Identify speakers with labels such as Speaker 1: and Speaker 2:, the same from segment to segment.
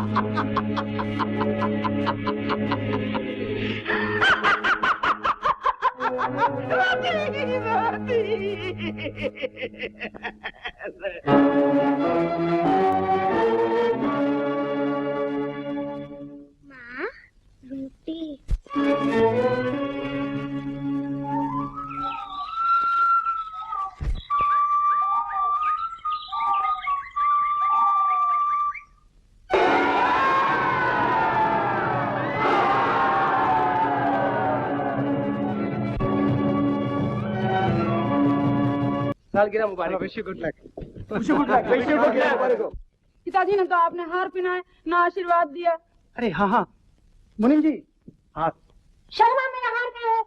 Speaker 1: माँ, रोटी।
Speaker 2: सालगिरह मुबारक। Wish you good luck. Wish you good luck. Wish you good luck.
Speaker 3: पिताजी ने तो आपने हार पहनाए ना आशीर्वाद दिया।
Speaker 2: अरे हाँ हाँ मुनीम जी, हाँ
Speaker 1: शर्मा मेरा हार कहाँ है?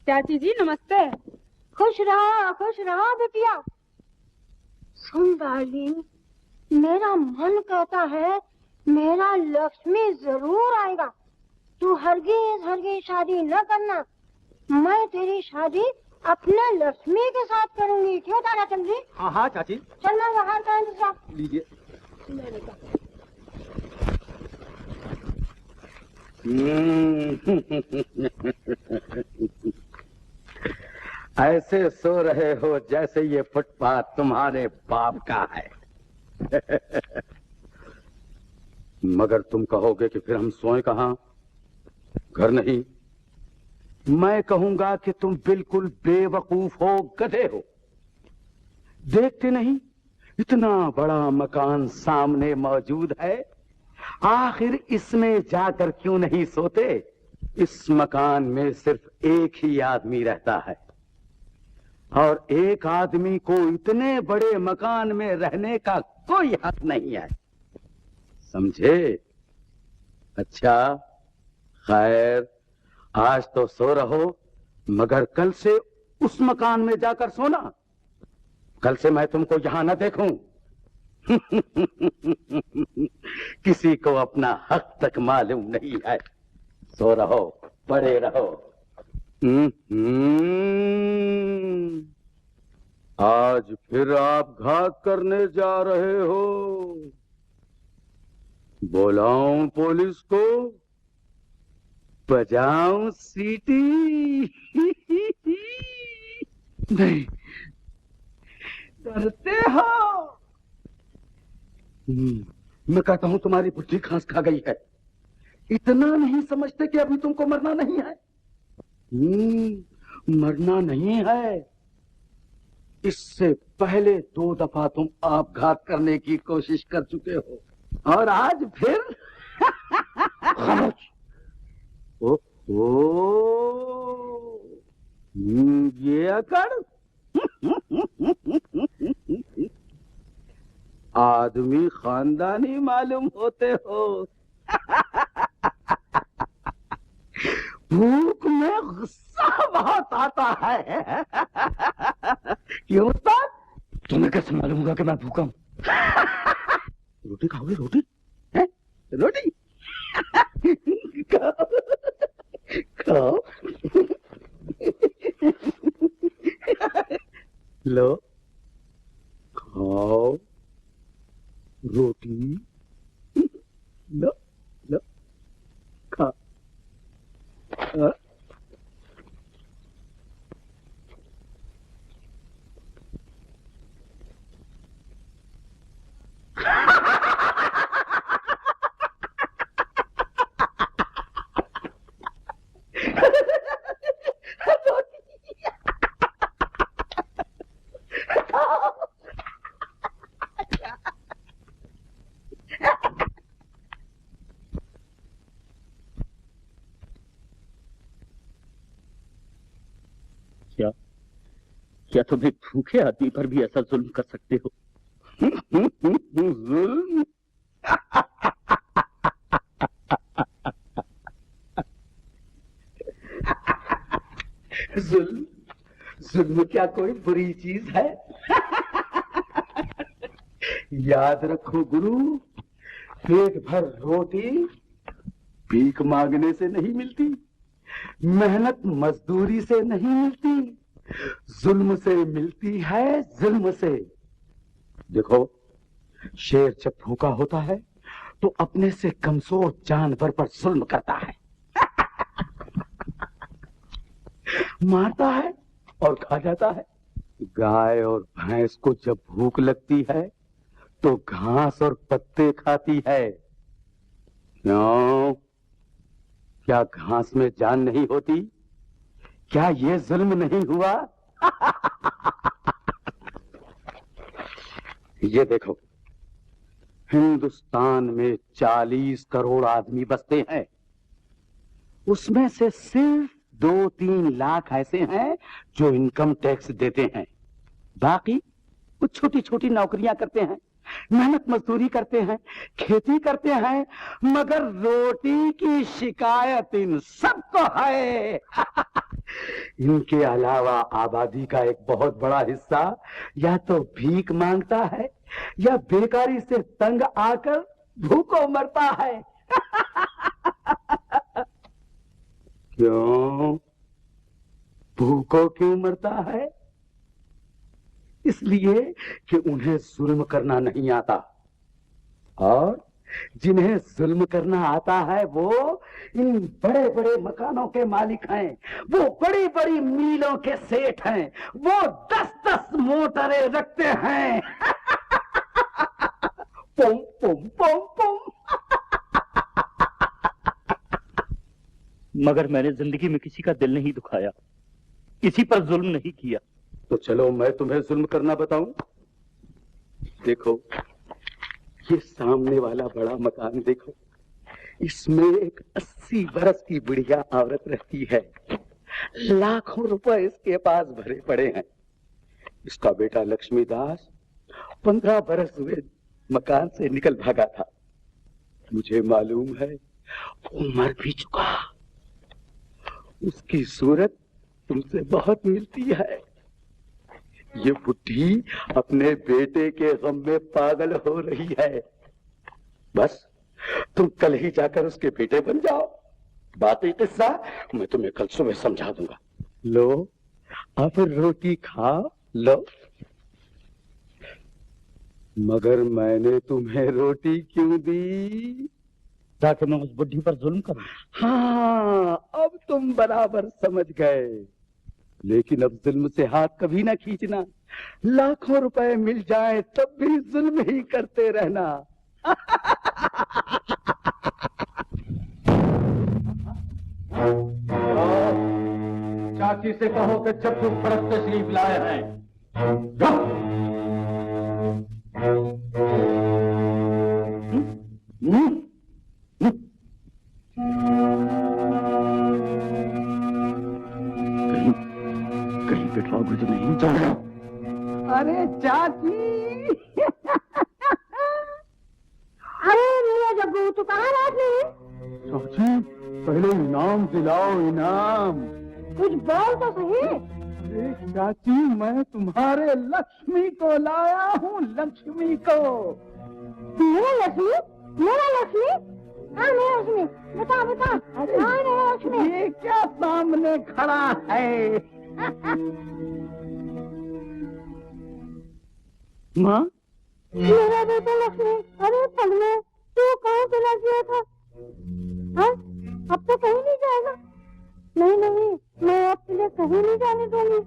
Speaker 3: चाची जी नमस्ते।
Speaker 1: खुश रहो बिटिया। सुन डार्लिंग, मेरा मन कहता है मेरा लक्ष्मी जरूर आएगा। तू हरगिज शादी न करना। मैं तेरी शादी अपने लक्ष्मी के साथ करूंगी। क्यों तारा चंद्री?
Speaker 2: हाँ हाँ चाची।
Speaker 1: चल मैं बाहर का इंतजाम
Speaker 2: लीजिए।
Speaker 4: ऐसे सो रहे हो जैसे ये फुटपाथ तुम्हारे बाप का है। मगर तुम कहोगे कि फिर हम सोएं कहाँ? घर नहीं। मैं कहूंगा कि तुम बिल्कुल बेवकूफ हो, गधे हो। देखते नहीं इतना बड़ा मकान सामने मौजूद है, आखिर इसमें जाकर क्यों नहीं सोते? इस मकान में सिर्फ एक ही आदमी रहता है और एक आदमी को इतने बड़े मकान में रहने का कोई हक नहीं है, समझे? अच्छा खैर, आज तो सो रहो, मगर कल से उस मकान में जाकर सोना। कल से मैं तुमको यहां न देखूं। किसी को अपना हक तक मालूम नहीं है। सो रहो, पड़े रहो। आज फिर आप घात करने जा रहे हो? बुलाऊं पुलिस को? बजाऊं सीटी? नहीं, डरते हो? मैं कहता हूं तुम्हारी बुद्धि घास खा गई है। इतना नहीं समझते कि अभी तुमको मरना नहीं है? मरना नहीं है। इससे पहले 2 दफा तुम आपघात करने की कोशिश कर चुके हो और आज फिर खामोश। ओहो, ये अकड़। आदमी खानदानी मालूम होते हो। भूख में गुस्सा बहुत आता है। क्यों तक?
Speaker 2: तुम्हें कैसे मालूम होगा कि मैं भूखा हूँ?
Speaker 4: रोटी खाओगे? रोटी है? रोटी खाओ खाओ। लो खाओ रोटी। लो लो खा।
Speaker 5: क्या तुम एक भूखे आदमी पर भी ऐसा जुल्म कर सकते हो?
Speaker 4: जुल्म? जुल्म? जुल्म क्या कोई बुरी चीज है? याद रखो गुरु, पेट भर रोटी भीख मांगने से नहीं मिलती, मेहनत मजदूरी से नहीं मिलती, जुल्म से मिलती है, जुल्म से। देखो, शेर जब भूखा होता है तो अपने से कमजोर जानवर पर जुल्म करता है, मारता है और खा जाता है। गाय और भैंस को जब भूख लगती है तो घास और पत्ते खाती है। क्यों? क्या घास में जान नहीं होती? क्या ये जुल्म नहीं हुआ? ये देखो, हिंदुस्तान में 40 करोड़ आदमी बसते हैं, उसमें से सिर्फ 2-3 लाख ऐसे हैं जो इनकम टैक्स देते हैं। बाकी कुछ छोटी छोटी नौकरियां करते हैं, मेहनत मजदूरी करते हैं, खेती करते हैं, मगर रोटी की शिकायत इन सबको है। इनके अलावा आबादी का एक बहुत बड़ा हिस्सा या तो भीख मांगता है या बेकारी से तंग आकर भूखों मरता है। क्यों? भूखों क्यों मरता है? इसलिए कि उन्हें जुल्म करना नहीं आता, और जिन्हें जुल्म करना आता है वो इन बड़े बड़े मकानों के मालिक हैं, वो बड़ी बड़ी मीलों के सेठ हैं, वो 10-10 मोटरें रखते हैं। पुम पुम पुम पुम।
Speaker 5: मगर मैंने जिंदगी में किसी का दिल नहीं दुखाया, किसी पर जुल्म नहीं किया।
Speaker 4: तो चलो मैं तुम्हें जुल्म करना बताऊं। देखो, ये सामने वाला बड़ा मकान देखो, इसमें एक 80 बरस की बुढ़िया औरत रहती है। लाखों रुपए इसके पास भरे पड़े हैं। इसका बेटा लक्ष्मीदास 15 बरस हुए मकान से निकल भागा था। मुझे मालूम है वो मर भी चुका। उसकी सूरत तुमसे बहुत मिलती है। ये बुढ़ी अपने बेटे के गम में पागल हो रही है। बस तुम कल ही जाकर उसके बेटे बन जाओ। बाकी किस्सा मैं तुम्हें कल सुबह समझा दूंगा। लो, अब रोटी खाओ, लो। मगर मैंने तुम्हें रोटी क्यों दी?
Speaker 5: ताकि मैं उस बुढ़ी पर जुल्म करूं।
Speaker 4: हाँ, अब तुम बराबर समझ गए। लेकिन अब जुल्म से हाथ कभी ना खींचना। लाखों रुपए मिल जाए तब भी जुल्म ही करते रहना।
Speaker 2: चाची से कहो कि चप्पू फर्क तशरीफ लाए हैं।
Speaker 5: कहीं बिठवाओगे तो नहीं? जाओ।
Speaker 4: अरे चाची।
Speaker 1: अरे मेरा जग्गू, तू कहाँ रहती?
Speaker 4: चाची, पहले इनाम दिलाओ, इनाम।
Speaker 1: कुछ बोल तो सही।
Speaker 4: अरे चाची, मैं तुम्हारे लक्ष्मी को लाया हूँ, लक्ष्मी को।
Speaker 1: मेरा लक्ष्मी? मेरा लक्ष्मी? हाँ मेरा लक्ष्मी, बता बता। हाँ मेरा लक्ष्मी।
Speaker 4: ये क्या सामने खड़ा है? माँ,
Speaker 1: मेरा बेटा लक्ष्मी। अरे पगले, तू कहाँ चला गया था? हाँ, अब तो कहीं नहीं जाएगा। नहीं नहीं, मैं अब तुझे कहीं नहीं जाने दूंगी।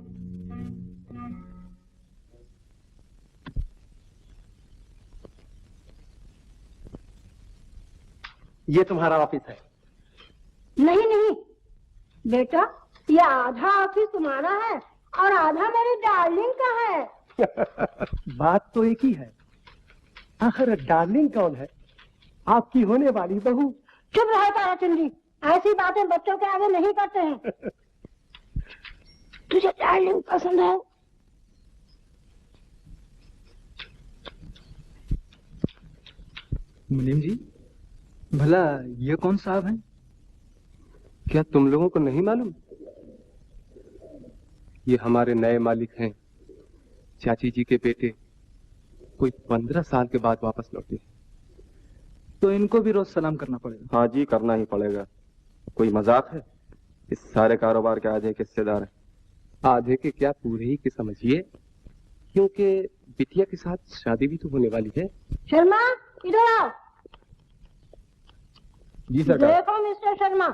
Speaker 2: ये तुम्हारा ऑफिस है।
Speaker 1: नहीं नहीं बेटा, ये आधा ऑफिस तुम्हारा है और आधा मेरी डार्लिंग का है।
Speaker 2: बात तो एक ही है। आखिर डार्लिंग कौन है? आपकी होने वाली बहू।
Speaker 1: चुप रहो तारा चंदी, ऐसी बातें बच्चों के आगे नहीं करते हैं। तुझे डार्लिंग पसंद है?
Speaker 2: मुनीम जी, भला ये कौन साहब हैं? क्या तुम लोगों को नहीं मालूम? ये हमारे नए मालिक हैं, चाची जी के बेटे। कोई 15 साल के बाद वापस लौटे। तो इनको भी रोज सलाम करना पड़ेगा?
Speaker 6: हाँ जी, करना ही पड़ेगा। कोई मजाक है? इस सारे कारोबार के आधे के हिस्सेदार हैं।
Speaker 2: आधे के क्या, पूरे ही के समझिए। क्योंकि बिटिया के साथ शादी भी तो होने वाली है।
Speaker 1: शर्मा इधर आओ।
Speaker 6: जी सरकार।
Speaker 1: देखो मिस्टर शर्मा,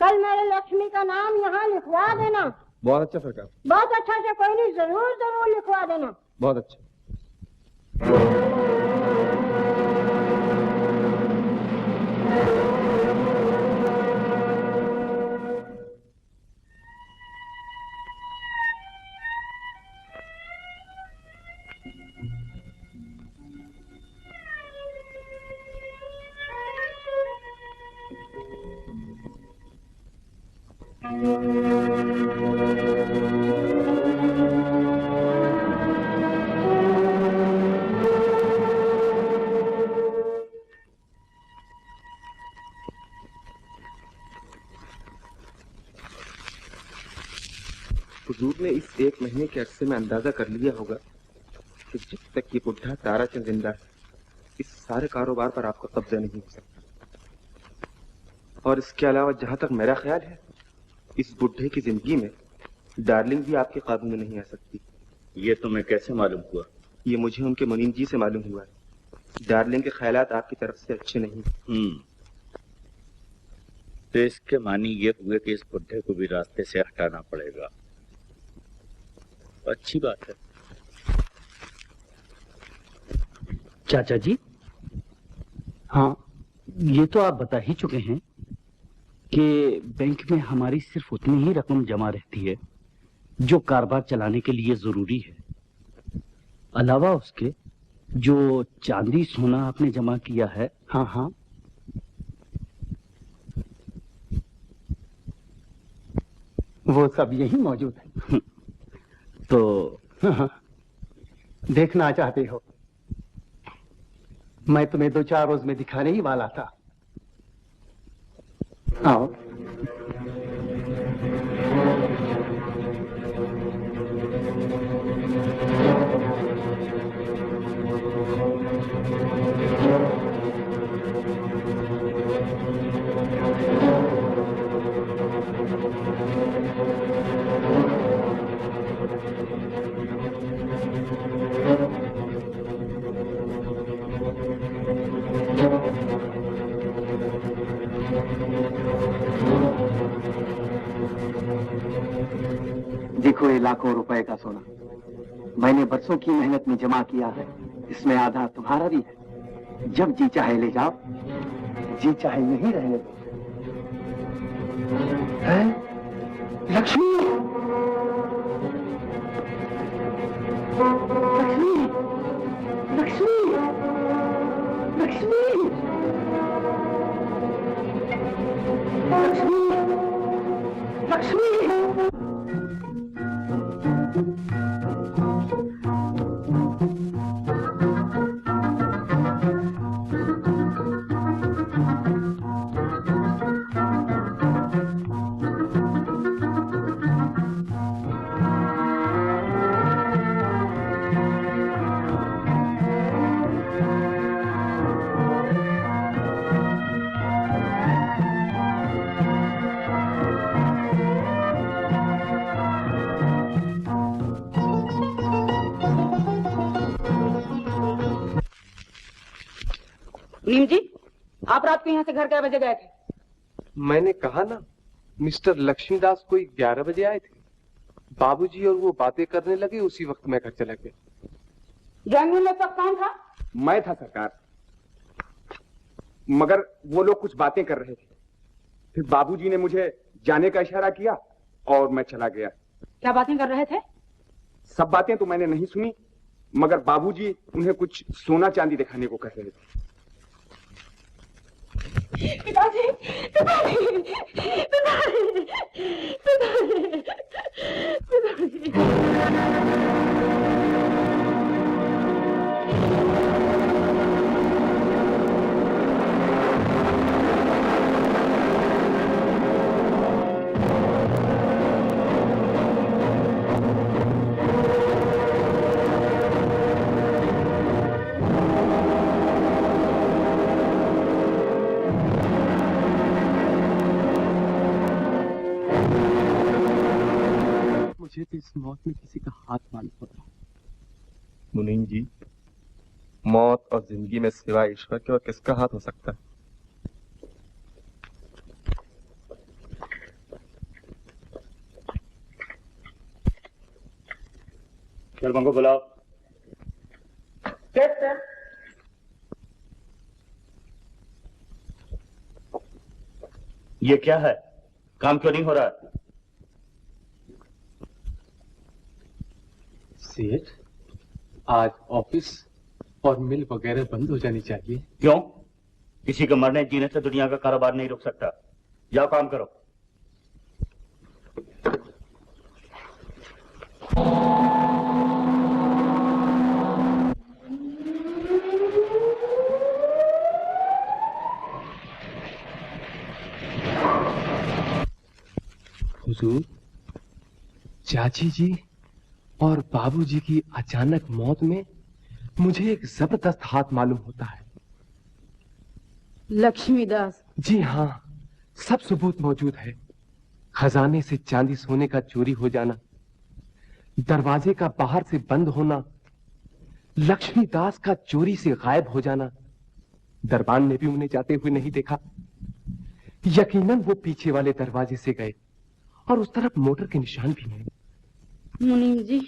Speaker 1: कल मेरे लक्ष्मी का नाम यहाँ लिखवा देना।
Speaker 6: बहुत अच्छा सरकार।
Speaker 1: बहुत अच्छा से कोई नहीं, जरूर जरूर लिखवा देना।
Speaker 6: बहुत अच्छा। हुजूर ने इस 1 महीने के अरसे में अंदाजा कर लिया होगा कि जब तक ये बुढ़ा ताराचंद जिंदा है, इस सारे कारोबार पर आपका कब्जा नहीं हो सकता। और इसके अलावा जहां तक मेरा ख्याल है, इस बुढ़े की जिंदगी में डार्लिंग भी आपके काबू में नहीं आ सकती।
Speaker 5: ये तुम्हें कैसे मालूम हुआ?
Speaker 6: ये मुझे उनके मुनीम जी से मालूम हुआ है। डार्लिंग के ख्यालात आपकी तरफ से अच्छे नहीं।
Speaker 5: तो इसके मानी ये हुए कि इस बुढ़े को भी रास्ते से हटाना पड़ेगा। अच्छी बात है।
Speaker 7: चाचा जी, हाँ, ये तो आप बता ही चुके हैं कि बैंक में हमारी सिर्फ उतनी ही रकम जमा रहती है जो कारोबार चलाने के लिए जरूरी है। अलावा उसके जो चांदी सोना आपने जमा किया है, हाँ हाँ,
Speaker 8: वो सब यही मौजूद है।
Speaker 7: तो
Speaker 8: देखना चाहते हो? मैं तुम्हें 2-4 रोज में दिखाने ही वाला था। आओ।
Speaker 9: देखो ये लाखों रुपए का सोना मैंने बरसों की मेहनत में जमा किया है। इसमें आधा तुम्हारा भी है। जब जी चाहे ले जाओ, जी चाहे नहीं रहने दो। है? लक्ष्मी, लक्ष्मी, लक्ष्मी, लक्ष्मी, लक्ष्मी, लक्ष्मी।
Speaker 3: नीम जी, आप रात को यहाँ से घर कै बजे गए थे?
Speaker 2: मैंने कहा ना, मिस्टर लक्ष्मीदास कोई 11 बजे आए थे। बाबूजी और वो बातें करने लगे, उसी वक्त मैं घर चला गया।
Speaker 3: ड्राइंग रूम में सब कौन था?
Speaker 10: मैं था सरकार, मगर वो लोग कुछ बातें कर रहे थे। फिर बाबूजी ने मुझे जाने का इशारा किया और मैं चला गया।
Speaker 3: क्या बातें कर रहे थे?
Speaker 10: सब बातें तो मैंने नहीं सुनी, मगर बाबूजी उन्हें कुछ सोना चांदी दिखाने को कह रहे थे।
Speaker 3: पिताजी, पिताजी, पिताजी, पिताजी, पिताजी।
Speaker 2: मुझे तो इस मौत में किसी का हाथ मालूम होता।
Speaker 6: मुनीम जी, मौत और जिंदगी में सिवाय ईश्वर के और किसका हाथ हो सकता है?
Speaker 5: शर्मा को बुलाओ। ये क्या है? काम क्यों नहीं हो रहा?
Speaker 8: सेठ, आज ऑफिस और मिल वगैरह बंद हो जानी चाहिए।
Speaker 5: क्यों? किसी के मरने जीने से दुनिया का कारोबार नहीं रुक सकता। जाओ काम करो।
Speaker 2: हुजूर, चाची जी और बाबूजी की अचानक मौत में मुझे एक जबरदस्त हाथ मालूम होता है।
Speaker 3: लक्ष्मीदास।
Speaker 2: जी हाँ, सब सबूत मौजूद है। खजाने से चांदी सोने का चोरी हो जाना, दरवाजे का बाहर से बंद होना, लक्ष्मीदास का चोरी से गायब हो जाना। दरबान ने भी उन्हें जाते हुए नहीं देखा। यकीनन वो पीछे वाले दरवाजे से गए और उस तरफ मोटर के निशान भी हैं।
Speaker 3: मुनीम जी,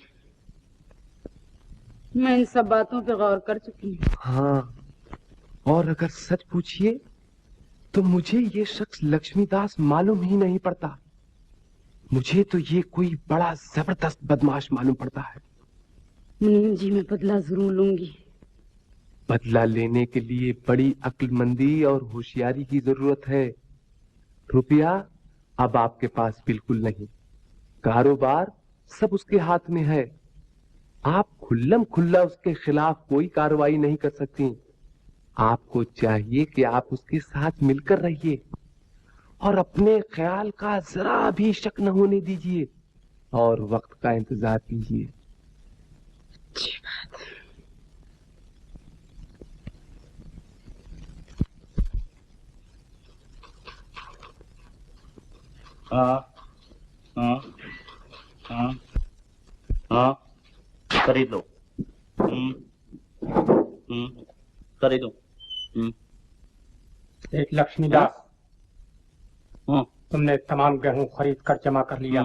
Speaker 3: मैं इन सब बातों पे गौर कर चुकी हूँ।
Speaker 2: हाँ, और अगर सच पूछिए तो मुझे ये शख्स लक्ष्मीदास मालूम ही नहीं पड़ता। मुझे तो ये कोई बड़ा जबरदस्त बदमाश मालूम पड़ता है।
Speaker 3: मुनीम जी, मैं बदला जरूर लूंगी।
Speaker 2: बदला लेने के लिए बड़ी अक्लमंदी और होशियारी की जरूरत है। रुपया अब आपके पास बिल्कुल नहीं, कारोबार सब उसके हाथ में है। आप खुल्लम खुल्ला उसके खिलाफ कोई कार्रवाई नहीं कर सकती। आपको चाहिए कि आप उसके साथ मिलकर रहिए और अपने ख्याल का जरा भी शक न होने दीजिए और वक्त का इंतजार कीजिए।
Speaker 3: अच्छी बात है।
Speaker 5: हाँ हाँ हाँ हाँ, खरीद लो। खरीदो।
Speaker 8: सेठ लक्ष्मीदास, तुमने तमाम गेहूं खरीद कर जमा कर लिया।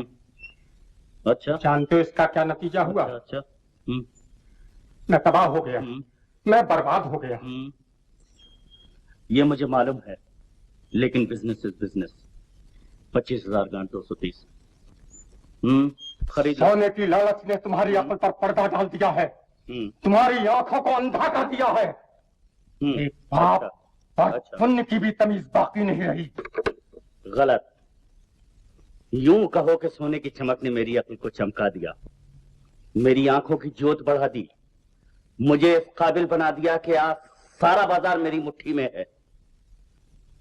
Speaker 5: अच्छा,
Speaker 8: जानते हो इसका क्या नतीजा हुआ?
Speaker 5: अच्छा।
Speaker 8: मैं तबाह हो गया, मैं बर्बाद हो गया।
Speaker 5: ये मुझे मालूम है, लेकिन बिजनेस इज बिजनेस। 25,000 गांठ 230। खरीद।
Speaker 8: सोने की लालच ने तुम्हारी अकल पर पर्दा डाल दिया है, तुम्हारी आंखों को अंधा कर दिया है। एक पाप और पुण्य की भी तमीज बाकी नहीं रही।
Speaker 5: गलत। यूं कहो कि सोने की चमक ने मेरी अकल को चमका दिया, मेरी आंखों की जोत बढ़ा दी, मुझे इस काबिल बना दिया कि आज सारा बाजार मेरी मुट्ठी में है।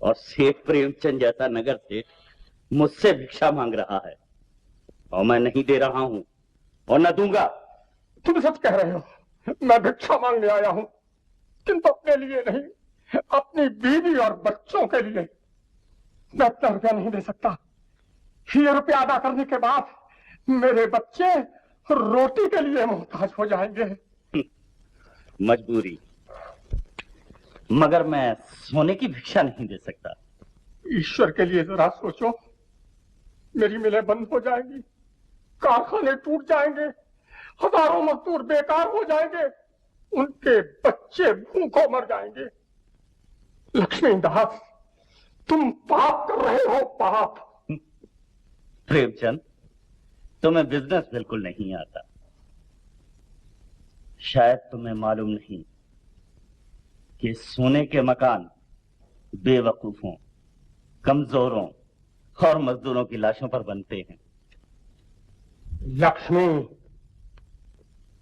Speaker 5: और सेठ प्रेमचंद जैसा नगर सेठ मुझसे भिक्षा मांग रहा है और मैं नहीं दे रहा हूं और न दूंगा।
Speaker 8: तुम सच कह रहे हो, मैं भिक्षा मांगने आया हूं, किंतु अपने लिए नहीं, अपनी बीवी और बच्चों के लिए। मैं इतना रुपया नहीं दे सकता। ये रुपया अदा करने के बाद मेरे बच्चे रोटी के लिए मोहताज हो जाएंगे।
Speaker 5: मजबूरी, मगर मैं सोने की भिक्षा नहीं दे सकता।
Speaker 8: ईश्वर के लिए जरा सोचो, मेरी मिलें बंद हो जाएंगी, कारखाने टूट जाएंगे, हजारों मजदूर बेकार हो जाएंगे, उनके बच्चे भूखों मर जाएंगे। लक्ष्मीदास, तुम पाप कर रहे हो, पाप।
Speaker 5: प्रेमचंद, तुम्हें बिजनेस बिल्कुल नहीं आता। शायद तुम्हें मालूम नहीं कि सोने के मकान बेवकूफों, कमजोरों और मजदूरों की लाशों पर बनते हैं।
Speaker 8: लक्ष्मी,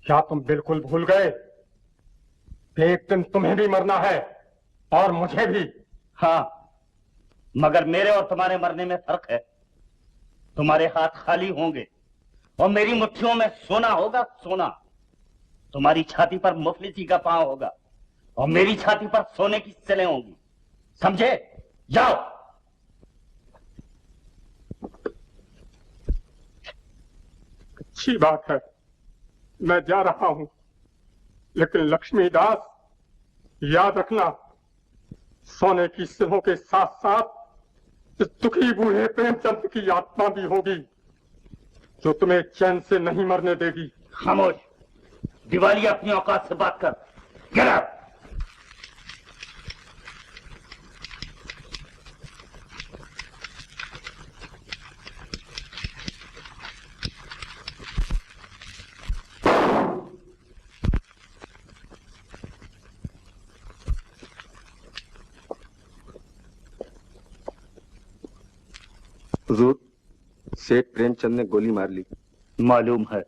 Speaker 8: क्या तुम बिल्कुल भूल गए? एक दिन तुम्हें भी मरना है और मुझे भी।
Speaker 5: हाँ, मगर मेरे और तुम्हारे मरने में फर्क है। तुम्हारे हाथ खाली होंगे और मेरी मुट्ठियों में सोना होगा, सोना। तुम्हारी छाती पर मुफलिसी का पांव होगा और मेरी छाती पर सोने की सिलें होंगी। समझे? जाओ।
Speaker 8: अच्छी बात है, मैं जा रहा हूं, लेकिन लक्ष्मीदास, याद रखना, सोने की सिरों के साथ साथ इस दुखी बूढ़े प्रेमचंद की आत्मा भी होगी, जो तुम्हें चैन से नहीं मरने देगी।
Speaker 5: खामोश, दिवाली अपनी औकात से बात कर। Get out.
Speaker 6: हुजूर, सेठ प्रेमचंद ने गोली मार ली।
Speaker 5: मालूम है।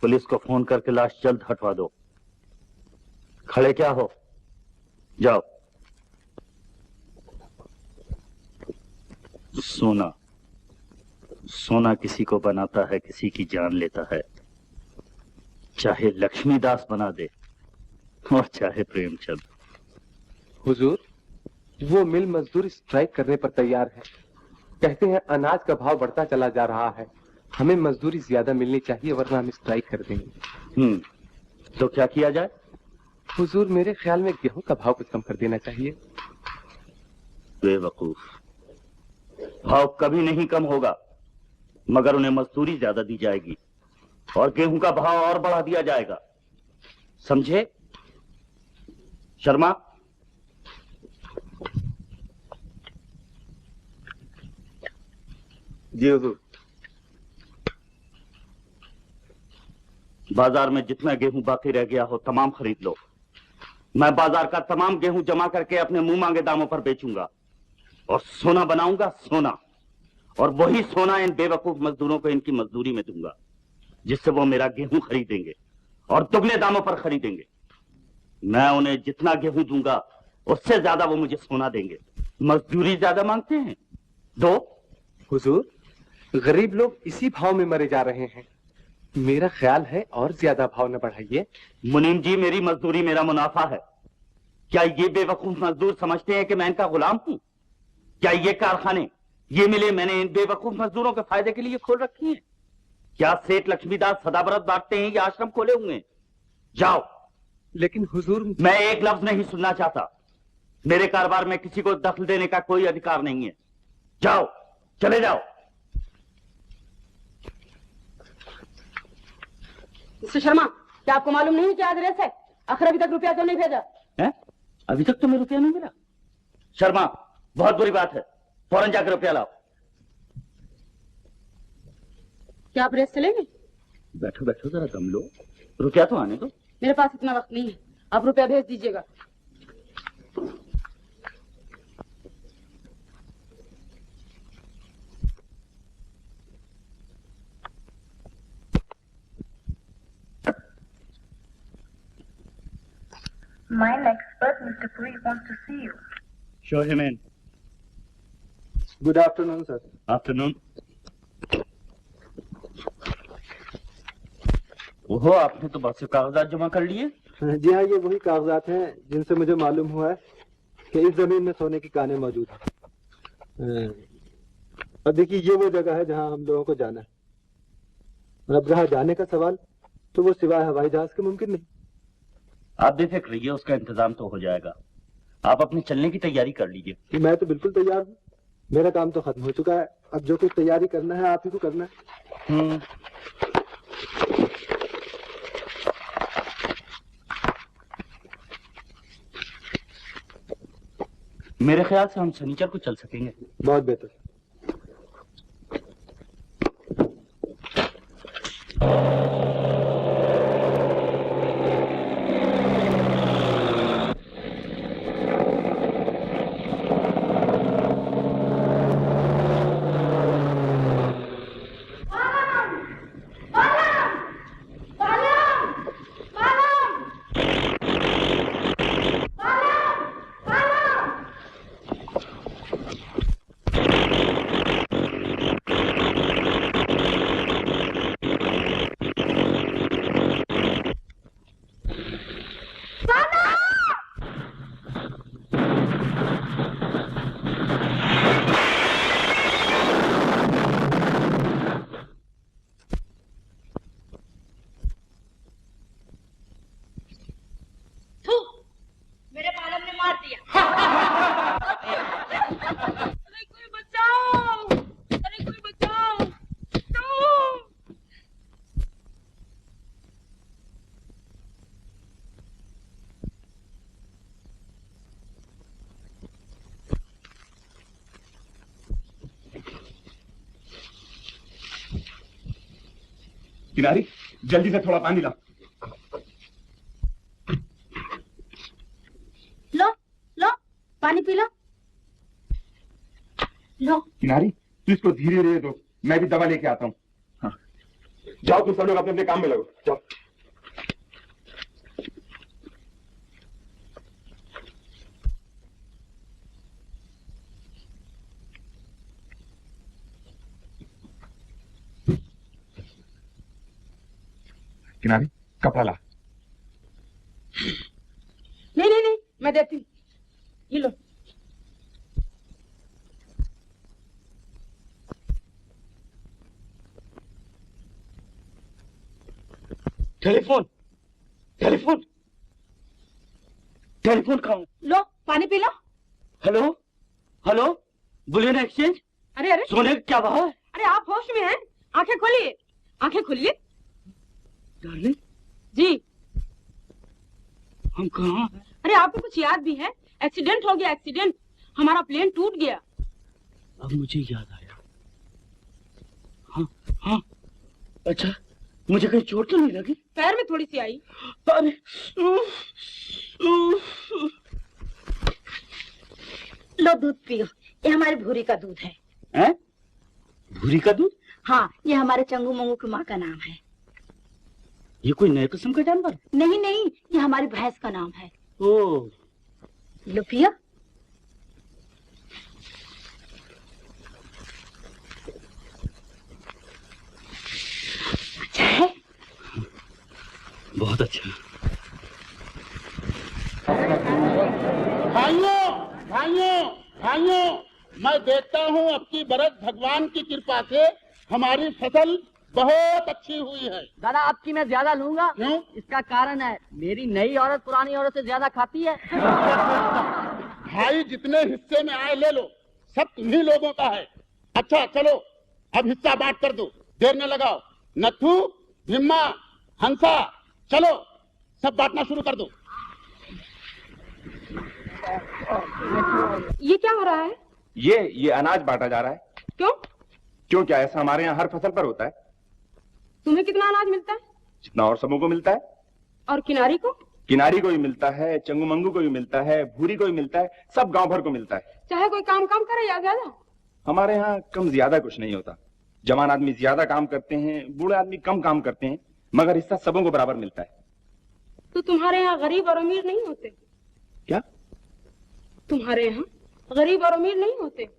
Speaker 5: पुलिस को फोन करके लाश जल्द हटवा दो। खड़े क्या हो, जाओ। सोना, सोना किसी को बनाता है, किसी की जान लेता है। चाहे लक्ष्मीदास बना दे और चाहे प्रेमचंद।
Speaker 2: हुजूर, वो मिल मजदूर स्ट्राइक करने पर तैयार है। कहते हैं अनाज का भाव बढ़ता चला जा रहा है, हमें मजदूरी ज्यादा मिलनी चाहिए, वरना हम स्ट्राइक कर देंगे।
Speaker 5: तो क्या किया जाए?
Speaker 2: हुजूर, मेरे ख्याल में गेहूं का भाव कुछ कम कर देना चाहिए।
Speaker 5: बेवकूफ, भाव कभी नहीं कम होगा, मगर उन्हें मजदूरी ज्यादा दी जाएगी और गेहूं का भाव और बढ़ा दिया जाएगा, समझे? शर्मा,
Speaker 6: जी हुजूर।
Speaker 5: बाजार में जितना गेहूं बाकी रह गया हो तमाम खरीद लो। मैं बाजार का तमाम गेहूं जमा करके अपने मुंह मांगे दामों पर बेचूंगा और सोना बनाऊंगा, सोना। और वही सोना इन बेवकूफ मजदूरों को इनकी मजदूरी में दूंगा, जिससे वो मेरा गेहूं खरीदेंगे और दुगने दामों पर खरीदेंगे। मैं उन्हें जितना गेहूं दूंगा उससे ज्यादा वो मुझे सोना देंगे। मजदूरी ज्यादा मांगते हैं, दो।
Speaker 2: हुजूर, गरीब लोग इसी भाव में मरे जा रहे हैं, मेरा ख्याल है और ज्यादा भाव न बढ़ाइए।
Speaker 5: मुनीम जी, मेरी मजदूरी मेरा मुनाफा है। क्या ये बेवकूफ मजदूर समझते हैं कि मैं इनका गुलाम हूं? क्या ये कारखाने, ये मिले मैंने इन बेवकूफ मजदूरों के फायदे के लिए खोल रखी हैं? क्या सेठ लक्ष्मीदास सदाबरत बांटते हैं या आश्रम खोले हुए हैं? जाओ।
Speaker 2: लेकिन हुजूर,
Speaker 5: मैं एक लफ्ज नहीं सुनना चाहता। मेरे कारोबार में किसी को दखल देने का कोई अधिकार नहीं है। जाओ, चले जाओ।
Speaker 3: मिस्टर शर्मा, क्या आपको मालूम नहीं क्या एड्रेस है? आखिर अभी तक रुपया तो नहीं भेजा
Speaker 5: है? अभी तक तो मैं रुपया नहीं मिला। शर्मा, बहुत बुरी बात है, फौरन जाकर रुपया लाओ।
Speaker 3: क्या आप रेस चलेंगे?
Speaker 5: बैठो बैठो, जरा दम लो, रुपया तो आने दो।
Speaker 3: मेरे पास इतना वक्त नहीं है, आप रुपया भेज दीजिएगा।
Speaker 11: Mine expert, Mr. Puri, wants to see you.
Speaker 5: Show him in.
Speaker 6: Good afternoon sir.
Speaker 5: Afternoon. ओहो, आपने तो बहुत से कागजात जमा कर लिए।
Speaker 12: जी हाँ, ये वही कागजात हैं जिनसे मुझे मालूम हुआ है कि इस जमीन में सोने की कानें मौजूद हैं। अब देखिए, ये वो जगह है जहाँ हम लोगों को जाना है, और अब रहा जाने का सवाल, तो वो सिवाय हवाई जहाज के मुमकिन नहीं।
Speaker 5: आप बेफिक्र रहिए, उसका इंतजाम तो हो जाएगा। आप अपने चलने की तैयारी कर लीजिए।
Speaker 12: मैं तो बिल्कुल तैयार हूँ, मेरा काम तो खत्म हो चुका है। अब जो कुछ तैयारी करना है आप ही को करना है।
Speaker 5: मेरे ख्याल से हम शनिचर को चल सकेंगे।
Speaker 12: बहुत बेहतर।
Speaker 3: दिया। अरे कोई बचाओ, अरे कोई बचाओ।
Speaker 10: किनारी, जल्दी से थोड़ा पानी ला।
Speaker 1: लो लो पानी पी लो। लो
Speaker 10: किनारी, तू इसको धीरे धीरे दो, मैं भी दवा लेके आता हूँ। हाँ। जाओ तुम सब लोग अपने अपने काम में लगो, जाओ। किनारी, कपड़ा ला।
Speaker 3: नहीं नहीं नहीं, मैं देती हूँ, ये लो।
Speaker 5: टेलीफोन, टेलीफोन, टेलीफोन कहाँ?
Speaker 3: लो पानी पी लो।
Speaker 5: Hello, hello, bullion exchange.
Speaker 3: अरे अरे
Speaker 5: सोने का क्या भाव है?
Speaker 3: अरे आप होश में हैं? आंखें खोलिए, आंखें खोलिए।
Speaker 5: डार्लिंग
Speaker 3: जी
Speaker 5: हम कहाँ हैं?
Speaker 3: अरे आपको कुछ याद भी है? एक्सीडेंट हो गया, एक्सीडेंट। हमारा प्लेन टूट गया।
Speaker 5: अब मुझे याद आया। हाँ हाँ, अच्छा मुझे कहीं चोट तो नहीं लगी?
Speaker 3: पैर में थोड़ी सी आई।
Speaker 5: अरे
Speaker 1: लो दूध पियो, ये हमारी भूरी का दूध है।
Speaker 5: हैं? भूरी का दूध?
Speaker 1: हाँ, ये हमारे चंगू मंगू की माँ का नाम है।
Speaker 5: ये कोई नए किस्म का जानवर?
Speaker 1: नहीं नहीं, ये हमारी भैंस का नाम है।
Speaker 5: ओ,
Speaker 1: लो पियो। अच्छा है?
Speaker 5: बहुत अच्छा।
Speaker 13: भाइयों भाइयों भाइयों, मैं देखता हूँ अब की बरस भगवान की कृपा से हमारी फसल बहुत अच्छी हुई है।
Speaker 3: दादा आपकी मैं ज्यादा लूंगा।
Speaker 13: क्यों?
Speaker 3: इसका कारण है मेरी नई औरत पुरानी औरत से ज्यादा खाती है।
Speaker 13: भाई जितने हिस्से में आए ले लो, सब तुम्ही लोगों का है। अच्छा चलो अब हिस्सा बांट कर दो, देर न लगाओ। नथु, भीमा, हंसा, चलो सब बांटना शुरू कर दो।
Speaker 3: ये क्या हो रहा है?
Speaker 10: ये अनाज बांटा जा रहा है।
Speaker 3: क्यों?
Speaker 10: क्यों, क्या ऐसा हमारे यहाँ हर फसल पर होता है?
Speaker 3: तुम्हें कितना अनाज मिलता है?
Speaker 10: जितना और सबों को मिलता है।
Speaker 3: और किनारी को?
Speaker 10: किनारी को भी मिलता है, चंगू मंगू को भी मिलता है, भूरी को भी मिलता है, सब गांव भर को मिलता है।
Speaker 3: चाहे कोई काम कम करे या ज्यादा।
Speaker 10: हमारे यहाँ कम ज्यादा कुछ नहीं होता। जवान आदमी ज्यादा काम करते हैं, बूढ़े आदमी कम काम करते हैं, मगर हिस्सा सबों को बराबर मिलता है।
Speaker 3: तो तुम्हारे यहाँ गरीब और अमीर नहीं होते?
Speaker 10: क्या?
Speaker 3: तुम्हारे यहाँ गरीब और अमीर नहीं होते?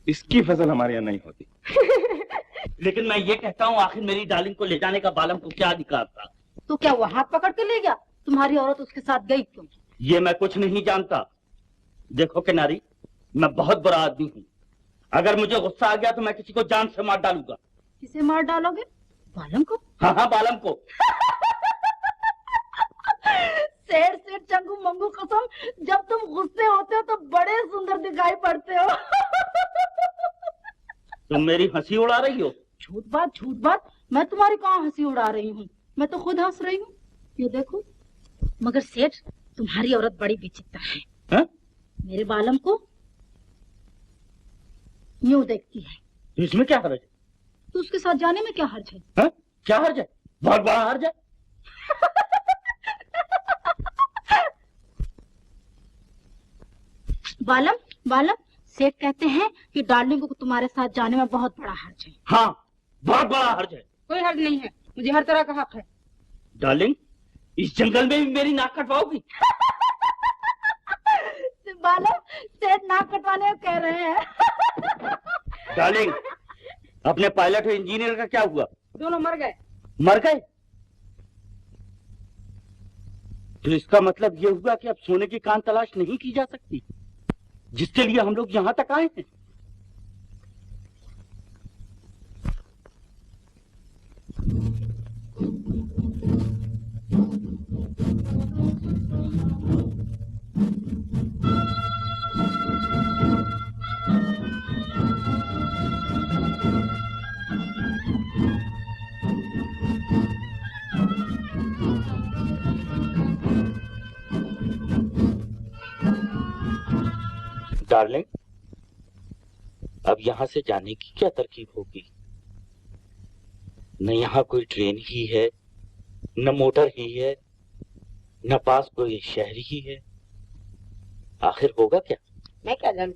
Speaker 10: इसकी फसल हमारे यहाँ नहीं होती।
Speaker 5: लेकिन मैं ये कहता हूँ, आखिर मेरी डार्लिंग को ले जाने का बालम को क्या अधिकार था?
Speaker 1: तो क्या वो हाथ पकड़ के ले गया? तुम्हारी औरत उसके साथ गई क्यों?
Speaker 5: ये मैं कुछ नहीं जानता। देखो किनारी, मैं बहुत बुरा आदमी हूँ। अगर मुझे गुस्सा आ गया तो मैं किसी को जान से मार डालूंगा।
Speaker 1: किसे मार डालोगे? बालम को?
Speaker 5: हाँ हाँ, बालम को।
Speaker 1: शेर शेर चंगू मंगू कसम, जब तुम गुस्से होते हो तो बड़े सुंदर दिखाई पड़ते हो।
Speaker 5: तुम मेरी हंसी उड़ा रही हो?
Speaker 1: झूठ बात, मैं तुम्हारी कहाँ हंसी उड़ा रही हूँ? मैं तो खुद हंस रही हूँ। ये देखो। मगर सेठ, तुम्हारी औरत बड़ी विचित्र है।
Speaker 5: हा?
Speaker 1: मेरे बालम को यूं देखती है।
Speaker 5: तो इसमें क्या हर्ज है?
Speaker 1: तो उसके साथ जाने में क्या हर्ज है?
Speaker 5: हा? क्या हर्ज है? बहुत बड़ा हर्ज है।
Speaker 1: बालम, सेठ कहते हैं कि डार्लिंग को तुम्हारे साथ जाने में बहुत बड़ा हर्ज है।
Speaker 5: हाँ, बहुत बड़ा हर्ज है।
Speaker 3: कोई हर्ज नहीं है, मुझे हर तरह का हक है।
Speaker 5: डार्लिंग, इस जंगल में भी मेरी नाक कटवाओगी?
Speaker 1: बालम, सेठ नाक कटवाने को कह रहे हैं।
Speaker 5: डार्लिंग, अपने पायलट और इंजीनियर का क्या हुआ?
Speaker 3: दोनों मर गए।
Speaker 5: मर गए? तो इसका मतलब ये हुआ कि अब सोने की कान तलाश नहीं की जा सकती, जिसके लिए हम लोग यहाँ तक आए हैं। डार्लिंग, अब यहाँ से जाने की क्या तरकीब होगी? न यहाँ कोई ट्रेन ही है, न मोटर ही है, न पास कोई शहर ही है। आखिर होगा क्या?
Speaker 3: मैं क्या जानूं?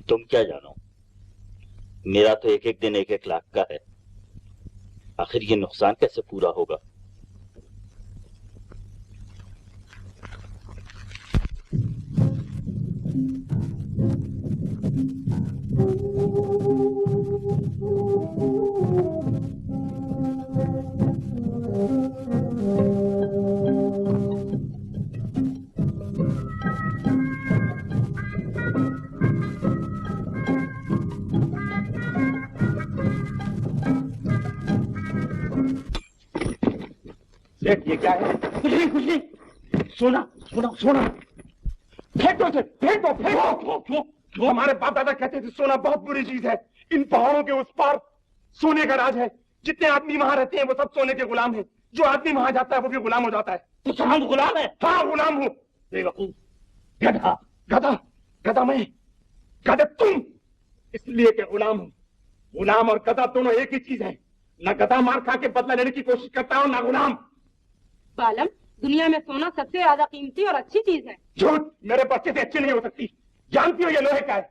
Speaker 5: तुम क्या जानो? मेरा तो एक एक दिन 1-1 लाख का है। आखिर ये नुकसान कैसे पूरा होगा?
Speaker 10: ये क्या है?
Speaker 5: कुछ नहीं। सोना।
Speaker 10: फेंक दो, फेंक दो। हमारे बाप दादा कहते थे सोना बहुत बुरी चीज है। इन पहाड़ों के उस पार सोने का राज है। जितने आदमी वहां रहते हैं वो सब सोने के गुलाम हैं। जो आदमी वहां जाता है वो भी गुलाम हो जाता है।
Speaker 5: तो हम गुलाम है?
Speaker 10: हाँ, गुलाम हूँ। गधा मैं, गधा तुम। इसलिए कि गुलाम हूँ। गुलाम और गधा दोनों एक ही चीज है। न गधा मार खा के बदला लेने की कोशिश करता हूँ, ना गुलाम।
Speaker 3: बालम, दुनिया में सोना सबसे ज्यादा कीमती और अच्छी चीज है।
Speaker 10: झूठ, मेरे बच्चे से अच्छी नहीं हो सकती। जानती हो ये लोहे का है।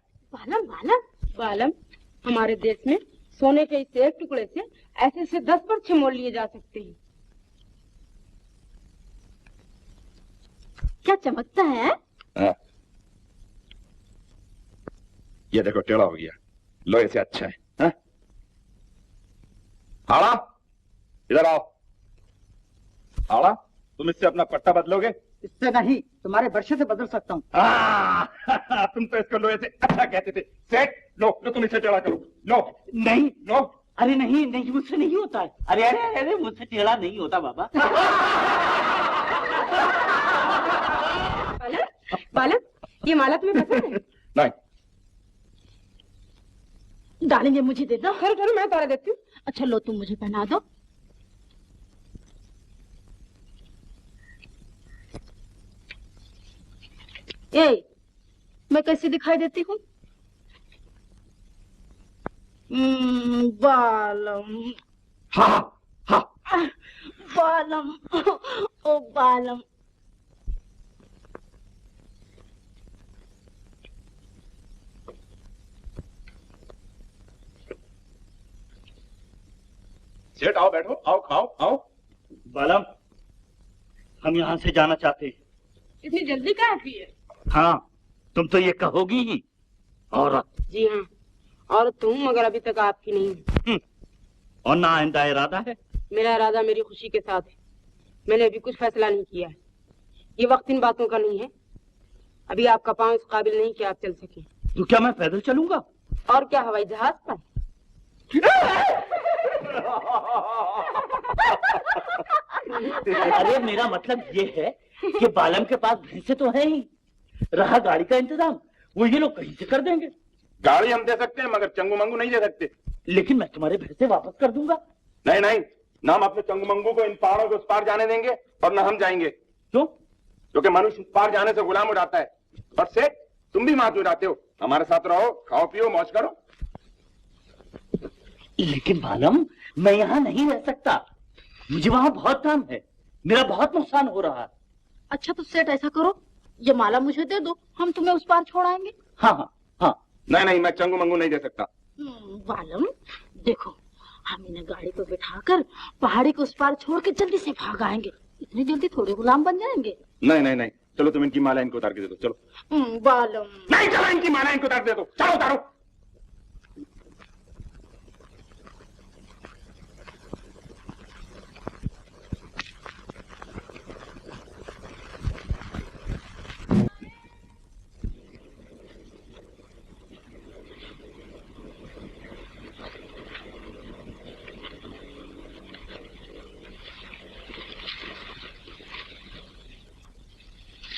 Speaker 3: बालम, हमारे देश में सोने के इस एक टुकड़े से ऐसे से 10 पर्चे मोल लिए जा सकते हैं। क्या चमकता है?
Speaker 10: ये देखो, टेढ़ा हो गया। लोहे से अच्छा है। आड़ा, इधर आओ। आड़ा, तुम इससे अपना पट्टा बदलोगे?
Speaker 3: इससे नहीं, तुम्हारे बर्शे से बदल सकता हूँ।
Speaker 10: तुम तो इसको लोहे से अच्छा कहते थे। सेठ, लो तुम इसे टेढ़ा करो। लो।
Speaker 5: नहीं।
Speaker 10: लो।
Speaker 5: अरे नहीं, मुझसे नहीं होता है। अरे मुझसे टेढ़ा नहीं होता बाबा।
Speaker 3: बालम, ये माला तुम्हें पसंद है?
Speaker 10: नहीं।
Speaker 1: डालेंगे, मुझे दे दो।
Speaker 3: ठहरो, मैं तोड़ा देती हूँ।
Speaker 1: अच्छा लो, तुम मुझे पहना दो। मैं कैसी दिखाई देती हूँ? बालम।
Speaker 10: हाँ।
Speaker 1: बालम, ओ बालम।
Speaker 10: सेठ, आओ, बैठो, आओ, खाओ, आओ।
Speaker 5: बालम, हम यहाँ से जाना चाहते हैं।
Speaker 3: इतनी जल्दी क्या की है?
Speaker 5: हाँ, तुम तो ये कहोगी ही, औरत।
Speaker 3: जी हाँ, औरत तो हूँ, मगर अभी तक आपकी नहीं।
Speaker 5: और ना आइंदा इरादा है?
Speaker 3: मेरा इरादा मेरी खुशी के साथ है। मैंने अभी कुछ फैसला नहीं किया है। ये वक्त इन बातों का नहीं है। अभी आपका पाँव इस काबिल नहीं कि आप चल सके।
Speaker 5: तो क्या मैं पैदल चलूंगा?
Speaker 3: और क्या, हवाई जहाज पर?
Speaker 5: अरे मेरा मतलब ये है कि बालम के पास भैंसे तो है ही। रहा गाड़ी का इंतजाम, वो ये लोग कहीं से कर देंगे।
Speaker 10: गाड़ी हम दे सकते हैं, मगर चंगू मंगू नहीं दे सकते।
Speaker 5: लेकिन मैं तुम्हारे भैंसे वापस कर दूंगा।
Speaker 10: नहीं, ना हम अपने चंगू मंगू को इन पहाड़ों के उस पार जाने देंगे और ना हम जाएंगे।
Speaker 5: क्यों?
Speaker 10: क्योंकि मनुष्य उस पार जाने से गुलाम हो जाता है। और सेठ, तुम भी मात हो जाते हो। हमारे साथ रहो, खाओ पियो, मौज करो।
Speaker 5: लेकिन बालम, मैं यहाँ नहीं रह सकता। मुझे वहाँ बहुत काम है। मेरा बहुत नुकसान हो रहा है।
Speaker 1: अच्छा तो सेठ ऐसा करो, ये माला मुझे दे दो, हम तुम्हें उस पार छोड़ाएंगे।
Speaker 5: हाँ।
Speaker 10: नहीं, मैं चंगू मंगू नहीं दे सकता।
Speaker 1: बालम, देखो, हम इन्हें गाड़ी पर बिठाकर पहाड़ी को उस पार छोड़ के जल्दी से भाग आएंगे। इतनी जल्दी थोड़े गुलाम बन जाएंगे।
Speaker 10: नहीं, चलो तुम इनकी माला इनको उतार के दे दो। चलो।
Speaker 1: बालम,
Speaker 10: नहीं, चलो इनकी माला इनको उतार दे दो। चलो उतारो।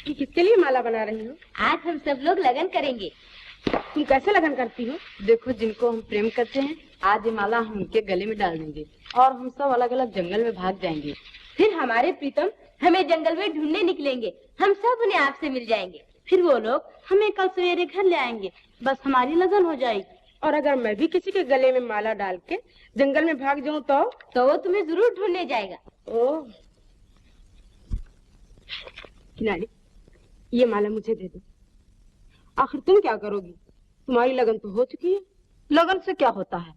Speaker 3: किसके लिए माला बना रही हो?
Speaker 1: आज हम सब लोग लगन करेंगे।
Speaker 3: तुम कैसे लगन करती हो? देखो, जिनको हम प्रेम करते हैं, आज ये माला हम उनके गले में डाल देंगे और हम सब अलग अलग जंगल में भाग जाएंगे। फिर हमारे प्रीतम
Speaker 14: हमें जंगल में ढूंढने निकलेंगे। हम सब उन्हें आपसे मिल जाएंगे। फिर वो लोग हमें कल सवेरे घर ले आएंगे। बस हमारी लगन हो जाएगी।
Speaker 3: और अगर मैं भी किसी के गले में माला डाल के जंगल में भाग जाऊं तो
Speaker 14: वो तुम्हें जरूर ढूंढने जाएगा।
Speaker 3: ओह किनारी, ये माला मुझे दे दो। आखिर तुम क्या करोगी? तुम्हारी लगन तो हो चुकी है।
Speaker 15: लगन से क्या होता है?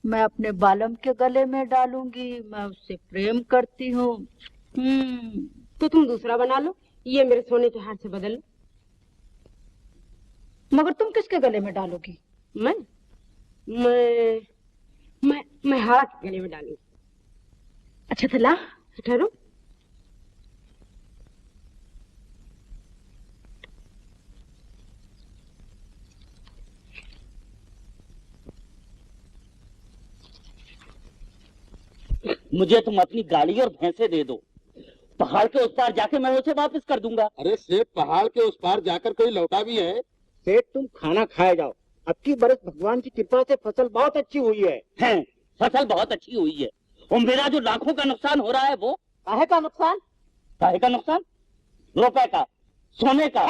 Speaker 15: मैं अपने बालम के गले में डालूंगी। मैं उससे प्रेम करती हूँ।
Speaker 3: तो तुम दूसरा बना लो, ये मेरे सोने के हार से बदल लो।
Speaker 15: मगर तुम किसके गले में डालोगी?
Speaker 3: मैं हारा के गले में डालूंगी।
Speaker 15: अच्छा तो ला।
Speaker 3: ठहरो।
Speaker 5: मुझे तुम अपनी गाड़ी और भैंसे दे दो। पहाड़ के उस पार जाके मैं उसे वापस कर दूंगा।
Speaker 13: अरे सेठ, पहाड़ के उस पार जाकर कोई लौटा भी है?
Speaker 16: सेठ तुम खाना खाए जाओ। अब की बरस भगवान की कृपा से फसल बहुत अच्छी हुई है।
Speaker 5: फसल बहुत अच्छी हुई है। और मेरा जो लाखों का नुकसान हो रहा है वो
Speaker 16: काहे का नुकसान?
Speaker 5: काहे का नुकसान? रुपए का, सोने का।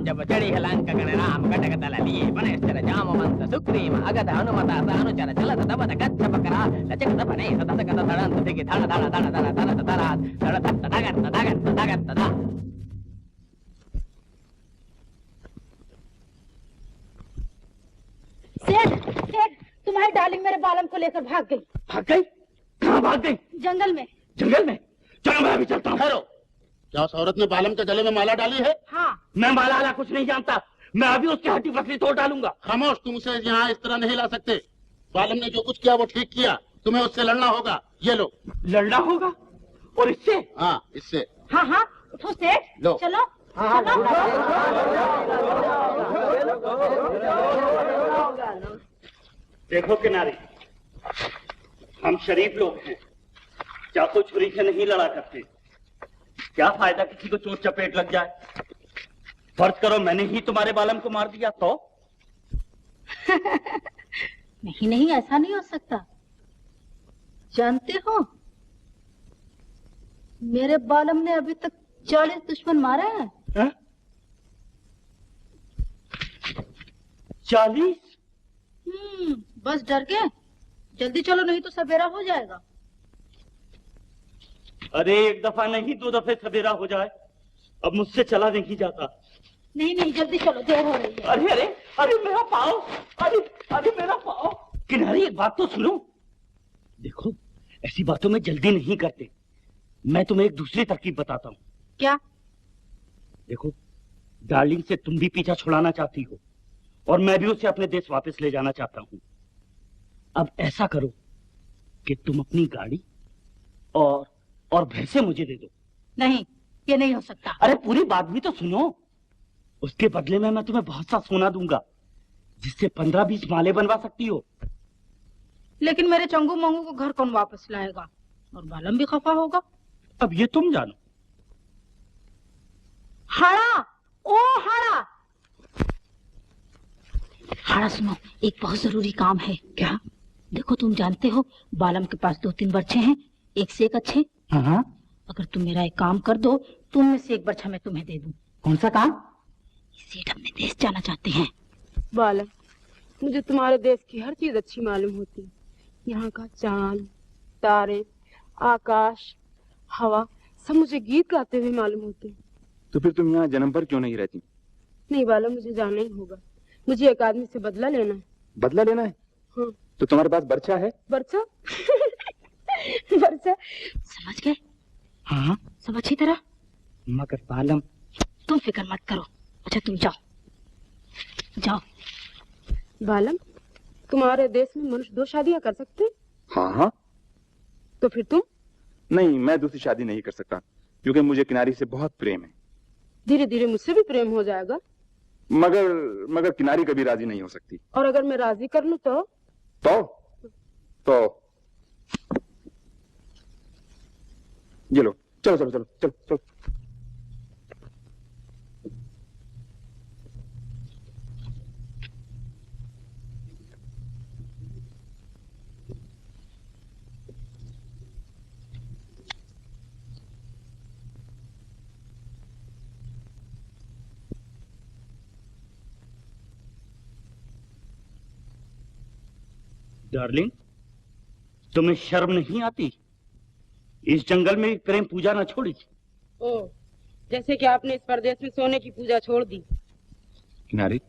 Speaker 17: जब चढ़ी हलंक गणराम कटक तल लिए पनेश्चर जामवंत सुग्रीव अगत हनुमता अनुचर चलत तबत गच्छ पकरा लचक तपने सतत गत धड़ंत दिगि धड़ धड़ धड़ धड़ धड़ धड़ धड़ धड़ धगत धगत धगत धा।
Speaker 15: सेठ, तुम्हारी डार्लिंग मेरे बालम को लेकर भाग गई।
Speaker 5: भाग गई? कहाँ भाग गई?
Speaker 15: जंगल में।
Speaker 5: जंगल में? चलो मैं अभी चलता हूँ। ठहरो।
Speaker 13: क्या उस औरत ने बालम के गले में माला डाली है?
Speaker 15: हाँ।
Speaker 5: मैं माला वाला कुछ नहीं जानता। मैं अभी उसकी हड्डी पसली तोड़ डालूंगा।
Speaker 13: खामोश, तुम उसे यहाँ इस तरह नहीं ला सकते। बालम ने जो कुछ किया वो ठीक किया। तुम्हें उससे लड़ना होगा। ये लो।
Speaker 5: लड़ना होगा? और इससे?
Speaker 13: हाँ, इससे।
Speaker 15: हाँ हाँ, उठो सेठ,
Speaker 16: लो।
Speaker 15: चलो
Speaker 5: देखो किनारे, हम शरीफ लोग हैं, चाकू छुरी से नहीं लड़ा करते। क्या फायदा किसी को चोट चपेट लग जाए। फर्ज करो मैंने ही तुम्हारे बालम को मार दिया तो?
Speaker 15: नहीं नहीं, ऐसा नहीं हो सकता। जानते हो, मेरे बालम ने अभी तक 40 दुश्मन मारे हैं।
Speaker 5: 40?
Speaker 15: बस डर गए। जल्दी चलो, नहीं तो सवेरा हो जाएगा।
Speaker 5: अरे एक दफा नहीं 2 दफे सवेरा हो जाए, अब मुझसे चला नहीं जाता।
Speaker 15: नहीं नहीं, जल्दी चलो, देर हो रही है।
Speaker 5: अरे अरे अरे मेरा पाँव, अरे अरे मेरा पाँव। किनारी एक बात तो सुनो। देखो ऐसी बातों में जल्दी नहीं करते। मैं तुम्हें एक दूसरी तरकीब बताता हूँ।
Speaker 15: क्या?
Speaker 5: देखो, डार्लिंग से तुम भी पीछा छुड़ाना चाहती हो और मैं भी उसे अपने देश वापस ले जाना चाहता हूँ। अब ऐसा करो कि तुम अपनी गाड़ी और भैंसे मुझे दे दो।
Speaker 15: नहीं, ये नहीं हो सकता।
Speaker 5: अरे पूरी बात भी तो सुनो। उसके बदले में मैं तुम्हें बहुत सा सोना दूंगा, जिससे 15-20 माले बनवा सकती हो।
Speaker 15: लेकिन मेरे चंगू मंगू को घर कौन वापस लाएगा? और बालम भी खफा होगा।
Speaker 5: अब ये तुम जानो।
Speaker 15: हाड़ा, ओ हाड़ा, हाड़ा सुनो, एक बहुत जरूरी काम है।
Speaker 5: क्या?
Speaker 15: देखो, तुम जानते हो बालम के पास 2-3 बर्छे हैं, एक से एक अच्छे।
Speaker 5: हाँ।
Speaker 15: अगर तुम मेरा एक काम कर दो तो उनमें से एक बर्छा मैं तुम्हें दे दूं।
Speaker 5: कौन सा काम?
Speaker 15: सेठ अपने देश जाना चाहते हैं।
Speaker 3: बालम, मुझे तुम्हारे देश की हर चीज अच्छी मालूम होती है। यहाँ का चांद, तारे, आकाश, हवा सब मुझे गीत गाते हुए मालूम होते हैं।
Speaker 6: तो फिर तुम यहाँ जन्म पर क्यों नहीं रहती?
Speaker 3: नहीं बालम, मुझे जाना ही होगा। मुझे एक आदमी से बदला लेना है।
Speaker 6: बदला लेना है?
Speaker 3: हाँ।
Speaker 6: तो तुम्हारे पास बर्छा है?
Speaker 3: बर्छा? बर्छा?
Speaker 15: समझ गए?
Speaker 5: हाँ
Speaker 15: सब अच्छी तरह।
Speaker 5: मगर बालम,
Speaker 15: तुम फिक्र मत करो। अच्छा तुम जाओ जाओ।
Speaker 3: बालम, तुम्हारे देश में मनुष्य 2 शादियां कर सकते हैं?
Speaker 6: हाँ हाँ।
Speaker 3: तो फिर तुम?
Speaker 6: नहीं, मैं दूसरी शादी नहीं कर सकता, क्योंकि मुझे किनारी से बहुत प्रेम है।
Speaker 3: धीरे धीरे मुझसे भी प्रेम हो जाएगा।
Speaker 6: मगर किनारी कभी राजी नहीं हो सकती।
Speaker 3: और अगर मैं राजी कर लूं तो?
Speaker 6: ये लो, चलो चलो चलो चलो चलो।
Speaker 5: डार्लिंग, तुम्हें शर्म नहीं आती? इस जंगल में प्रेम पूजा ना छोड़ी।
Speaker 3: ओ, जैसे कि आपने इस परदेश में सोने की पूजा छोड़ दी।
Speaker 6: किनारी,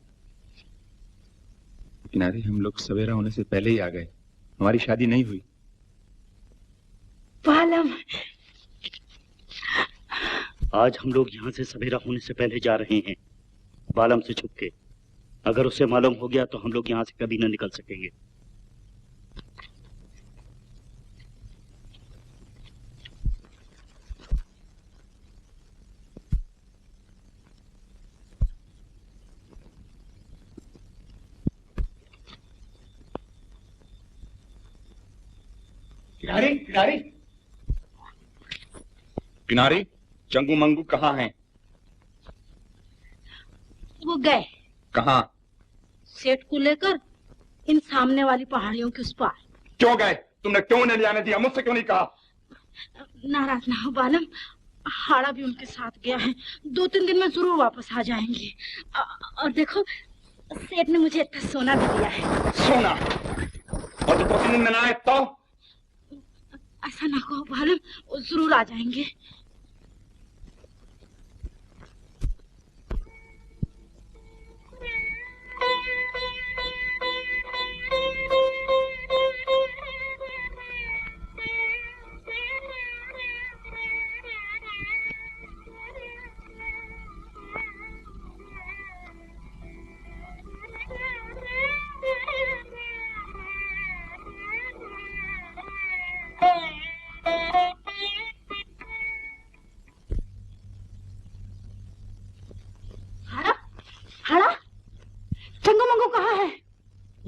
Speaker 6: हम लोग सवेरा होने से पहले ही आ गए। हमारी शादी नहीं हुई।
Speaker 15: बालम,
Speaker 5: आज हम लोग यहाँ से सवेरा होने से पहले जा रहे हैं, बालम से छुप के। अगर उसे मालूम हो गया तो हम लोग यहाँ से कभी न निकल सकेंगे।
Speaker 6: किनारी, चंगू मंगू कहाँ हैं?
Speaker 15: वो गए।
Speaker 6: कहाँ?
Speaker 15: सेठ को लेकर इन सामने वाली पहाड़ियों के उस पार।
Speaker 10: क्यों गए? तुमने क्यों नहीं आने दिया? मुझसे क्यों नहीं कहा?
Speaker 15: नाराज ना हो बालम, हाड़ा भी उनके साथ गया है। 2-3 दिन में जरूर वापस आ जाएंगे। और देखो, सेठ ने मुझे इतना सोना भी दिया है।
Speaker 10: सोना? और तो 2-3 दिन में ना आए तो?
Speaker 15: ऐसा ना कहो बालम, वो जरूर आ जाएंगे।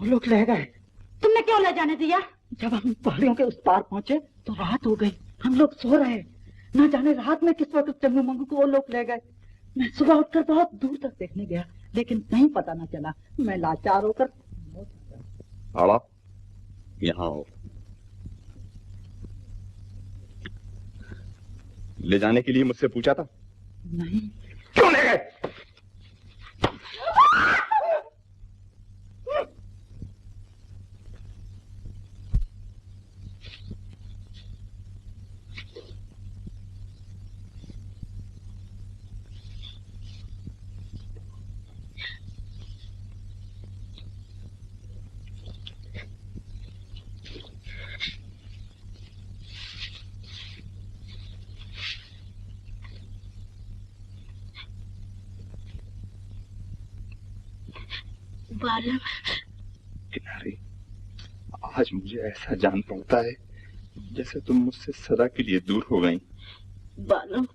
Speaker 16: वो लोग ले गए।
Speaker 15: तुमने क्यों ले जाने दिया?
Speaker 16: जब हम पहाड़ियों के उस पार पहुंचे तो रात हो गई, हम लोग सो रहे। न जाने रात में किस वक्त चंगू मंगू को वो लोग ले गए। मैं सुबह उठकर बहुत दूर तक देखने गया, लेकिन कहीं पता न चला। मैं लाचार होकर
Speaker 10: आड़ा, यहाँ आओ। ले जाने के लिए मुझसे पूछा था?
Speaker 16: नहीं।
Speaker 10: क्यों ले गए?
Speaker 15: बालम,
Speaker 10: किनारी, आज मुझे ऐसा जान पड़ता है जैसे तुम मुझसे सदा के लिए दूर हो गई।
Speaker 15: बालम,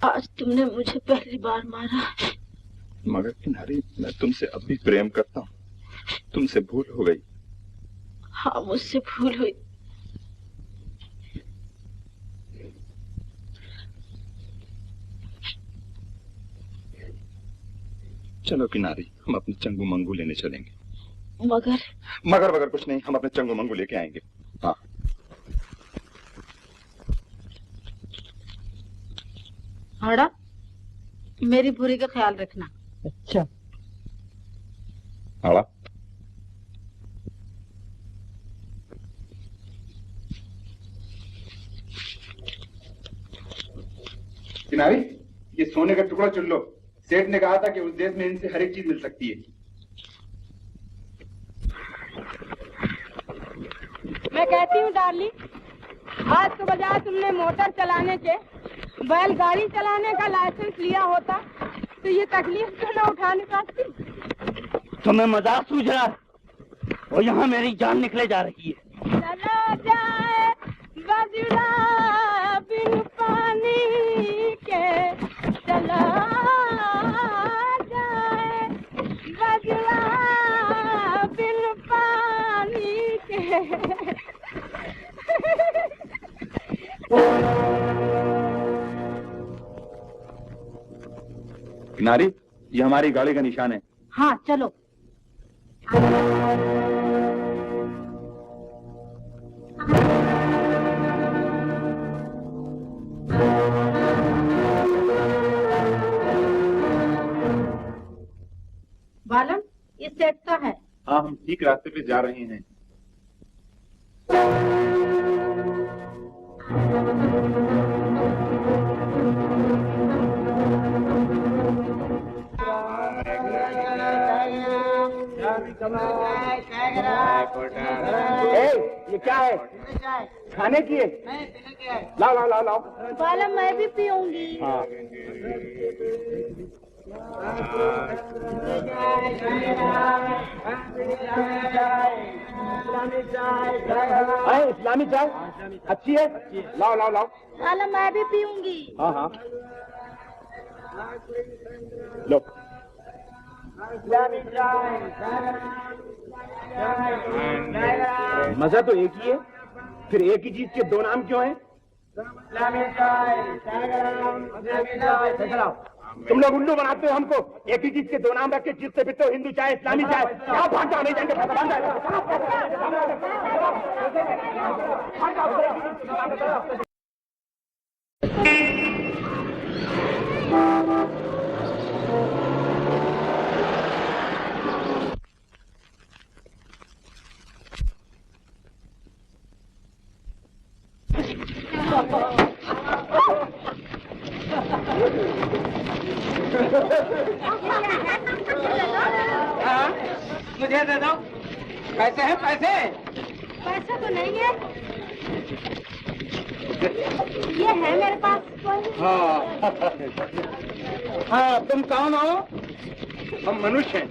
Speaker 15: आज तुमने मुझे पहली बार मारा।
Speaker 10: मगर किनारी, मैं तुमसे अब भी प्रेम करता हूँ। तुमसे भूल हो गई।
Speaker 15: हाँ, मुझसे भूल हुई।
Speaker 10: चलो किनारी, हम अपने चंगू मंगू लेने चलेंगे।
Speaker 15: मगर
Speaker 10: वगर कुछ नहीं, हम अपने चंगू मंगू लेके आएंगे। हाँ।
Speaker 15: हाड़ा, मेरी बुरी का ख्याल रखना।
Speaker 16: अच्छा।
Speaker 10: आड़ा, किनारी, ये सोने का टुकड़ा चुन लो। सेठ ने कहा था कि उस देश में इनसे हर एक चीज मिल सकती है।
Speaker 3: मैं कहती हूँ डार्लिंग, आज तो बजाय तुमने मोटर चलाने के बैलगाड़ी चलाने का लाइसेंस लिया होता तो ये तकलीफ तो न उठाने पाती।
Speaker 7: तुम्हें मजाक सूझ रहा है? और यहाँ मेरी जान निकले जा रही है।
Speaker 3: चला जाए बजरा बिन पानी के, चला जाए बजरा बिन पानी के।
Speaker 10: किनारी, ये हमारी गाड़ी का निशान है।
Speaker 15: हाँ, चलो। बालम, ये सेट का है।
Speaker 10: हाँ, हम ठीक रास्ते पे जा रहे हैं।
Speaker 16: ये क्या है? खाने की है? लाओ लाओ लाओ लाओ।
Speaker 15: बालम, मैं भी पीऊंगी।
Speaker 16: हाँ। इस्लामी चाय अच्छी है? लाओ लाओ लाओ।
Speaker 15: बालम, मैं भी पीऊंगी।
Speaker 16: हाँ हाँ, लो। मजा तो एक ही है, फिर एक ही चीज के दो नाम क्यों हैं? तुम लोग उल्लू बनाते हो हमको। एक ही चीज के दो नाम रख के जिससे भी तो हिंदू चाय, इस्लामी चाय। क्या भाग जाओ, नहीं जाएंगे।
Speaker 17: मुझे दे दो। पैसे हैं? पैसे?
Speaker 15: पैसा तो नहीं है। ये है मेरे पास।
Speaker 16: हाँ, तुम कौन हो?
Speaker 10: हम मनुष्य हैं।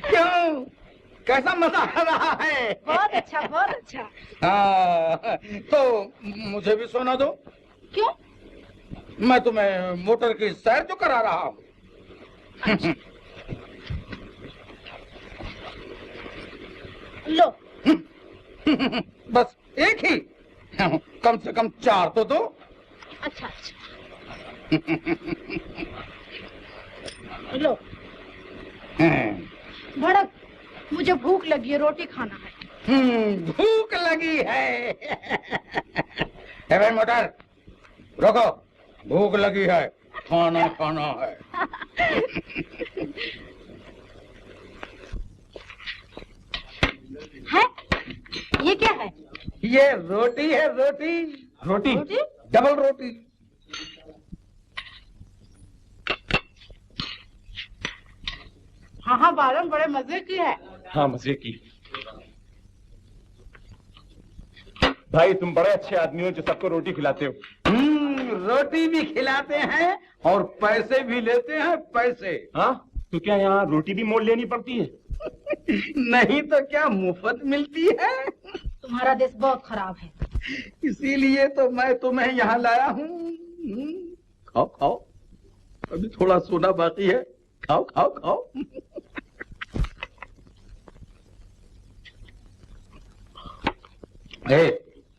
Speaker 16: क्यों?
Speaker 13: कैसा मजा आ रहा है?
Speaker 15: बहुत अच्छा, बहुत अच्छा।
Speaker 13: हाँ, तो मुझे भी सोना दो।
Speaker 15: क्यों?
Speaker 13: मैं तुम्हें मोटर की सैर तो करा रहा हूँ।
Speaker 15: अच्छा। लो।
Speaker 13: बस एक ही, कम से कम 4 तो दो।
Speaker 15: अच्छा अच्छा। लो। भड़क, मुझे भूख लगी है, रोटी खाना है।
Speaker 13: भूख लगी है। भाई मोटर, रोको, भूख लगी है, खाना खाना है।
Speaker 15: है? ये क्या है?
Speaker 13: ये रोटी है, रोटी।
Speaker 10: रोटी?
Speaker 13: डबल रोटी।
Speaker 15: हाँ हाँ बालम, बड़े मजे की है।
Speaker 10: हाँ मजे की। भाई तुम बड़े अच्छे आदमी हो जो सबको रोटी खिलाते हो।
Speaker 13: रोटी भी खिलाते हैं और पैसे भी लेते हैं, पैसे।
Speaker 10: हाँ, तो क्या यहाँ रोटी भी मोल लेनी पड़ती है?
Speaker 13: नहीं तो क्या मुफ्त मिलती है?
Speaker 15: तुम्हारा देश बहुत खराब है,
Speaker 13: इसीलिए तो मैं तुम्हें यहाँ लाया हूँ। खाओ खाओ, अभी थोड़ा सोना बाकी है, खाओ खाओ खाओ।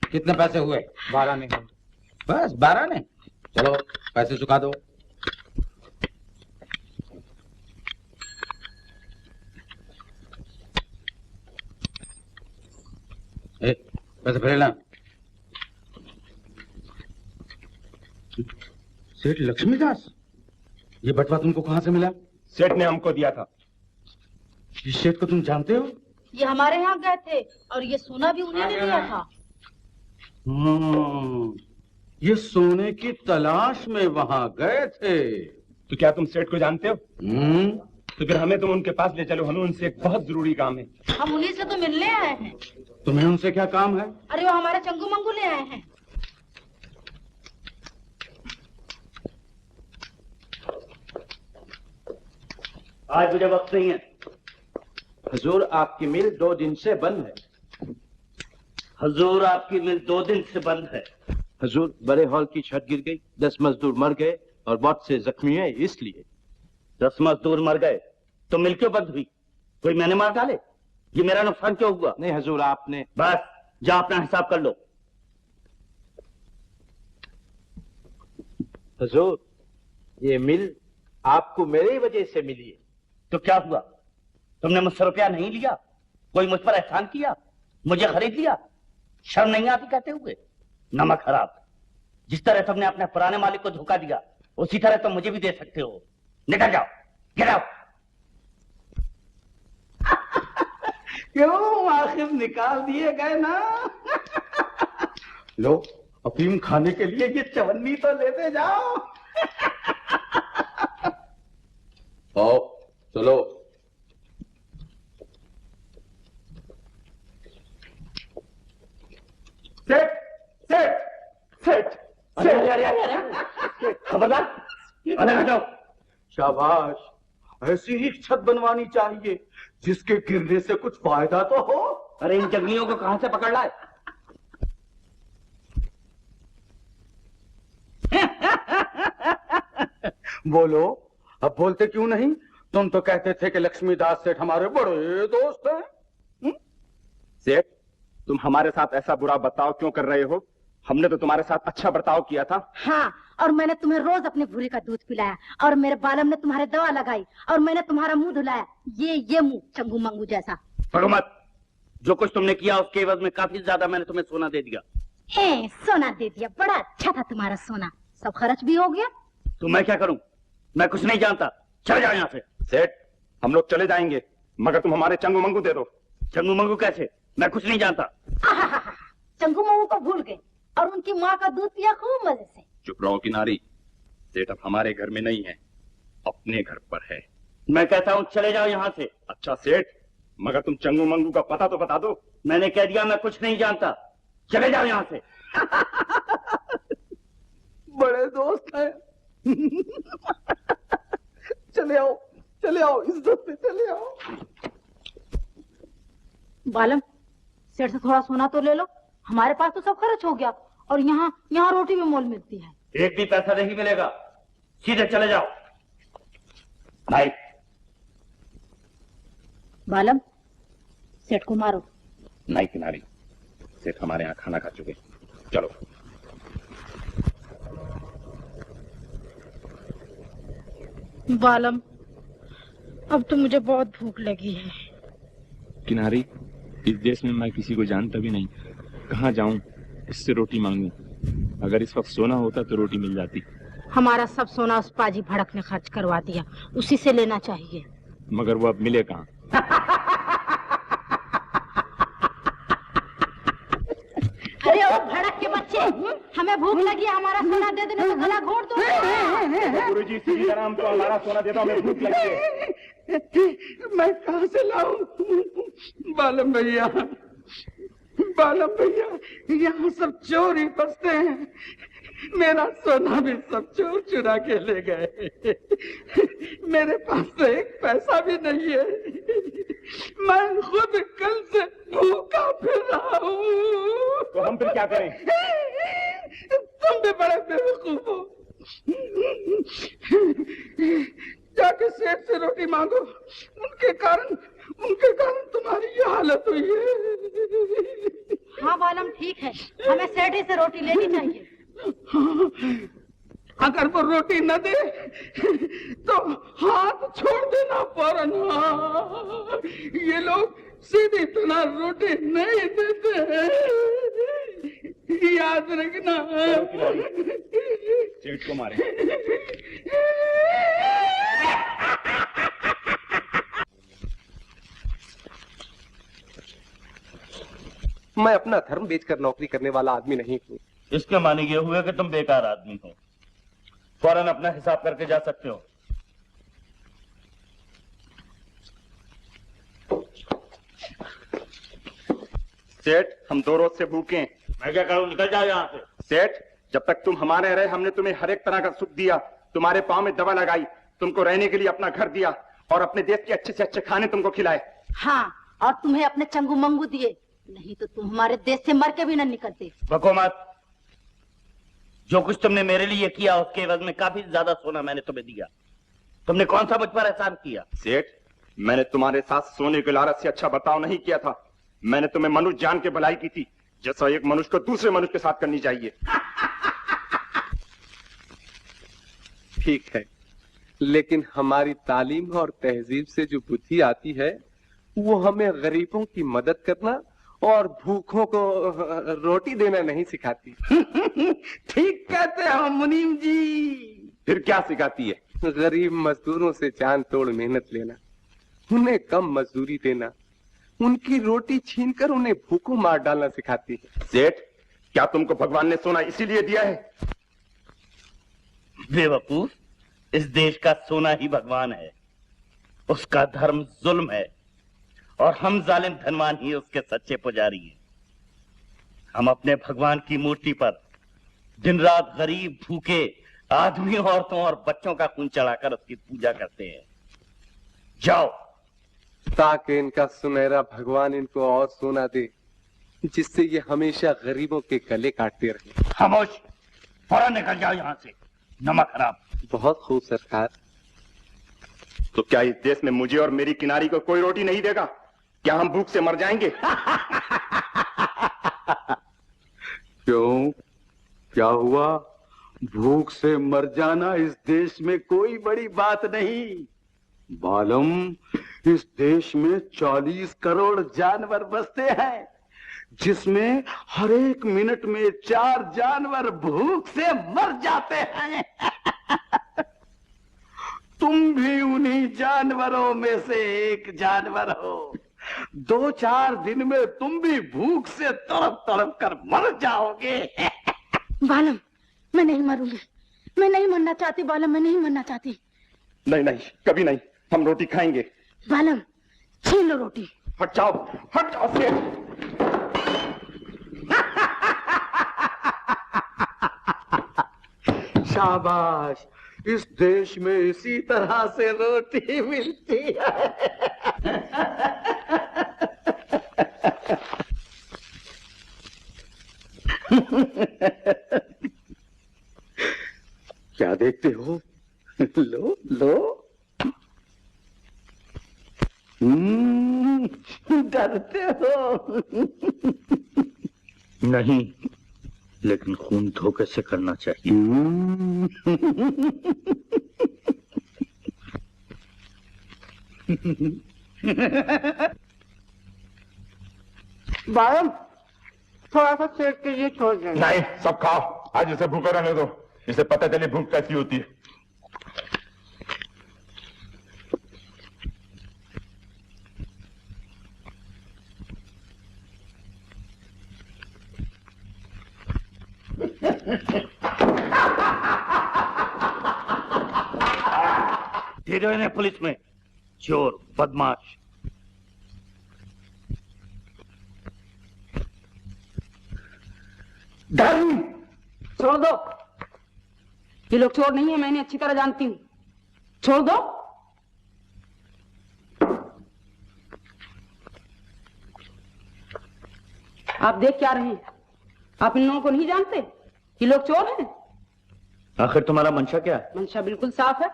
Speaker 13: कितने पैसे हुए?
Speaker 12: 12 नहीं।
Speaker 13: बस 12 ने? चलो पैसे चुका दो। पैसे फिर लेना। सेठ लक्ष्मीदास, ये बटवा तुमको कहाँ से मिला?
Speaker 10: सेठ ने हमको दिया था।
Speaker 13: इस सेठ को तुम जानते हो?
Speaker 15: ये हमारे यहाँ गए थे और ये सोना भी उन्हीं ने दिया था।
Speaker 13: ये सोने की तलाश में वहाँ गए थे।
Speaker 10: तो क्या तुम सेठ को जानते हो? तो फिर हमें तुम उनके पास ले चलो, हमें उनसे एक बहुत जरूरी काम है।
Speaker 15: हम उन्हीं से तो मिलने आए हैं।
Speaker 13: तुम्हें उनसे क्या काम है?
Speaker 15: अरे वो हमारे चंगू मंगू ले आए हैं।
Speaker 5: आज मुझे वक्त नहीं है।
Speaker 9: हुजूर आपकी मिल 2 दिन से बंद है।
Speaker 5: हुजूर आपकी मिल 2 दिन से बंद है।
Speaker 9: हुजूर बड़े हॉल की छत गिर गई, 10 मजदूर मर गए और बहुत से जख्मी हैं, इसलिए।
Speaker 5: 10 मजदूर मर गए तो मिल क्यों बंद हुई? कोई मैंने मार डाले? ये मेरा नुकसान क्यों हुआ?
Speaker 9: नहीं हुजूर, आपने।
Speaker 5: बस जा अपना हिसाब कर लो।
Speaker 9: हुजूर ये मिल आपको मेरी वजह से मिली है।
Speaker 5: तो क्या हुआ? तुमने मुझसे रुपया नहीं लिया, कोई मुझ पर एहसान किया, मुझे खरीद लिया? शर्म नहीं आती कहते हुए? नमक खराब। जिस तरह तुमने अपने पुराने मालिक को धोखा दिया, उसी तरह तुम मुझे भी दे सकते हो। निकल जाओ, गेट आउट।
Speaker 13: क्यों, आखिर निकाल दिए गए ना। लो, अफीम खाने के लिए ये चवन्नी तो लेते जाओ। आओ चलो।
Speaker 10: सेठ सेठ सेठ सेठ,
Speaker 5: खबरदार, अलग हटो।
Speaker 13: शाबाश, ऐसी ही छत बनवानी चाहिए जिसके गिरने से कुछ फायदा तो हो।
Speaker 5: अरे इन जंगलियों को कहां से पकड़ लाए?
Speaker 13: बोलो, अब बोलते क्यों नहीं? तुम तो कहते थे कि लक्ष्मीदास सेठ हमारे बड़े दोस्त हैं।
Speaker 10: सेठ, तुम हमारे साथ ऐसा बुरा बर्ताव क्यों कर रहे हो? हमने तो तुम्हारे साथ अच्छा बर्ताव किया था।
Speaker 15: हाँ, और मैंने तुम्हें रोज अपने भूरे का दूध पिलाया और मेरे बालम ने तुम्हारे दवा लगाई और मैंने तुम्हारा मुंह धुलाया। ये मुंह चंगू मंगू जैसा।
Speaker 5: पढ़ो मत। जो कुछ तुमने किया उसके एवज में काफी ज्यादा मैंने तुम्हें सोना दे दिया।
Speaker 15: सोना दे दिया? बड़ा अच्छा था तुम्हारा सोना, सब खर्च भी हो गया।
Speaker 5: तो मैं क्या करूं? मैं कुछ नहीं जानता, चले जाओ यहाँ से।
Speaker 10: सेठ, हम लोग चले जाएंगे मगर तुम हमारे चंगू मंगू दे दो।
Speaker 5: चंगू मंगू कैसे? मैं कुछ नहीं जानता।
Speaker 15: चंगू मंगू को भूल गए और उनकी माँ का दूध पिया खूब मजे से।
Speaker 10: चुप रहो किनारी। सेठ अब हमारे घर में नहीं है, अपने घर पर है।
Speaker 5: मैं कहता हूँ चले जाओ यहाँ से।
Speaker 10: अच्छा सेठ, मगर तुम चंगू मंगू का पता तो बता दो।
Speaker 5: मैंने कह दिया मैं कुछ नहीं जानता, चले जाओ यहाँ से।
Speaker 13: बड़े दोस्त हैं। चले आओ, चले आओ, इज्जत से चले आओ।
Speaker 15: बालम, सेठ से थोड़ा सोना तो ले लो, हमारे पास तो सब खर्च हो गया और यहाँ रोटी भी मोल मिलती है।
Speaker 5: एक भी पैसा नहीं मिलेगा, सीधे चले जाओ। भाई
Speaker 15: बालम, सेठ को मारो।
Speaker 10: नहीं किनारी, सेठ हमारे यहाँ खाना खा चुके, चलो।
Speaker 15: बालम, अब तो मुझे बहुत भूख लगी है।
Speaker 6: किनारी, इस देश में मैं किसी को जानता भी नहीं, कहाँ जाऊं, इससे रोटी मांगूं। अगर इस वक्त सोना होता तो रोटी मिल जाती।
Speaker 15: हमारा सब सोना उस पाजी भड़क ने खर्च करवा दिया, उसी से लेना चाहिए।
Speaker 6: मगर वो अब मिले कहाँ?
Speaker 15: अरे वो भड़क के बच्चे, हमें भूख लगी है, हमारा सोना दे देने तो गला घोट दो।
Speaker 10: गुरुजी सीताराम को हमारा सोना दे दो, हमें भूख लगी है।
Speaker 8: मैं कहाँ से लाऊं? बालम भैया, बालम भैया, यहाँ सब चोर ही बसते हैं। मेरा सोना भी सब चोर चुरा के ले गए। मेरे पास तो एक पैसा भी नहीं है। मैं खुद कल से भूखा फिर रहा हूँ।
Speaker 10: तो हम फिर क्या करें?
Speaker 8: तुम भी बड़े बेवकूफ हो। जाके सेठ से रोटी मांगो, उनके कारण तुम्हारी ये हालत हुई है।
Speaker 15: हाँ बालम, ठीक है, हमें सेठ ही से रोटी लेनी चाहिए।
Speaker 8: अगर वो रोटी न दे तो हाथ छोड़ देना फौरन। ये लोग सीधी तरह रोटी नहीं देते हैं, याद रखना।
Speaker 10: सेठ को मारे।
Speaker 2: मैं अपना धर्म बेचकर नौकरी करने वाला आदमी नहीं हूँ।
Speaker 5: इसके माने ये हुए कि तुम बेकार आदमी हो। फौरन अपना हिसाब करके जा सकते हो।
Speaker 10: सेठ, हम 2 रोज से भूखे हैं।
Speaker 5: मैं क्या करूं? निकल जाओ यहाँ से।
Speaker 10: सेठ, जब तक तुम हमारे रहे हमने तुम्हें हर एक तरह का सुख दिया, तुम्हारे पाँव में दवा लगाई, तुमको रहने के लिए अपना घर दिया और अपने देश के अच्छे से अच्छे खाने तुमको खिलाए।
Speaker 15: हाँ, और तुम्हें अपने चंगू मंगू दिए, नहीं तो तुम हमारे देश से मर के भी न निकलते।
Speaker 5: बको मत। जो कुछ तुमने मेरे लिए किया उसके एवज में काफी ज्यादा सोना मैंने तुम्हें दिया। तुमने कौन सा मुझ पर एहसान किया?
Speaker 10: सेठ, मैंने तुम्हारे साथ सोने के लालच से अच्छा बर्ताव नहीं किया था। मैंने तुम्हें मनुष्य जान के भलाई की थी, जैसा एक मनुष्य को दूसरे मनुष्य के साथ करनी चाहिए।
Speaker 2: ठीक है, लेकिन हमारी तालीम और तहजीब से जो बुद्धि आती है वो हमें गरीबों की मदद करना और भूखों को रोटी देना नहीं सिखाती।
Speaker 8: ठीक कहते हो मुनीम जी।
Speaker 10: फिर क्या सिखाती है?
Speaker 2: गरीब मजदूरों से जान तोड़ मेहनत लेना, उन्हें कम मजदूरी देना, उनकी रोटी छीनकर उन्हें भूखों मार डालना सिखाती है।
Speaker 10: सेठ, क्या तुमको भगवान ने सोना इसीलिए दिया है?
Speaker 5: बेवकूफ, इस देश का सोना ही भगवान है। उसका धर्म जुल्म है और हम जालिम धनवान ही उसके सच्चे पुजारी हैं। हम अपने भगवान की मूर्ति पर दिन रात गरीब भूखे आदमियों, औरतों और बच्चों का खून चढ़ाकर उसकी पूजा करते हैं। जाओ,
Speaker 2: ताकि इनका सुनहरा भगवान इनको और सोना दे, जिससे ये हमेशा गरीबों के गले काटते रहे।
Speaker 5: खामोश, फौरन निकल जाओ यहाँ से, नमक हराम।
Speaker 2: बहुत खूब सरकार।
Speaker 10: तो क्या इस देश में मुझे और मेरी किनारी को कोई रोटी नहीं देगा? क्या हम भूख से मर जाएंगे?
Speaker 4: क्यों, क्या हुआ? भूख से मर जाना इस देश में कोई बड़ी बात नहीं। बालम, इस देश में 40 करोड़ जानवर बसते हैं, जिसमें हर एक मिनट में 4 जानवर भूख से मर जाते हैं। तुम भी उन्हीं जानवरों में से एक जानवर हो। 2-4 दिन में तुम भी भूख से तड़प तड़प कर मर जाओगे।
Speaker 15: बालम, मैं नहीं मरूंगी, मैं नहीं मरना चाहती। बालम, मैं नहीं मरना चाहती।
Speaker 10: नहीं नहीं, कभी नहीं, हम रोटी खाएंगे।
Speaker 15: बालम, छीन लो रोटी।
Speaker 10: हट जाओ, हट जाओ से।
Speaker 4: शाबाश, इस देश में इसी तरह से रोटी मिलती है। क्या देखते हो? लो लो। डरते हो?
Speaker 5: नहीं, लेकिन खून धोखे से करना चाहिए।
Speaker 3: बालम, थोड़ा सा सेठ के लिए छोड़ देना।
Speaker 10: नहीं, सब खाओ, आज इसे भूखा रहने दो, इसे पता चले भूख कैसी होती है।
Speaker 5: दे दो इन्हें पुलिस में, चोर बदमाश।
Speaker 3: छोड़ दो, ये लोग चोर नहीं है, मैंने अच्छी तरह जानती हूँ। छोड़ दो। आप देख क्या रहे हैं? आप इन लोगों को नहीं जानते? ये लोग चोर हैं।
Speaker 5: आखिर तुम्हारा मंशा क्या है?
Speaker 3: मंशा बिल्कुल साफ है।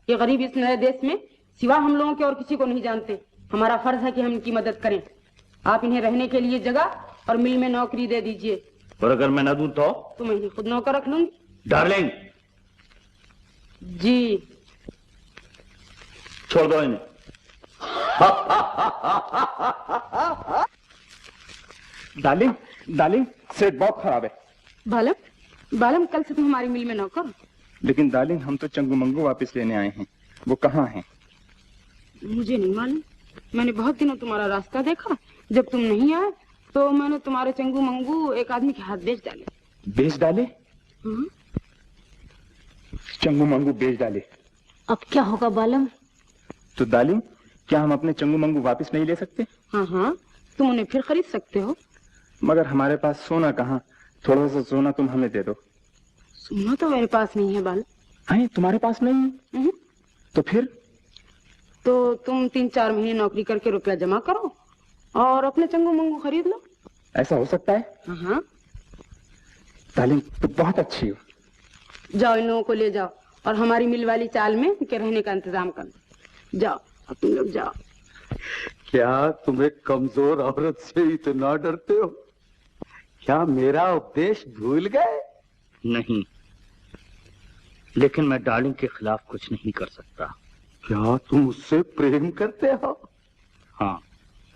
Speaker 3: ये गरीब इस नए देश में सिवा हम लोगों के और किसी को नहीं जानते। हमारा फर्ज है कि हम इनकी मदद करें। आप इन्हें रहने के लिए जगह और मिल में नौकरी दे दीजिए।
Speaker 5: और अगर मैं न दूं तो
Speaker 3: मैं इन्हें खुद नौकर रख लूंगी।
Speaker 5: डार्लिंग।
Speaker 3: जी।
Speaker 5: छोड़ दो इन्हें।
Speaker 10: डार्लिंग, डार्लिंग, सेठ बहुत खराब है।
Speaker 3: बालम, बालम, कल से तुम हमारी मिल में नौकर।
Speaker 10: लेकिन डार्लिंग, हम तो चंगू मंगू वापस लेने आए हैं, वो कहाँ हैं?
Speaker 3: मुझे नहीं मालूम। मैंने बहुत दिनों तुम्हारा रास्ता देखा। जब तुम नहीं आए तो मैंने तुम्हारे चंगू मंगू एक आदमी के हाथ बेच डाले।
Speaker 10: बेच डाले? चंगू मंगू बेच डाले।
Speaker 15: अब क्या होगा बालम?
Speaker 10: तो डार्लिंग, क्या हम अपने चंगू मंगू वापस नहीं ले सकते?
Speaker 3: हाँ हाँ, तुम उन्हें फिर खरीद सकते हो।
Speaker 10: मगर हमारे पास सोना कहाँ? थोड़ा सा सोना तुम हमें दे दो।
Speaker 3: सोना तो मेरे पास नहीं है बाल।
Speaker 10: अरे तुम्हारे पास नहीं? तो फिर?
Speaker 3: तो तुम 3-4 महीने नौकरी करके रुपया जमा करो और अपने चंगू मंगू खरीद लो।
Speaker 10: ऐसा हो सकता है?
Speaker 3: हाँ।
Speaker 10: डार्लिंग, तो बहुत अच्छी हो।
Speaker 3: जाओ, इन लोगों को ले जाओ और हमारी मिल वाली चाल में इनके रहने का इंतजाम कर दो। जाओ, अब तुम लोग जाओ।
Speaker 4: क्या तुम्हें कमजोर औरत से इतना डरते हो? क्या मेरा उपदेश भूल गए?
Speaker 5: नहीं, लेकिन मैं डार्लिंग के खिलाफ कुछ नहीं कर सकता।
Speaker 4: क्या तुम उससे प्रेम करते हो?
Speaker 5: हाँ।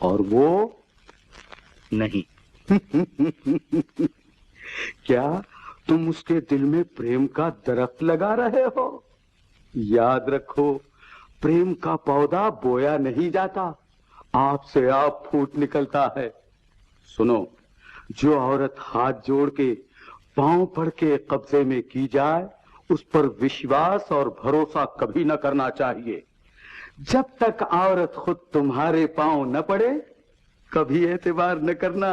Speaker 4: और वो?
Speaker 5: नहीं।
Speaker 4: क्या तुम उसके दिल में प्रेम का दरख्त लगा रहे हो? याद रखो, प्रेम का पौधा बोया नहीं जाता, आपसे आप फूट निकलता है। सुनो, जो औरत हाथ जोड़ के पांव पड़ के कब्जे में की जाए, उस पर विश्वास और भरोसा कभी न करना चाहिए। जब तक औरत खुद तुम्हारे पांव न पड़े, कभी एतबार न करना।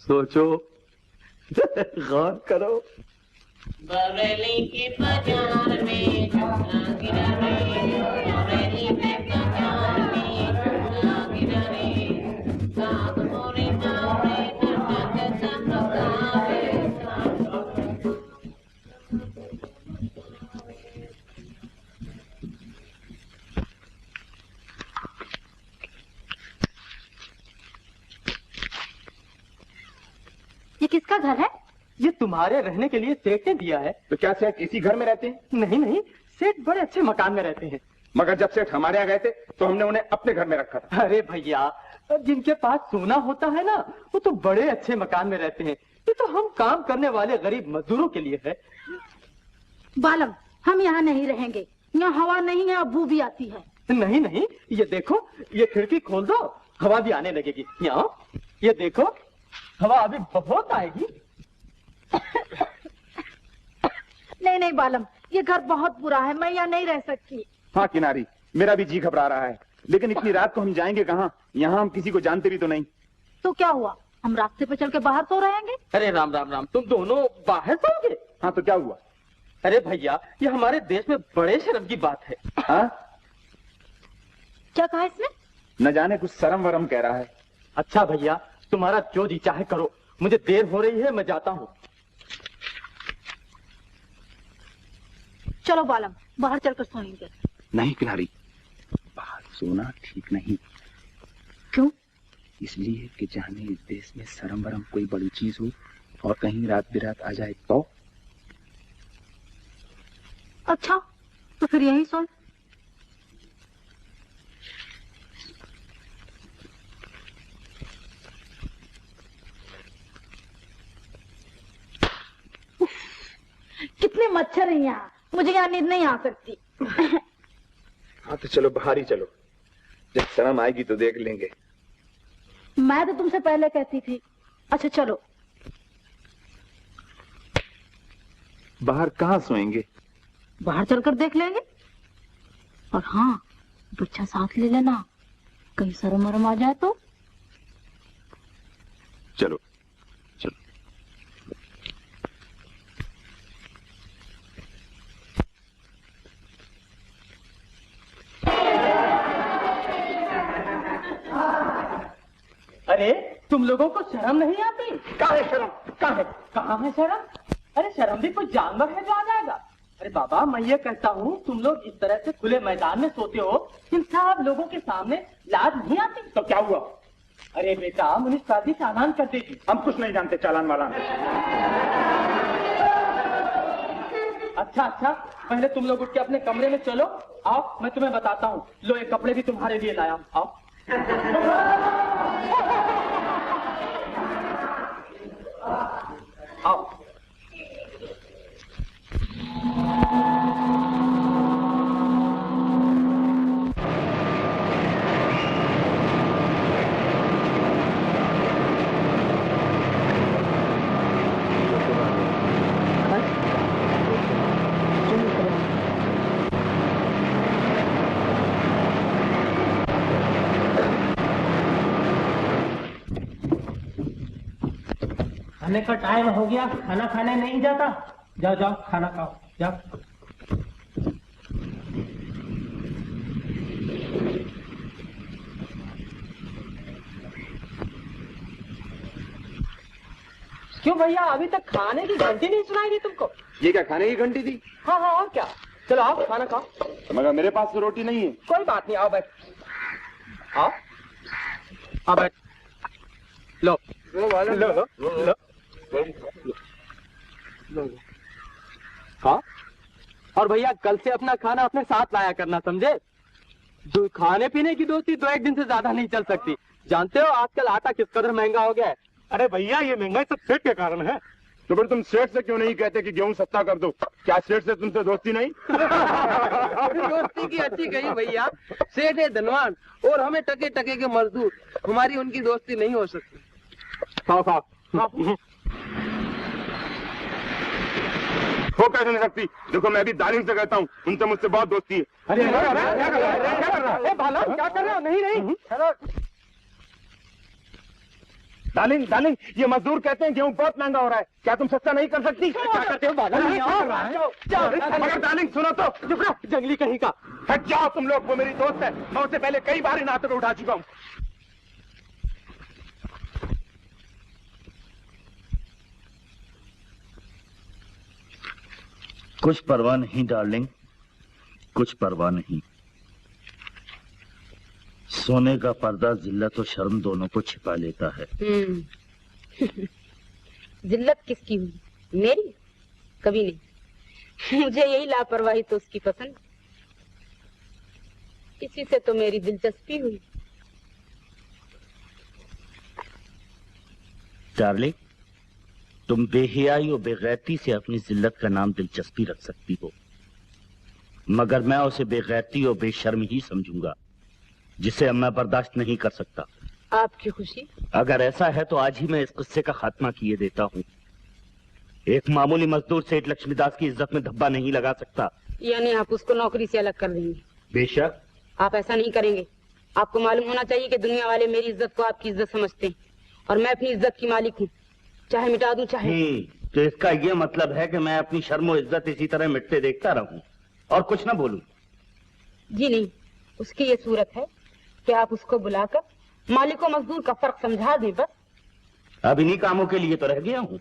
Speaker 4: सोचो, गौर करो।
Speaker 18: बरेली के बाजार में झूला गिरा रे, बरेली के बाजार में झूला गिरा रे, साग मोरे मारे करता चंदा रे।
Speaker 16: ये किसका घर है? ये तुम्हारे रहने के लिए सेठ ने दिया है।
Speaker 10: तो क्या सेठ इसी घर में रहते हैं?
Speaker 16: नहीं नहीं, सेठ बड़े अच्छे मकान में रहते हैं।
Speaker 10: मगर जब सेठ हमारे यहाँ गए थे तो हमने उन्हें अपने घर में रखा था।
Speaker 16: अरे भैया, जिनके पास सोना होता है ना, वो तो बड़े अच्छे मकान में रहते हैं। ये तो हम काम करने वाले गरीब मजदूरों के लिए है।
Speaker 15: बालम, हम यहाँ नहीं रहेंगे। यहाँ हवा नहीं है और बू भी आती है।
Speaker 16: नहीं नहीं, ये देखो, ये खिड़की खोल दो, हवा भी आने लगेगी। यहाँ ये देखो, हवा अभी बहुत आएगी।
Speaker 15: नहीं नहीं बालम, ये घर बहुत बुरा है, मैं यहाँ नहीं रह सकती।
Speaker 10: हाँ किनारी, मेरा भी जी घबरा रहा है, लेकिन इतनी रात को हम जाएंगे कहाँ? यहाँ हम किसी को जानते भी तो नहीं।
Speaker 15: तो क्या हुआ, हम रास्ते पे चल के बाहर सो रहेंगे?
Speaker 16: अरे राम राम राम, तुम दोनों बाहर सोओगे?
Speaker 10: हाँ तो क्या हुआ?
Speaker 16: अरे भैया, ये हमारे देश में बड़े शर्म की बात है।
Speaker 10: हाँ?
Speaker 15: क्या कहा इसने?
Speaker 19: न जाने कुछ शर्म वरम कह रहा है।
Speaker 20: अच्छा भैया, तुम्हारा जो जी चाहे करो, मुझे देर हो रही है, मैं जाता हूँ।
Speaker 15: चलो बालम, बाहर चलकर सोएंगे।
Speaker 19: नहीं किनारी, बाहर सोना ठीक नहीं।
Speaker 15: क्यों?
Speaker 19: इसलिए कि जाने इस देश में शर्म वरम कोई बड़ी चीज हो और कहीं रात बिरात आ जाए तो।
Speaker 15: अच्छा, तो फिर यहीं सो। कितने मच्छर हैं यहाँ, मुझे यहाँ नींद नहीं आ सकती।
Speaker 19: हाँ तो चलो बाहर ही चलो, जब शर्म आएगी तो देख लेंगे।
Speaker 15: मैं तो तुमसे पहले कहती थी। अच्छा चलो।
Speaker 19: बाहर कहाँ सोएंगे?
Speaker 15: बाहर चलकर देख लेंगे। और हाँ, बच्चा साथ ले लेना, कहीं शर्म वरम आ जाए तो।
Speaker 19: चलो चलो।
Speaker 20: अरे तुम लोगों को शर्म नहीं आती? कहाँ है शर्म? कहाँ है शर्म? अरे शर्म भी कोई जानवर है जो आ जाएगा? अरे बाबा, मैं ये कहता हूँ, तुम लोग इस तरह से खुले मैदान में सोते हो, इन सब लोगों के सामने लाज नहीं आती? तो क्या हुआ? अरे बेटा, म्युनिसिपालिटी चालान कर देगी। हम कुछ नहीं जानते चालान वाला। अच्छा, पहले तुम लोग उठ के अपने कमरे में चलो। आओ, मैं तुम्हें बताता हूँ। लो, ये कपड़े भी तुम्हारे लिए लाया हूँ। आओ। आओ।
Speaker 17: खाने का टाइम हो गया, खाना खाने नहीं जाता? जाओ जाओ, खाना खाओ, जाओ।
Speaker 20: क्यों भैया, अभी तक खाने की घंटी नहीं सुनाई दी तुमको?
Speaker 19: ये क्या खाने की घंटी थी?
Speaker 20: हाँ, और क्या। चलो आओ, खाना खाओ।
Speaker 19: मगर मेरे पास तो रोटी नहीं है।
Speaker 20: कोई बात नहीं, आओ बैठ। आओ, आओ बैठ। लो लो। हाँ, और भैया कल से अपना खाना अपने साथ लाया करना, समझे? खाने पीने की दोस्ती तो एक दिन से ज्यादा नहीं चल सकती। जानते हो आजकल आटा किस कदर महंगा हो गया है?
Speaker 10: अरे भैया, ये महंगाई सब सेठ के कारण है। तो फिर तुम सेठ से क्यों नहीं कहते कि गेहूं सस्ता कर दो? क्या सेठ से तुमसे दोस्ती नहीं?
Speaker 17: दोस्ती की अच्छी कही भैया। सेठ है धनवान और हमें टके टके के मजदूर, हमारी उनकी दोस्ती नहीं हो सकती।
Speaker 10: खाओ खाओ। हो कैसे नहीं सकती? देखो, मैं भी दालिम से कहता हूँ, उनसे मुझसे बहुत दोस्ती है।
Speaker 20: अरे क्या कर रहे हो? नहीं।
Speaker 10: डार्लिंग, ये मजदूर कहते हैं गेहूं बहुत महंगा हो रहा है, क्या तुम सस्ता नहीं कर सकती?
Speaker 20: क्या करते हो बालम?
Speaker 10: मगर डार्लिंग सुनो तो।
Speaker 20: चुप रहो, जंगली कहीं का।
Speaker 10: हट जाओ तुम लोग, वो मेरी दोस्त है, मैं उससे पहले कई बार इन हाथों को उठा चुका हूँ।
Speaker 5: कुछ परवाह नहीं डार्लिंग, कुछ परवाह नहीं। सोने का पर्दा जिल्लत और शर्म दोनों को छिपा लेता है।
Speaker 3: जिल्लत किसकी हुई? मेरी? कभी नहीं। मुझे यही लापरवाही तो उसकी पसंद, इसी से तो मेरी दिलचस्पी हुई।
Speaker 5: डार्लिंग, तुम बेहियाई और बेगैरती से अपनी जिल्लत का नाम दिलचस्पी रख सकती हो, मगर मैं उसे बेगैरती और बेशर्म ही समझूंगा, जिसे मैं बर्दाश्त नहीं कर सकता।
Speaker 3: आपकी खुशी?
Speaker 5: अगर ऐसा है तो आज ही मैं इस किस्से का खात्मा किए देता हूँ। एक मामूली मजदूर सेठ लक्ष्मीदास की इज्जत में धब्बा नहीं लगा सकता।
Speaker 3: यानी आप उसको नौकरी से अलग कर देंगे?
Speaker 5: बेशक।
Speaker 3: आप ऐसा नहीं करेंगे। आपको मालूम होना चाहिए कि दुनिया वाले मेरी इज्जत को आपकी इज्जत समझते हैं, और मैं अपनी इज्जत की मालिक हूँ, चाहे मिटा दूं चाहे।
Speaker 5: तो इसका ये मतलब है कि मैं अपनी शर्म और इज्जत इसी तरह मिटते देखता रहूं और कुछ ना बोलूं?
Speaker 3: जी नहीं, उसकी ये सूरत है कि आप उसको बुलाकर मालिक और मजदूर का फर्क समझा दें बस।
Speaker 5: अब इन्हीं कामों के लिए तो रह गया हूँ।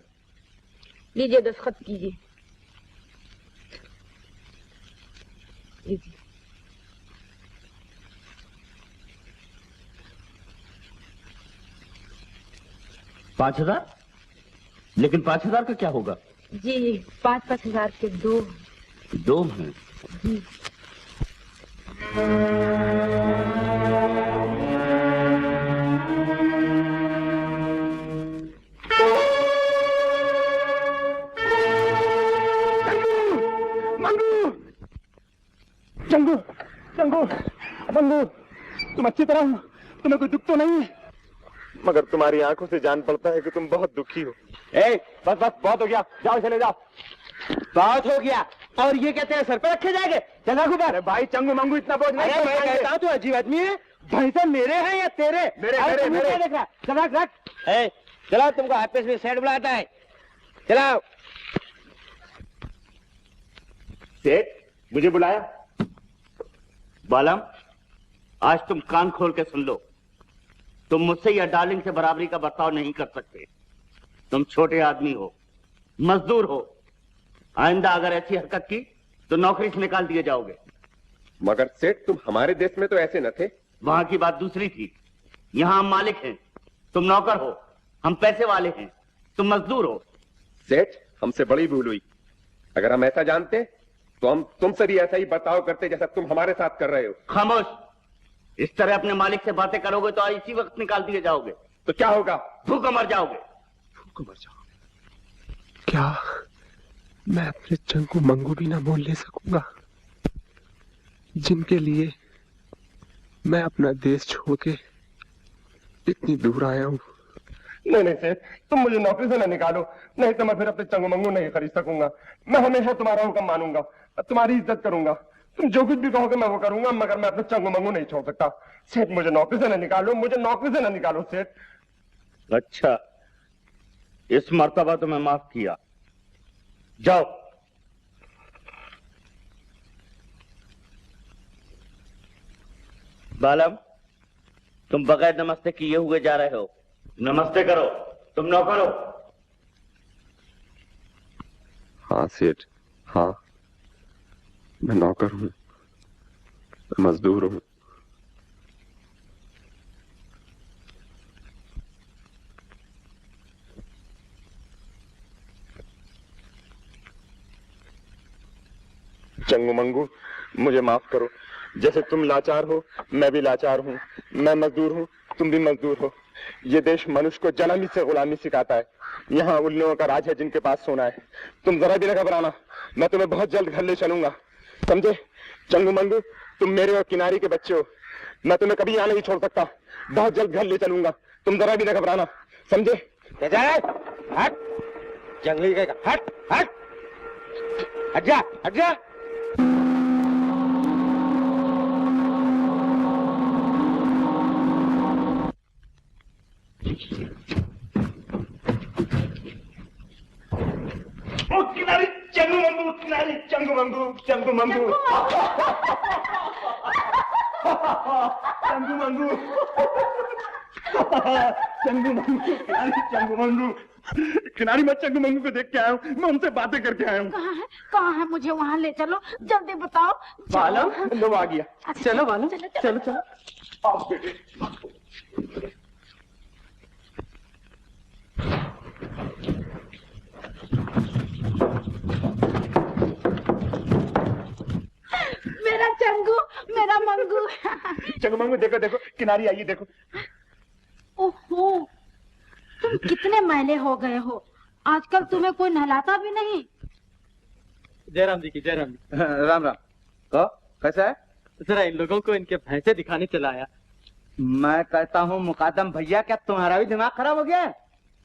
Speaker 3: लीजिए दस्तखत कीजिए। लीजिए।
Speaker 5: पाँच 5,000? लेकिन 5,000 का क्या होगा?
Speaker 3: जी 5-5 हजार के दो
Speaker 5: हैं।
Speaker 3: जी।
Speaker 10: चंगू, चंगू, चंगू, तुम अच्छी तरह हो? तुम्हें कोई दुख तो नहीं है?
Speaker 6: मगर तुम्हारी आंखों से जान पड़ता है कि तुम बहुत दुखी हो।
Speaker 10: बस बस बहुत हो गया, जाओ चले जाओ।
Speaker 20: बहुत हो गया। और ये कहते हैं सर पे रखे जाएंगे? चला गुब्बार।
Speaker 10: अरे भाई चंगू मंगू इतना बोझ नहीं।
Speaker 20: अरे मैं कहता हूँ तू अजीब आदमी है। भैंसा मेरे हैं या तेरे?
Speaker 10: मेरे।
Speaker 20: देख रहा चला रख। चलो तुमको ऑफिस में सेठ बुलाता है, चलाओ।
Speaker 5: सेठ मुझे बुलाया? बालम, आज तुम कान खोल के सुन लो। तुम मुझसे या डार्लिंग से बराबरी का बर्ताव नहीं कर सकते। तुम छोटे आदमी हो, मजदूर हो। आइंदा अगर ऐसी हरकत की तो नौकरी से निकाल दिए जाओगे।
Speaker 6: मगर सेठ तुम हमारे देश में तो ऐसे न थे।
Speaker 5: वहां की बात दूसरी थी। यहाँ हम मालिक हैं, तुम नौकर हो। हम पैसे वाले हैं, तुम मजदूर हो।
Speaker 6: सेठ हमसे बड़ी भूल हुई। अगर हम ऐसा जानते तो हम तुमसे भी ऐसा ही बर्ताव करते जैसा तुम हमारे साथ कर रहे हो।
Speaker 5: खामोश। इस तरह अपने मालिक से बातें करोगे तो इसी वक्त निकाल दिए जाओगे।
Speaker 6: तो क्या होगा?
Speaker 5: भूखे मर जाओगे।
Speaker 2: भूखे मर जाओगे? क्या मैं अपने चंगू मंगू भी ना मोल ले सकूंगा, जिनके लिए मैं अपना देश छोड़ के इतनी दूर आया हूँ?
Speaker 10: नहीं सेठ, तुम मुझे नौकरी से न निकालो, नहीं तो मैं फिर अपने चंगू मंगू नहीं खरीद सकूंगा। मैं हमेशा तुम्हारा हुक्म मानूंगा, तुम्हारी इज्जत करूंगा। तुम जो कुछ भी कहोगे मैं वो करूंगा, मगर मैं अपने चंगू मंगू नहीं छोड़ सकता। सेठ मुझे नौकरी से न निकालो, मुझे नौकरी से न निकालो सेठ।
Speaker 5: अच्छा, इस मर्तबा तो मैं माफ किया। जाओ। बालम, तुम बगैर नमस्ते किए हुए जा रहे हो। नमस्ते करो, तुम नौकर हो।
Speaker 6: हाँ सेठ, हाँ मैं नौकर हूँ, मजदूर हूँ। चंगू मंगू मुझे माफ करो। जैसे तुम लाचार हो मैं भी लाचार हूँ। मैं मजदूर हूँ, तुम भी मजदूर हो। ये देश मनुष्य को जन्म ही से गुलामी सिखाता है। यहाँ उन लोगों का राज है जिनके पास सोना है। तुम जरा भी न घबराना, मैं तुम्हें बहुत जल्द घर ले चलूंगा, समझे? चंगू मंगू, तुम मेरे और किनारी के बच्चे हो, मैं तुम्हें कभी यहाँ नहीं छोड़ सकता। बहुत जल्द घर ले चलूंगा, तुम जरा भी न घबराना, समझे?
Speaker 20: हट जंगली का, हट हट हट जा, हट जा।
Speaker 10: किनारी चंगू मंगू, किनारी चंगू मंगू, चंगू मंगू, चंगू मंगू, चंगू मंगू, किनारी चंगू मंगू। किनारी मैं चंगू मंगू को देख के आया हूँ, मैं उनसे बातें करके आया हूँ।
Speaker 15: कहाँ है? मुझे वहाँ ले चलो, जल्दी बताओ।
Speaker 10: बालम, लो आ गया। चलो बालम, चलो चलो। आओ बेटे।
Speaker 15: मेरा चंगू, मेरा मंगू।
Speaker 10: चंगू मंगू देखो देखो, किनारी आई देखो।
Speaker 15: ओहो, तुम कितने मैले हो गए हो, आजकल तुम्हें कोई नहलाता भी नहीं।
Speaker 12: जयराम जी की, जयराम जी। राम राम।
Speaker 20: तो कैसा है?
Speaker 12: जरा इन लोगों को इनके भैंसे दिखाने चला आया।
Speaker 20: मैं कहता हूँ मुकादम भैया, क्या तुम्हारा भी दिमाग खराब हो गया है?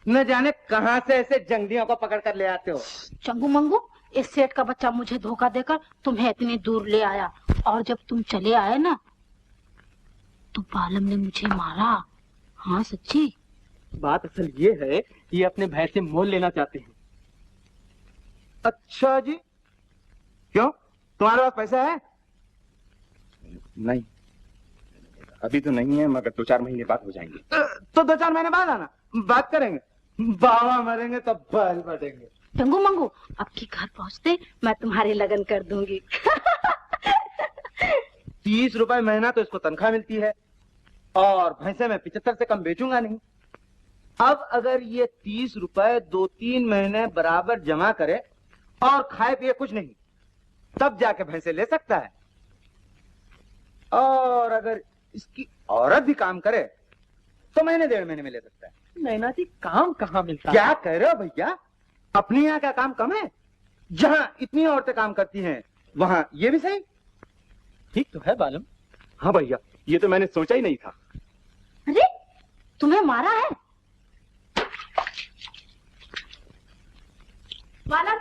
Speaker 20: न जाने कहाँ से ऐसे जंगलियों को पकड़ कर ले आते हो।
Speaker 15: चंगू मंगू, इस सेठ का बच्चा मुझे धोखा देकर तुम्हें इतनी दूर ले आया, और जब तुम चले आए ना तो बालम ने मुझे मारा। हाँ सच्ची।
Speaker 12: बात असल ये है, ये अपने भाई से मोल लेना चाहते हैं।
Speaker 20: अच्छा जी, क्यों? तुम्हारे पास पैसा है?
Speaker 6: नहीं।
Speaker 19: अभी तो नहीं है, मगर 2-4 महीने बाद हो जाएंगे।
Speaker 20: तो 2-4 महीने बाद आना, बात करेंगे। बाबा मरेंगे तब बाल बटेंगे।
Speaker 15: टंगू मंगू, अब की घर पहुँचते मैं तुम्हारी लगन कर दूंगी।
Speaker 20: 30 रुपए महीना तो इसको तनख्वाह मिलती है, और भैंसे मैं 75 से कम बेचूंगा नहीं। अब अगर ये 30 रुपए 2-3 महीने बराबर जमा करे और खाए पिए कुछ नहीं, तब जाके भैंसे ले सकता है। और अगर इसकी औरत भी काम करे तो महीने 1.5 महीने में ले सकता है।
Speaker 16: नैना जी, काम कहाँ मिलता है?
Speaker 20: क्या कह रहे हो भैया? अपने यहाँ क्या काम कम है? जहाँ इतनी औरतें काम करती हैं वहाँ ये भी सही।
Speaker 16: ठीक तो है बालम।
Speaker 10: हाँ भैया, ये तो मैंने सोचा ही नहीं था।
Speaker 15: अरे तुम्हें मारा है? बालम,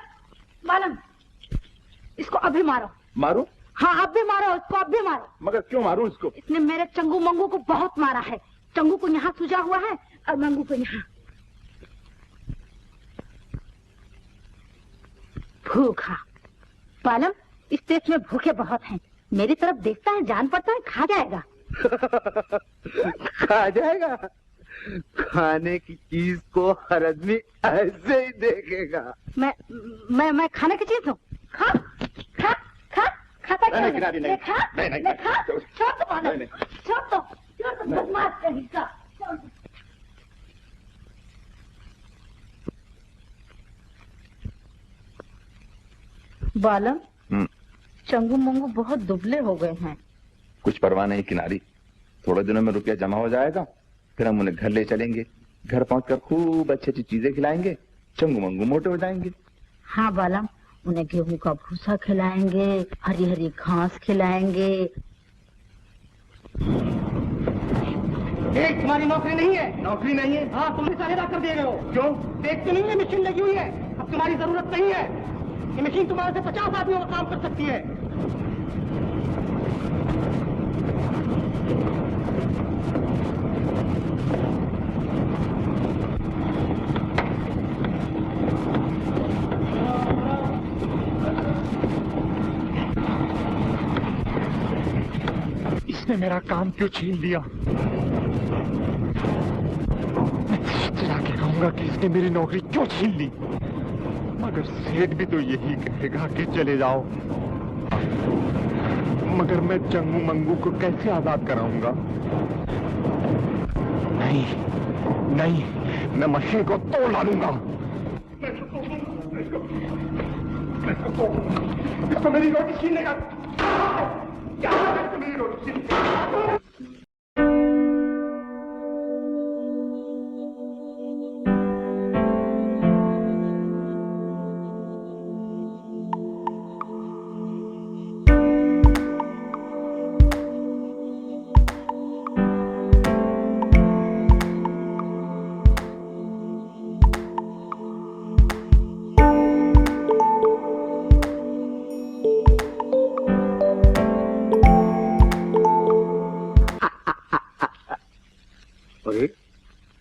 Speaker 15: बालम, इसको अभी मारो।
Speaker 10: मारो?
Speaker 15: हाँ, अब भी मारो इसको, अब भी मारो।
Speaker 10: मगर क्यों मारूं इसको?
Speaker 15: इसने मेरे चंगू मंगू को बहुत मारा है। चंगू को यहाँ सूजा हुआ है और मंगू को यहाँ। भूखा। बालम, इस देश में भूखे बहुत हैं। मेरी तरफ देखता है, जान पड़ता है, खा जाएगा।
Speaker 20: खा जाएगा? खाने की चीज को हर आदमी ऐसे ही देखेगा।
Speaker 15: मैं खाने की चीज हूँ। खा खा खा खाता क्यों नहीं? खा खा। छोड़ दो बालम, छोड़ दो, बदमाश कहीं का। बालम, चंगू मंगू बहुत दुबले हो गए हैं।
Speaker 19: कुछ परवाह नहीं किनारी, थोड़े दिनों में रुपया जमा हो जाएगा, फिर हम उन्हें घर ले चलेंगे। घर पहुंचकर खूब अच्छी अच्छी चीजें खिलाएंगे, चंगू मंगू मोटे हो जाएंगे।
Speaker 15: हाँ बालम, उन्हें गेहूं का भूसा खिलाएंगे, हरी हरी घास खिलाएंगे।
Speaker 20: एक तुम्हारी नौकरी नहीं है। नौकरी नहीं है? हाँ, तुम साझेदार कर दे रहे हो। क्यों? देख तो नहीं है मशीन लगी हुई है, अब तुम्हारी जरूरत नहीं है। ये मशीन तुम्हारे से 50 आदमियों का काम कर सकती है।
Speaker 10: इसने मेरा काम क्यों छीन लिया? मैं चिल्ला के कहूंगा कि इसने मेरी नौकरी क्यों छीन ली, मगर सेठ भी तो यही कहेगा कि चले जाओ। मगर मैं चंगू मंगू को कैसे आजाद कराऊंगा? नहीं नहीं, मैं मशीन को तोड़ डालूंगा। इसको मेरी रोटी छीनने का क्या है? मेरी रोटी छीनने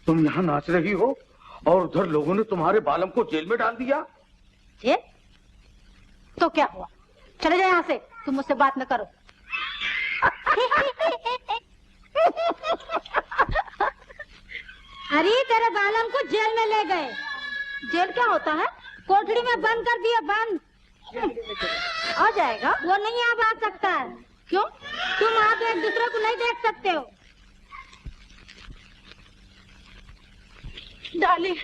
Speaker 4: तुम यहाँ नाच रही हो और उधर लोगों ने तुम्हारे बालम को जेल में डाल दिया।
Speaker 15: जेल? तो क्या हुआ? चले जाओ यहाँ से, तुम मुझसे बात न करो। अरे तेरे बालम को जेल में ले गए। जेल क्या होता है? कोठड़ी में बंद कर दिया, बंद। आ जाएगा? वो नहीं अब आ सकता है। क्यों? तुम आप एक दूसरे को नहीं देख सकते हो।
Speaker 3: डार्लिंग,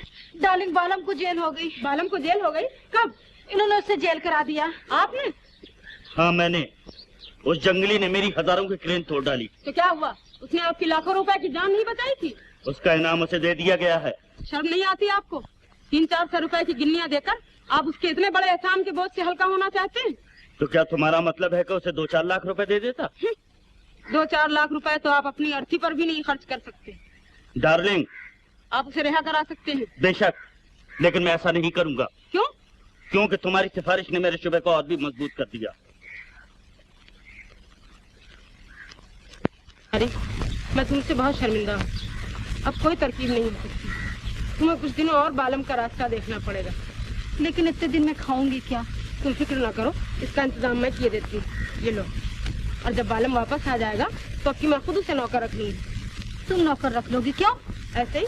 Speaker 3: डार्लिंग, बालम को जेल हो गई। बालम को जेल हो गई? कब? इन्होंने उससे जेल करा दिया। आपने?
Speaker 5: हाँ मैंने। उस जंगली ने मेरी हजारों की क्रेन तोड़ डाली।
Speaker 3: तो क्या हुआ? उसने आपकी लाखों रुपए की जान नहीं बचाई थी?
Speaker 5: उसका इनाम उसे दे दिया गया है।
Speaker 3: शर्म नहीं आती आपको? 300-400 रुपए की गिन्नियां देकर आप उसके इतने बड़े एहसान के बोझ से हल्का होना चाहते हैं?
Speaker 5: तो क्या तुम्हारा मतलब है कि उसे 2-4 लाख रुपए दे देता?
Speaker 3: 2-4 लाख रुपए तो आप अपनी अर्थी पर भी नहीं खर्च कर सकते।
Speaker 5: डार्लिंग,
Speaker 3: आप उसे रिहा करा सकते हैं।
Speaker 5: बेशक, लेकिन मैं ऐसा नहीं करूंगा।
Speaker 3: क्यों?
Speaker 5: क्योंकि तुम्हारी सिफारिश ने मेरे शुबे को और भी मजबूत कर दिया।
Speaker 3: अरे, मैं तुमसे बहुत शर्मिंदा हूँ। अब कोई तरकीब नहीं हो सकती। तुम्हें कुछ दिनों और बालम का रास्ता देखना पड़ेगा।
Speaker 15: लेकिन इतने दिन में खाऊंगी क्या?
Speaker 3: तुम फिक्र ना करो, इसका इंतजाम मैं किए देती हूँ। ये लो, और जब बालम वापस आ जाएगा
Speaker 15: तो कि मैं खुद उसे नौकर रख लूंगी। तुम नौकर रख लोगी? क्यों? ऐसे ही।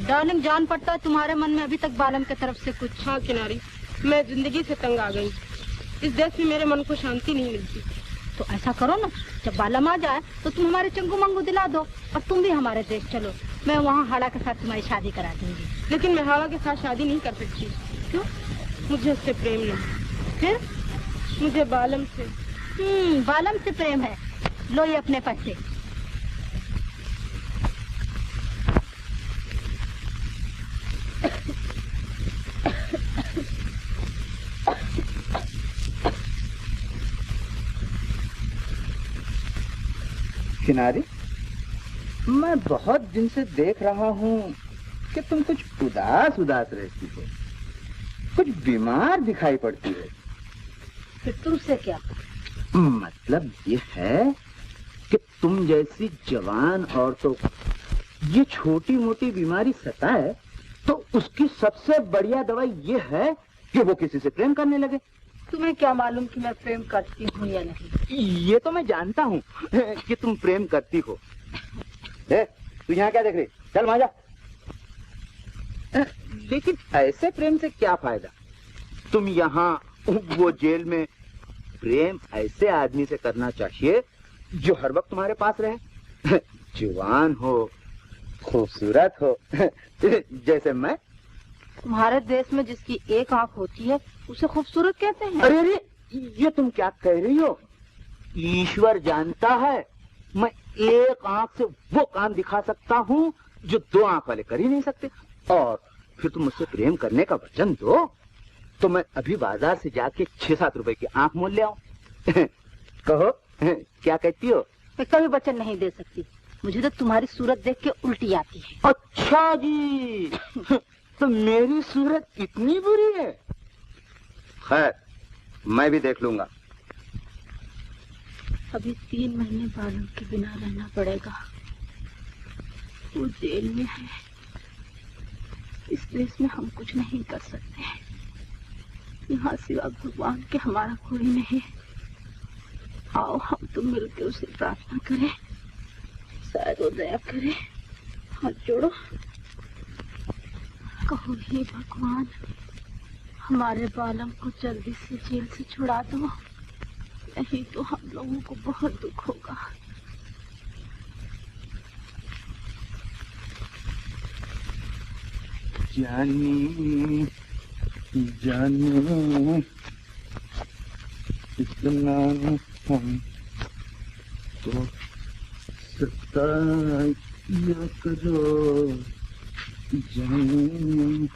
Speaker 15: डार्लिंग, जान पड़ता है तुम्हारे मन में अभी तक बालम की तरफ से कुछ।
Speaker 3: हाँ किनारी, मैं जिंदगी से तंग आ गई। इस देश में मेरे मन को शांति नहीं मिलती।
Speaker 15: तो ऐसा करो ना, जब बालम आ जाए तो तुम हमारे चंगू मंगू दिला दो और तुम भी हमारे देश चलो। मैं वहाँ हाड़ा के साथ तुम्हारी शादी करा दूंगी।
Speaker 3: लेकिन मैं हाड़ा के साथ शादी नहीं कर सकती।
Speaker 15: क्यों?
Speaker 3: मुझे उससे प्रेम नहीं।
Speaker 15: फिर?
Speaker 3: मुझे बालम से।
Speaker 15: बालम से प्रेम है। लो ये अपने पैसे।
Speaker 9: किनारी, मैं बहुत दिन से देख रहा हूँ कि तुम कुछ उदास उदास रहती हो, कुछ बीमार दिखाई पड़ती है।
Speaker 15: फिर तुमसे क्या?
Speaker 9: मतलब ये है कि तुम जैसी जवान औरतों को ये छोटी मोटी बीमारी सताए तो उसकी सबसे बढ़िया दवाई ये है कि वो किसी से प्रेम करने लगे।
Speaker 15: तुम्हें क्या मालूम कि मैं प्रेम करती हूँ या नहीं?
Speaker 9: ये तो मैं जानता हूँ कि तुम प्रेम करती हो। तू यहाँ क्या देख रही? चल वहां जा। लेकिन ऐसे प्रेम से क्या फायदा? तुम यहाँ वो जेल में प्रेम ऐसे आदमी से करना चाहिए जो हर वक्त तुम्हारे पास रहे, जवान हो, खूबसूरत हो, जैसे मैं।
Speaker 15: तुम्हारे देश में जिसकी एक आंख होती है उसे खूबसूरत कहते हैं।
Speaker 9: अरे अरे, ये तुम क्या कह रही हो? ईश्वर जानता है मैं एक आंख से वो काम दिखा सकता हूँ जो दो आंख वाले कर ही नहीं सकते। और फिर तुम मुझसे प्रेम करने का वचन दो तो मैं अभी बाजार से जाके 6-7 रुपए की आंख मोल ले आऊं। कहो, क्या कहती हो?
Speaker 15: मैं कभी वचन नहीं दे सकती। मुझे तो तुम्हारी सूरत देख के उल्टी आती है।
Speaker 9: अच्छा जी, तो मेरी सूरत इतनी बुरी है? खैर, मैं भी देख लूंगा।
Speaker 15: अभी 3 महीने बालम के बिना रहना पड़ेगा। वो जेल में है। इस देश में हम कुछ नहीं कर सकते। यहाँ सिवा भगवान के हमारा कोई नहीं। आओ हम तुम मिलकर उसे प्रार्थना करें, शायद वो दया करे। हाथ जोड़ो, कहो हे भगवान, हमारे बालम को जल्दी से जेल से छुड़ा दो, नहीं तो हम लोगों को बहुत दुख होगा।
Speaker 9: जानी जानी इतना हम तो सताया करो जानी।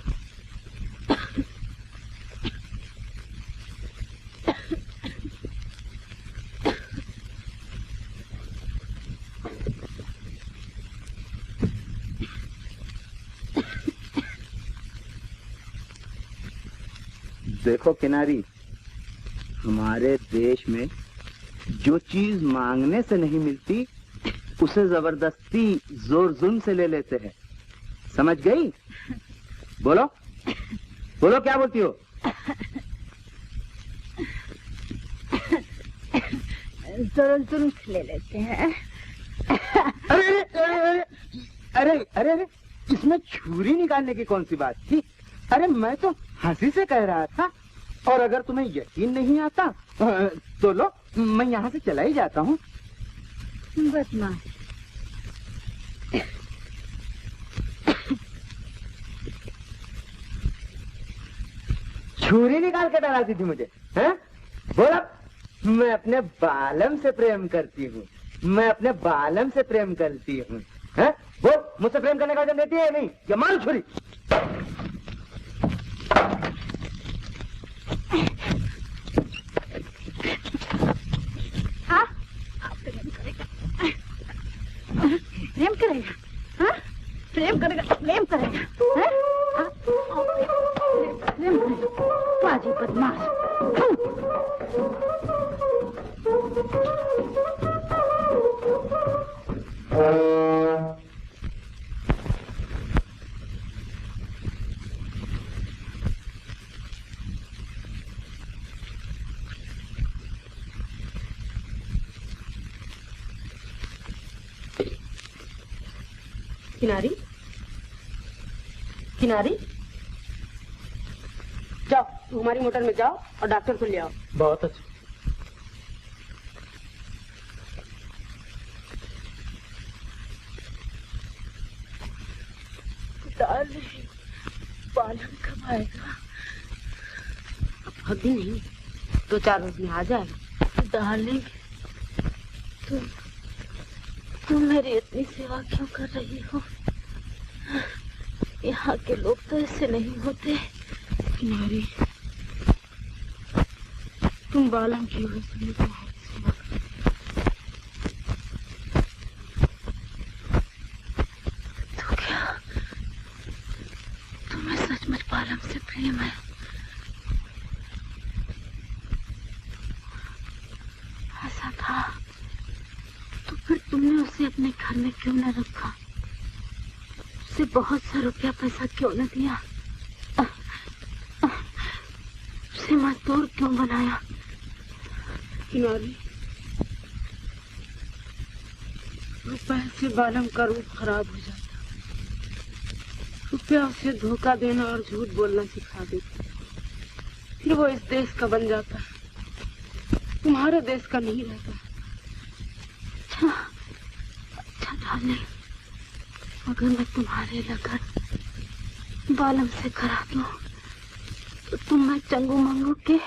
Speaker 9: देखो किनारी, हमारे देश में जो चीज मांगने से नहीं मिलती उसे जबरदस्ती जोर जुल्म से ले लेते हैं। समझ गई? बोलो बोलो, क्या बोलती हो?
Speaker 15: जोर जुल्म से ले लेते हैं।
Speaker 9: अरे अरे अरे अरे अरे अरे, इसमें छुरी निकालने की कौन सी बात थी? अरे मैं तो हंसी से कह रहा था। और अगर तुम्हें यकीन नहीं आता तो लो, मैं यहाँ से चला ही जाता हूँ।
Speaker 15: बदमाश।
Speaker 9: छुरी निकाल के डराती थी मुझे, हैं? बोला, मैं अपने बालम से प्रेम करती हूँ, मैं अपने बालम से प्रेम करती हूँ, हैं? बोल, मुझसे प्रेम करने का वचन देती है नहीं? या मारू छुरी।
Speaker 15: प्रेम करेगा? हाँ? प्रेम करेगा? प्रेम करेगा? हाँ? हाँ? प्रेम करेगा? बाजी बदमाश।
Speaker 3: किनारी, किनारी, जाओ तुम हमारी मोटर में जाओ और डॉक्टर को ले आओ।
Speaker 20: बहुत अच्छा।
Speaker 3: डार्लिंग, बालम कब आएगा? अब भी नहीं, 2-4 रोज में आ जाएगा। डार्लिंग, तुम मेरी इतनी सेवा क्यों कर रही हो? यहाँ के लोग तो ऐसे नहीं होते। किनारी, तुम बालम की वजह से बहुत सेवा कर। तो क्या तुम्हें सचमुच बालम से प्रेम है? ऐसा था तो फिर तुमने उसे अपने घर में क्यों न रखा? उसे बहुत सा रुपया पैसा क्यों न दिया? उसे मजदूर क्यों बनाया? किनारी, रुपए से बालम का रूप खराब हो जाता। रुपया उसे धोखा देना और झूठ बोलना सिखा देता। फिर वो इस देश का बन जाता, तुम्हारे देश का नहीं रहता। अच्छा डार्लिंग, अगर मैं तुम्हारे लगन बालम से करा दूं तो तुम मैं चंगू मंगू के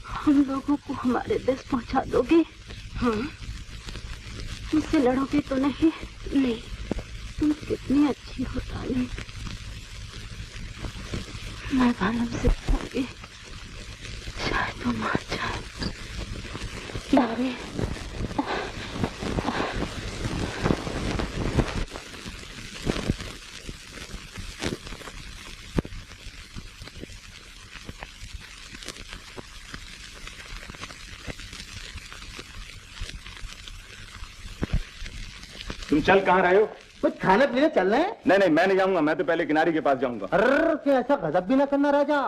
Speaker 3: हम लोगों को हमारे देश पहुंचा दोगे? हाँ। मुझसे लड़ोगे तो नहीं? नहीं। तुम कितनी अच्छी हो डार्लिंग। मैं बालम से कहूंगी, शायद तुम मर जाए। किनारे,
Speaker 19: तुम चल कहाँ रहे हो?
Speaker 9: कुछ खाने पीने चल रहे हैं?
Speaker 19: नहीं नहीं, मैं नहीं जाऊंगा, मैं तो पहले किनारी के पास जाऊंगा।
Speaker 9: अरे क्या ऐसा गजब भी ना करना राजा,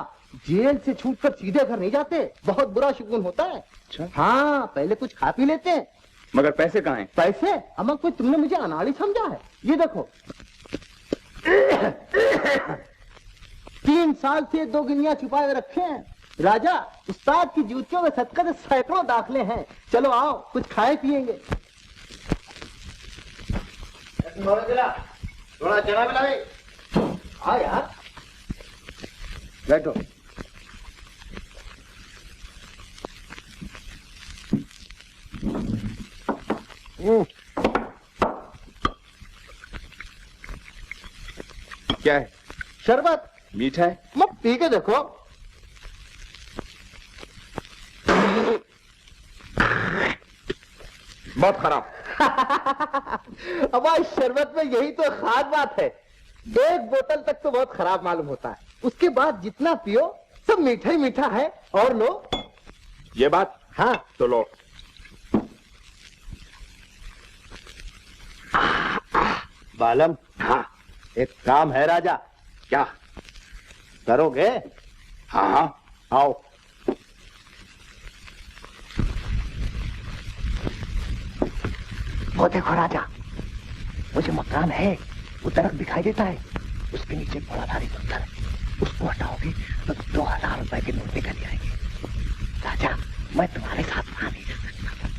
Speaker 9: जेल से छूटकर सीधे घर नहीं जाते, बहुत बुरा शुगुन होता है।
Speaker 19: अच्छा?
Speaker 9: हाँ, पहले कुछ खा पी लेते हैं।
Speaker 19: मगर पैसे कहाँ हैं?
Speaker 9: पैसे? अम्मा कोई तुमने मुझे अनाड़ी समझा है? ये देखो 3 साल से 2 गिनिया छुपाए रखे हैं। राजा, उस्ताद की जूतियों में सदका से सैकड़ों दाखले हैं। चलो आओ, कुछ खाए पिएंगे।
Speaker 13: थोड़ा चना मिला भाई।
Speaker 9: हाँ यार,
Speaker 13: बैठो।
Speaker 19: क्या है?
Speaker 9: शरबत।
Speaker 19: मीठा है?
Speaker 9: मत पी के देखो।
Speaker 19: बहुत खराब।
Speaker 9: अब इस शरबत में यही तो खास बात है। 1 बोतल तक तो बहुत खराब मालूम होता है, उसके बाद जितना पियो सब मीठा ही मीठा है। और लो।
Speaker 19: ये बात?
Speaker 9: हाँ।
Speaker 19: तो लो।
Speaker 9: बालम। हाँ। एक काम है राजा।
Speaker 19: क्या
Speaker 9: करोगे?
Speaker 19: हाँ हाँ,
Speaker 9: आओ। वो देखो राजा, वो जो मकान है वो दरख्त दिखाई देता है, उसके नीचे बड़ा भारी पत्थर है, उसको हटाओगे तो 2000 रुपए के नोट निकल आएंगे। राजा, मैं तुम्हारे साथ वहां नहीं जा सकता,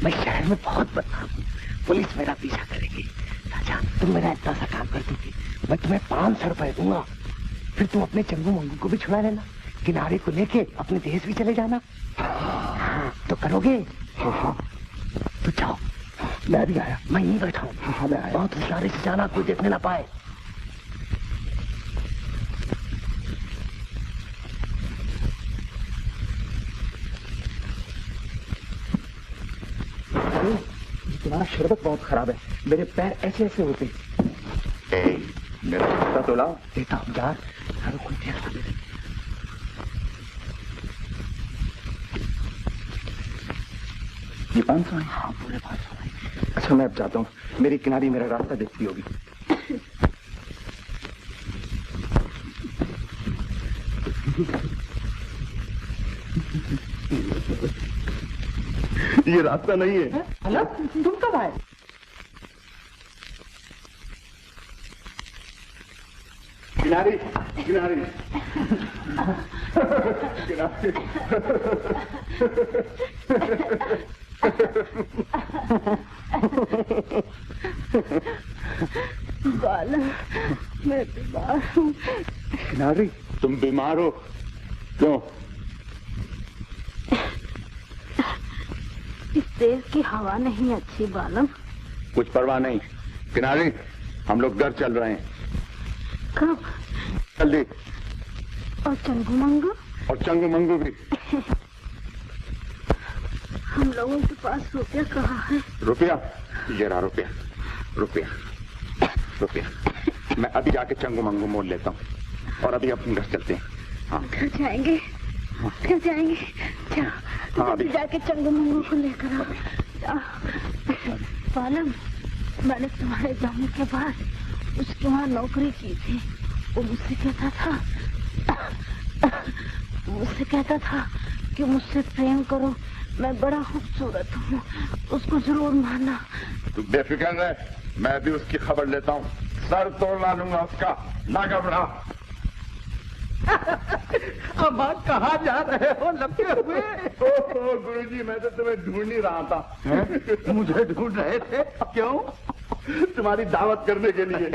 Speaker 9: मैं शहर में बहुत बदनाम हूँ, पुलिस मेरा पीछा करेगी। राजा, तुम मेरा इतना सा काम कर दोगे, मैं तुम्हें 500 रुपए दूंगा, फिर तुम अपने चंगू मंगू को भी छुड़ा लेना, किनारे को लेके अपने देश भी चले जाना। हाँ, तो करोगे? तो जाओ। मैं भी आया। मैं यहीं बैठा हूँ। हाँ, मैं आया। बहुत होशियारी से जाना, कोई देखने ना पाए। तुम्हारा शरबत बहुत खराब है, मेरे पैर ऐसे ऐसे होते।
Speaker 19: मेरा कुत्ता तो लाओ।
Speaker 9: देता हूँ यार, कोई देख ले।
Speaker 19: ये 500 है?
Speaker 9: हाँ, पूरे 500 है।
Speaker 19: अच्छा, मैं अब जाता हूँ, मेरी किनारी मेरा रास्ता देखती होगी। ये रास्ता नहीं है।
Speaker 16: हेलो, तुम कब आए?
Speaker 10: किनारी किनारी किनारी
Speaker 3: बालम, मैं बीमार हूँ।
Speaker 10: किनारी, तुम बीमार हो? क्यों?
Speaker 3: इस तेल की हवा नहीं अच्छी बालम।
Speaker 10: कुछ परवाह नहीं किनारी, हम लोग घर चल रहे हैं।
Speaker 3: कब?
Speaker 10: जल्दी।
Speaker 3: और चंगू मंगू?
Speaker 10: और चंगू मंगू भी।
Speaker 3: हम लोगों के पास रुपया कहाँ है?
Speaker 10: रुपया? ये रहा रुपया। रुपया रुपया मैं अभी जाके चंगू मंगू मोल लेता हूँ और अभी अपने घर चलते हैं। हाँ
Speaker 3: घर जाएंगे? घर जाएंगे? क्या?
Speaker 10: हाँ,
Speaker 3: अभी जाके चंगू मंगू को लेकर आओ। बालम, मैंने तुम्हारे जाने के बाद उसके वहाँ नौकरी की थी। वो मुझसे कहता था कि मुझसे प्रेम करो, मैं बड़ा खूबसूरत हूँ, उसको जरूर मानना।
Speaker 10: तू बेफिक्र रह, मैं भी उसकी खबर लेता हूँ, सर तोड़ ला लूंगा उसका, ना घबरा।
Speaker 9: अब आप कहाँ जा रहे हो लपटे हुए?
Speaker 10: गुरुजी, मैं तो तुम्हें ढूंढ ही रहा था।
Speaker 9: मुझे ढूंढ रहे थे? क्यों?
Speaker 10: तुम्हारी दावत करने के लिए।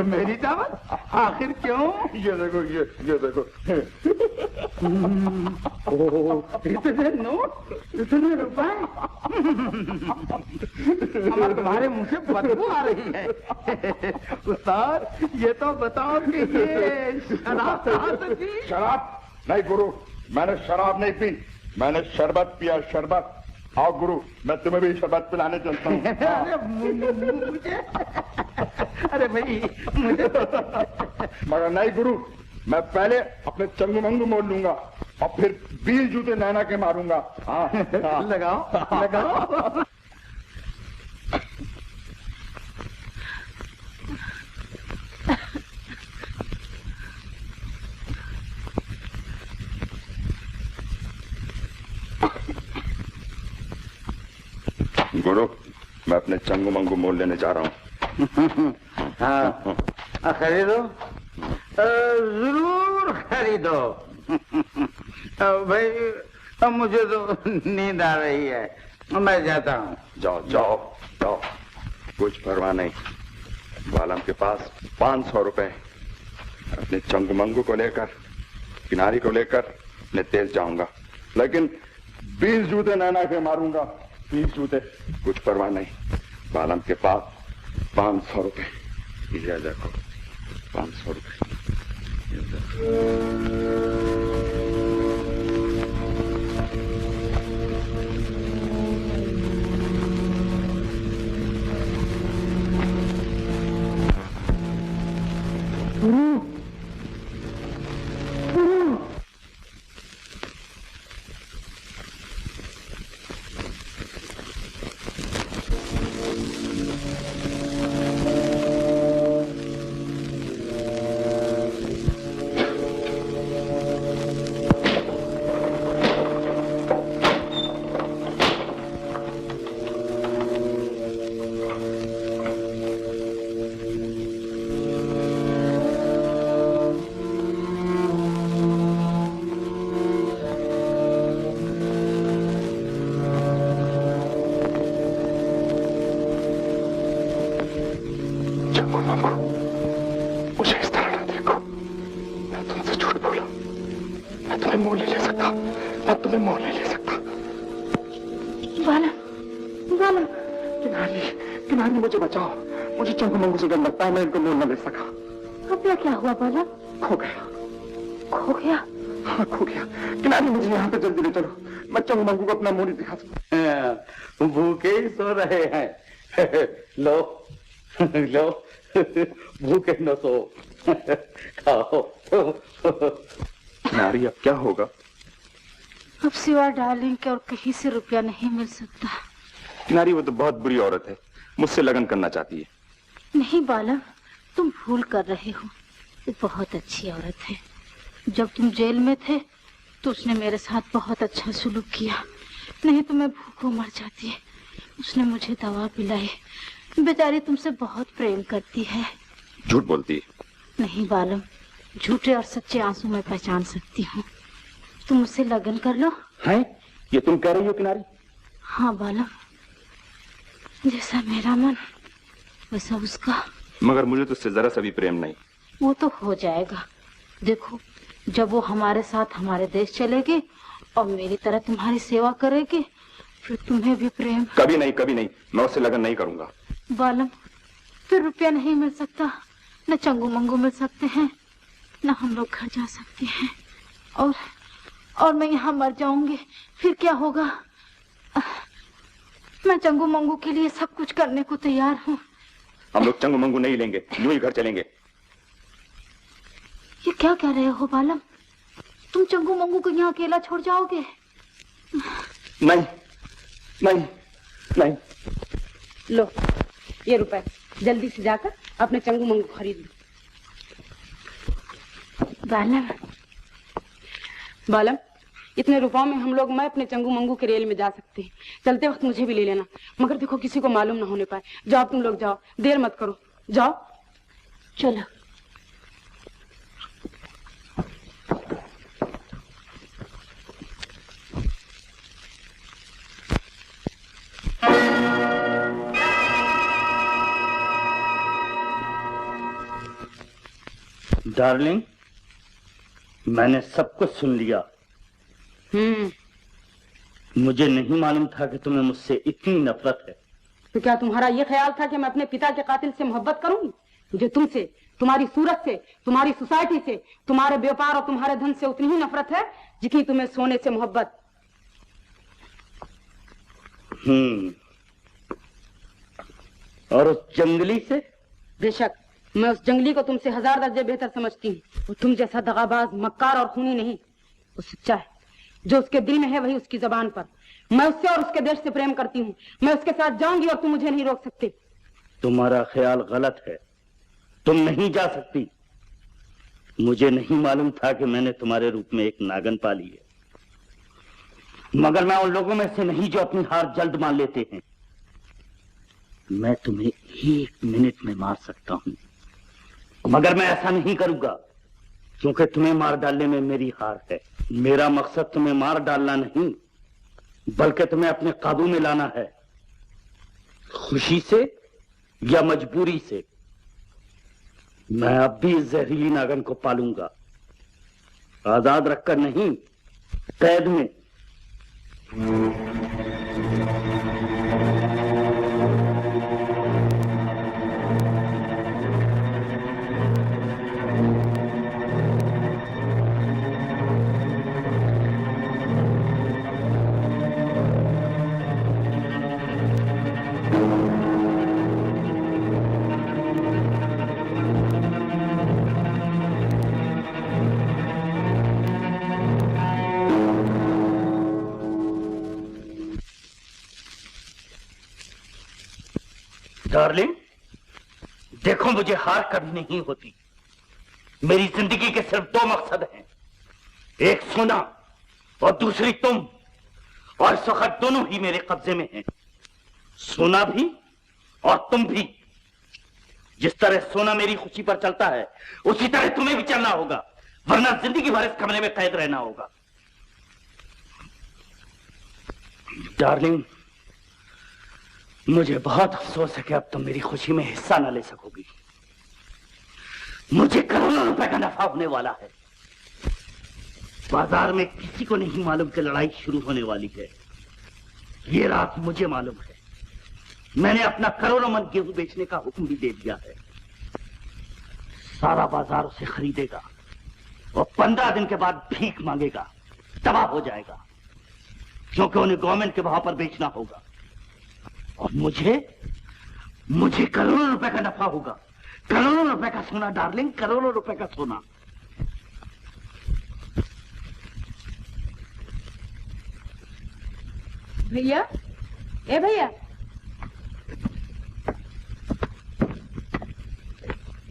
Speaker 9: मेरी दावत? आखिर क्यों?
Speaker 10: ये देखो, ये देखो।
Speaker 9: इतने नोट, इतने रुपए? हमारे तुम्हारे मुंह से बदबू आ रही है। उस्ताद, ये तो बताओ कि ये शराब कहाँ से पी?
Speaker 10: शराब नहीं गुरु, मैंने शराब नहीं पी, मैंने शरबत पिया, शरबत। आओ गुरु, मैं तुम्हें भी शरबत पिलाने चलता हूँ।
Speaker 9: अरे भाई मुझे
Speaker 10: मगर नहीं गुरु, मैं पहले अपने चंगू मंगू मोड़ लूंगा और फिर 20 जूते नैना के मारूंगा। हाँ, हाँ।
Speaker 9: लगाओ लगाओ।
Speaker 10: गुरु, मैं अपने चंगू मंगू मोल लेने जा रहा हूँ।
Speaker 9: हाँ, खरीदो, जरूर खरीदो। भाई, अब मुझे तो नींद आ रही है, मैं जाता हूँ।
Speaker 10: जाओ जाओ जाओ, कुछ परवाह नहीं। बालम के पास 500 रुपए, अपने चंगू मंगू को लेकर, किनारी को लेकर अपने तेज जाऊंगा, लेकिन 20 जूते नैना के मारूंगा। 20 जूते, कुछ परवाह नहीं। बालम के पास 500 रुपए, ये देखो 500 रुपए। मुझे इस तरह ना देखो, मैं तुमसे झूठ बोला, मैं तुम्हें मोल नहीं ले सकता, मैं तुम्हें मोल नहीं ले सकता।
Speaker 3: बालम, बालम।
Speaker 10: किनारी, किनारी मुझे बचाओ, मुझे चंगू मंगू से डर लगता है, मैं इनको मोल न ले सका।
Speaker 3: अब क्या हुआ बालम?
Speaker 10: खो गया।
Speaker 3: खो गया?
Speaker 10: हाँ खो गया। किनारी, मुझे यहाँ पे जल्दी ले चलो, मैं चंगू मंगू को अपना मोल ही दिखा सकता।
Speaker 5: भूखे ही सो रहे हैं। लो लो, भूखे न सो, खाओ।
Speaker 10: नारी, अब क्या होगा?
Speaker 3: अब सिवा डार्लिंग के और कहीं से रुपया नहीं मिल सकता।
Speaker 10: किनारी, वो तो बहुत बुरी औरत है, मुझसे लगन करना चाहती है।
Speaker 3: नहीं बालम, तुम भूल कर रहे हो, वो बहुत अच्छी औरत है। जब तुम जेल में थे तो उसने मेरे साथ बहुत अच्छा सुलूक किया, नहीं तो मैं भूखों मर जाती। उसने मुझे दवा पिलाई। बेचारी तुमसे बहुत प्रेम करती है।
Speaker 10: झूठ बोलती है,
Speaker 3: नहीं बालम, झूठे और सच्चे आंसू मैं पहचान सकती हूँ। तुम मुझसे लगन कर लो।
Speaker 5: हैं? ये तुम कह रही हो किनारी?
Speaker 3: हाँ बालम, जैसा मेरा मन वैसा उसका।
Speaker 19: मगर मुझे तो उससे जरा सा भी प्रेम नहीं।
Speaker 3: वो तो हो जाएगा। देखो, जब वो हमारे साथ हमारे देश चलेगी और मेरी तरह तुम्हारी सेवा करेगी, फिर तुम्हें भी प्रेम।
Speaker 19: कभी नहीं, कभी नहीं, मैं उससे लगन नहीं करूंगा।
Speaker 3: बालम, फिर रुपया नहीं मिल सकता, न चंगू मंगू मिल सकते हैं, न हम लोग घर जा सकते हैं, और मैं यहाँ मर जाऊंगी, फिर क्या होगा? मैं चंगू मंगू के लिए सब कुछ करने को तैयार हूँ।
Speaker 19: हम लोग चंगू मंगू नहीं लेंगे, यूं ही घर चलेंगे।
Speaker 3: ये क्या कह रहे हो बालम? तुम चंगू मंगू को यहाँ अकेला छोड़ जाओगे?
Speaker 5: नहीं नहीं नहीं।
Speaker 14: लो ये रुपए, जल्दी से जाकर अपने चंगू मंगू खरीद लो।
Speaker 3: बालम,
Speaker 14: बालम, इतने रुपयों में हम लोग मैं अपने चंगू मंगू के रेल में जा सकते हैं। चलते वक्त मुझे भी ले लेना, मगर देखो किसी को मालूम ना होने पाए। जाओ तुम लोग जाओ, देर मत करो, जाओ।
Speaker 3: चलो।
Speaker 5: डार्लिंग, मैंने सब कुछ सुन लिया। मुझे नहीं मालूम था कि तुम्हें मुझसे इतनी नफरत है।
Speaker 14: तो क्या तुम्हारा ये ख्याल था कि मैं अपने पिता के कातिल से मोहब्बत करूंगी? मुझे तुमसे, तुम्हारी सूरत से, तुम्हारी सोसाइटी से, तुम्हारे व्यापार और तुम्हारे धन से उतनी ही नफरत है जितनी तुम्हें सोने से मोहब्बत।
Speaker 5: और उस जंगली से?
Speaker 14: बेशक, मैं उस जंगली को तुमसे 1000 दर्जे बेहतर समझती हूँ। वो तुम जैसा दगाबाज, मक्कार और खूनी नहीं। वो सच्चा है, जो उसके दिल में है वही उसकी जबान पर। मैं उससे और उसके देश से प्रेम करती हूँ। मैं उसके साथ जाऊंगी और तुम मुझे नहीं रोक सकते।
Speaker 5: तुम्हारा ख्याल गलत है, तुम नहीं जा सकती। मुझे नहीं मालूम था कि मैंने तुम्हारे रूप में एक नागन पाली है, मगर मैं उन लोगों में से नहीं जो अपनी हार जल्द मान लेते हैं। मैं तुम्हें 1 मिनट में मार सकता हूं, मगर मैं ऐसा नहीं करूंगा, क्योंकि तुम्हें मार डालने में मेरी हार है। मेरा मकसद तुम्हें मार डालना नहीं, बल्कि तुम्हें अपने काबू में लाना है, खुशी से या मजबूरी से। मैं अब भी इस जहरीली नागन को पालूंगा, आजाद रखकर नहीं, कैद में। डार्लिंग, देखो मुझे हार कभी नहीं होती। मेरी जिंदगी के सिर्फ 2 मकसद हैं, एक सोना और दूसरी तुम, और इस वक्त दोनों ही मेरे कब्जे में हैं। सोना भी और तुम भी। जिस तरह सोना मेरी खुशी पर चलता है, उसी तरह तुम्हें भी चलना होगा, वरना जिंदगी भर इस कमरे में कैद रहना होगा। डार्लिंग, मुझे बहुत अफसोस है कि अब तुम मेरी खुशी में हिस्सा न ले सकोगी। मुझे करोड़ों रुपए का नफा होने वाला है। बाजार में किसी को नहीं मालूम कि लड़ाई शुरू होने वाली है। ये रात मुझे मालूम है। मैंने अपना करोड़ों मन गेहूं बेचने का हुक्म भी दे दिया है। सारा बाजार उसे खरीदेगा और 15 दिन के बाद भीख मांगेगा, तबाह हो जाएगा, क्योंकि उन्हें गवर्नमेंट के भाव पर बेचना होगा। और मुझे करोड़ों रुपए का नफा होगा, करोड़ों रुपए का सोना डार्लिंग, करोड़ों रुपए का सोना।
Speaker 14: भैया, ए भैया।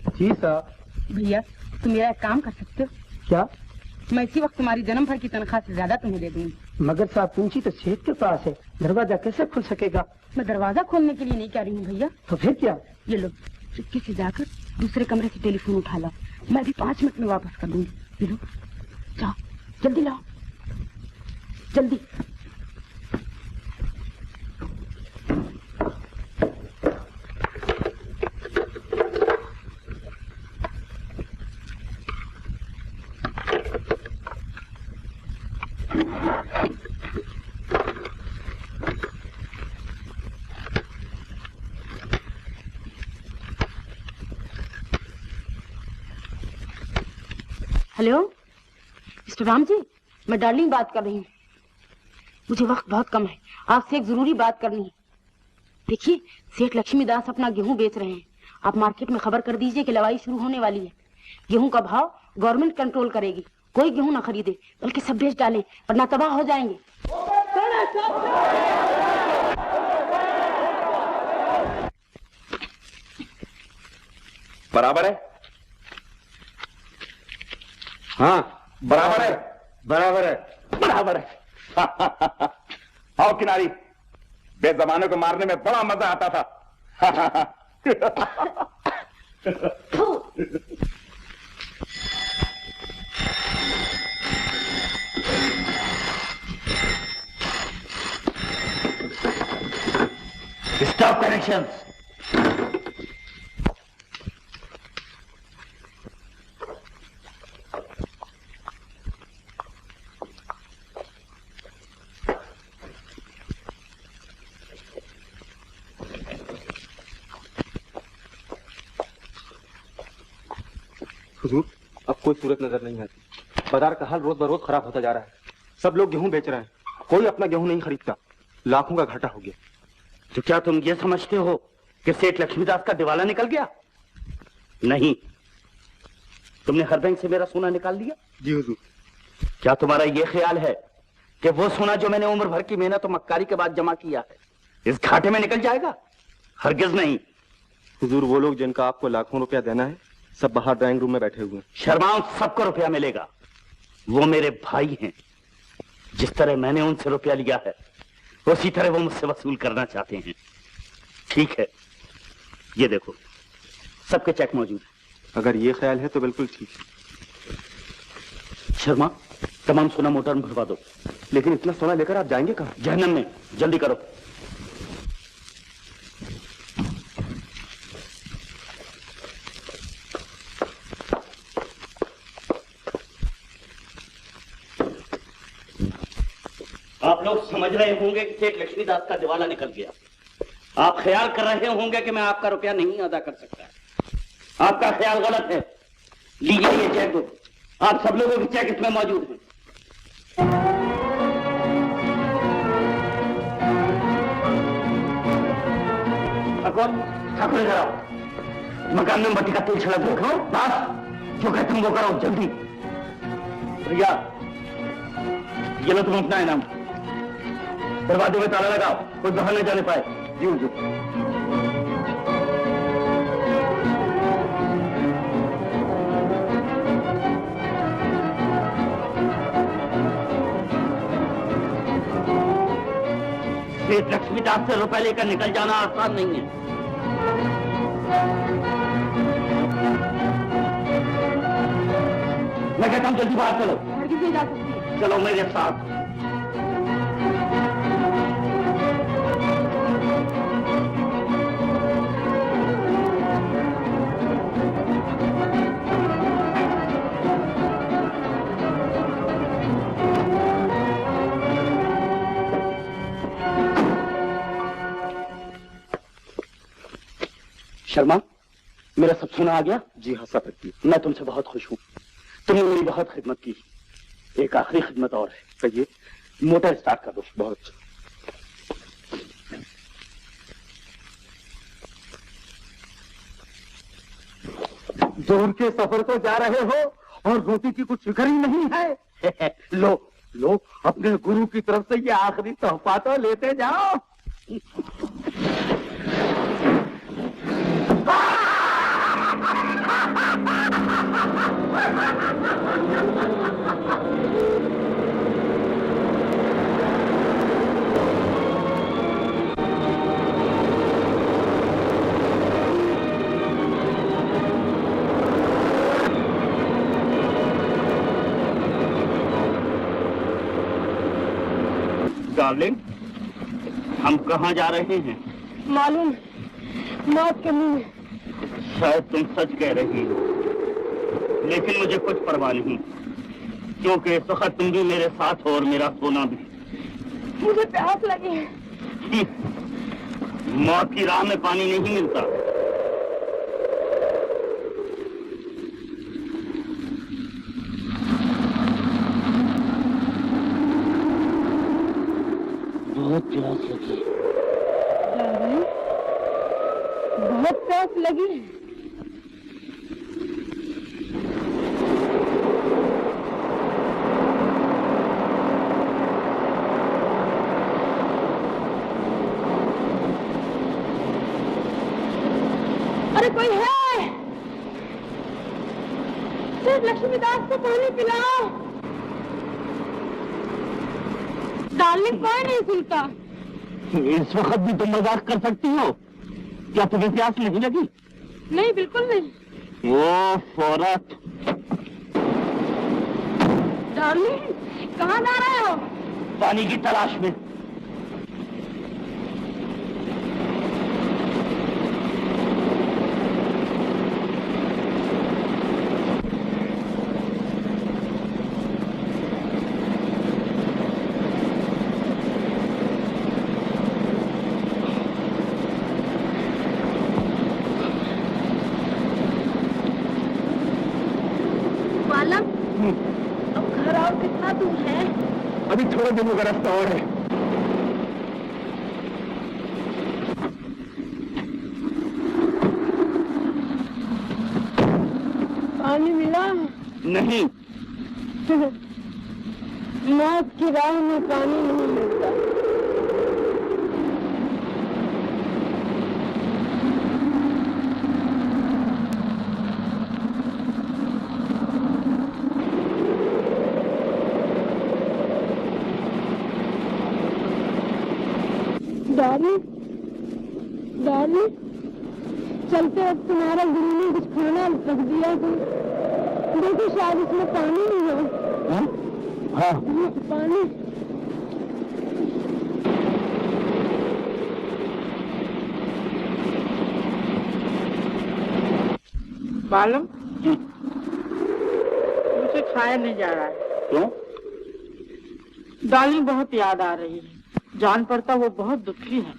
Speaker 12: जी साहब।
Speaker 14: भैया, तुम मेरा एक काम कर सकते हो
Speaker 12: क्या?
Speaker 14: मैं इसी वक्त तुम्हारी जन्म भर की तनख्वाह से ज्यादा तुम्हें दे दूंगी।
Speaker 12: मगर साहब पूंजी तो सेठ के पास है, दरवाजा कैसे खुल सकेगा?
Speaker 14: मैं दरवाजा खोलने के लिए नहीं कह रही हूँ भैया।
Speaker 12: तो फिर क्या?
Speaker 14: ये लो, चुपके से जाकर दूसरे कमरे से टेलीफोन उठा लो, मैं भी 5 मिनट में वापस कर दूंगी। वीरू जाओ, जल्दी लाओ, जल्दी। हेलो मिस्टर राम जी, मैं डार्लिंग बात कर रही हूँ। मुझे वक्त बहुत कम है, आपसे एक जरूरी बात करनी है। देखिए, सेठ लक्ष्मीदास अपना गेहूं बेच रहे हैं। आप मार्केट में खबर कर दीजिए कि लवाई शुरू होने वाली है। गेहूं का भाव गवर्नमेंट कंट्रोल करेगी। कोई गेहूं ना खरीदे, बल्कि सब बेच डाले, वरना तबाह हो जाएंगे।
Speaker 19: बराबर है?
Speaker 4: हाँ
Speaker 19: बराबर है,
Speaker 4: बराबर है,
Speaker 19: बराबर है। आओ किनारी, बेजमाने को मारने में बड़ा मजा आता था।
Speaker 5: Stop connections.
Speaker 6: हुजूर, अब कोई सूरत नजर नहीं आती। बाजार का हाल रोज बरोज खराब होता जा रहा है। सब लोग गेहूं बेच रहे हैं, कोई अपना गेहूं नहीं खरीदता। लाखों का घाटा हो गया।
Speaker 5: तो क्या तुम ये समझते हो कि सेठ लक्ष्मीदास का दिवाला निकल गया? नहीं। तुमने हर बैंक से मेरा सोना निकाल लिया?
Speaker 6: जी हुजूर।
Speaker 5: क्या तुम्हारा ये ख्याल है कि वो सोना जो मैंने उम्र भर की मेहनत और मक्कारी के बाद जमा किया है, इस घाटे में निकल जाएगा? हरगिज नहीं।
Speaker 6: हुजूर, वो लोग जिनका आपको लाखों रुपया देना है, सब बाहर ड्राइंग रूम में बैठे हुए हैं।
Speaker 5: शर्माओं, सबको रुपया मिलेगा। वो मेरे भाई हैं। जिस तरह मैंने उनसे रुपया लिया है, उसी तरह वो मुझसे वसूल करना चाहते हैं। ठीक है, ये देखो, सबके चेक मौजूद है।
Speaker 6: अगर ये ख्याल है तो बिल्कुल ठीक है।
Speaker 5: शर्मा, तमाम सोना मोटर में भरवा दो।
Speaker 6: लेकिन इतना सोना लेकर आप जाएंगे कहाँ?
Speaker 5: जहन्नम में। जल्दी करो। आप लोग समझ रहे होंगे कि सेठ लक्ष्मीदास का दिवाला निकल गया। आप ख्याल कर रहे होंगे कि मैं आपका रुपया नहीं अदा कर सकता। आपका ख्याल गलत है। लीजिए ये चेक बुक, आप सब लोगों के चेक इसमें मौजूद हैं। ठाकुर इधर आओ। मकान में मट्टी का तेल छिड़क दो। बस जो कहते तुम वो करो जल्दी। भैया, ये लो तुम अपना इनाम। दरवाजे में ताला लगाओ, कोई बाहर नहीं जाने पाए। जी हुजूर। सेठ लक्ष्मीदास से रुपए लेकर निकल जाना आसान नहीं है। मैं कहता हूँ जल्दी बाहर चलो। चलो मेरे साथ। शर्मा, मेरा सब सुना आ गया?
Speaker 6: जी हाँ, सब रखिए।
Speaker 5: मैं तुमसे बहुत खुश हूँ। तुमने मेरी बहुत खिदमत की। एक आखिरी खिदमत और है।
Speaker 6: कहिए।
Speaker 5: मोटर स्टार्ट कर दो।
Speaker 6: बहुत अच्छा।
Speaker 9: दूर के सफर को जा रहे हो और रोटी की कुछ फिक्र ही नहीं है। लो लो, अपने गुरु की तरफ से ये आखिरी तोहफा तो लेते जाओ।
Speaker 5: डार्लिंग, हम कहाँ जा रहे हैं?
Speaker 3: मालूम, मौत के मुंह में।
Speaker 5: शायद तुम सच कह रही हो, लेकिन मुझे कुछ परवाह नहीं, क्योंकि इस वक्त तुम भी मेरे साथ हो और मेरा सोना भी।
Speaker 3: मुझे प्यास लगी है।
Speaker 5: मौत की राह में पानी नहीं मिलता। बहुत प्यास लगी।
Speaker 3: बहुत प्यास लगी। अरे कोई है? सिर्फ लक्ष्मीदास को पानी पिलाओ। डार्लिंग कोई नहीं सुनता।
Speaker 5: इस वक्त भी तुम मजाक कर सकती हो? क्या तुम्हें प्यास नहीं लगी?
Speaker 3: नहीं, बिल्कुल नहीं।
Speaker 5: वो औरत।
Speaker 3: डार्लिंग, कहाँ जा रहे हो?
Speaker 5: पानी की तलाश में।
Speaker 3: अब घर और कितना दूर है?
Speaker 10: अभी थोड़े दिनों का रास्ता और है।
Speaker 3: पानी मिला?
Speaker 5: नहीं।
Speaker 3: मौत की राह में पानी नहीं मिलता। डार्लिंग, चलते वक्त तुम्हारा गुरु ने कुछ खाना रख दिया तो देखो, शायद इसमें पानी नहीं है।
Speaker 5: हाँ,
Speaker 3: पानी।
Speaker 16: मालूम, मुझे खाया नहीं जा रहा है।
Speaker 5: क्यों?
Speaker 16: डार्लिंग बहुत याद आ रही है। जान पड़ता वो बहुत दुखी है।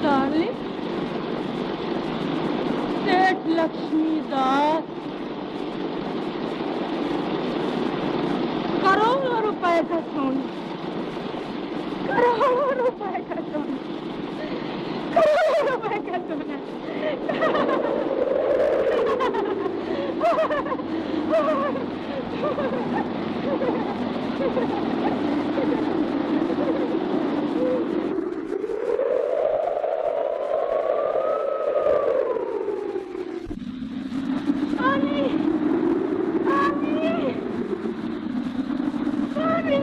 Speaker 3: डार्लिंग, सेठ लक्ष्मीदास करोड़ों रुपए का सोना, करोड़ों रुपए का सोना, करोड़ों रुपए का सोना। पानी, पानी, पानी।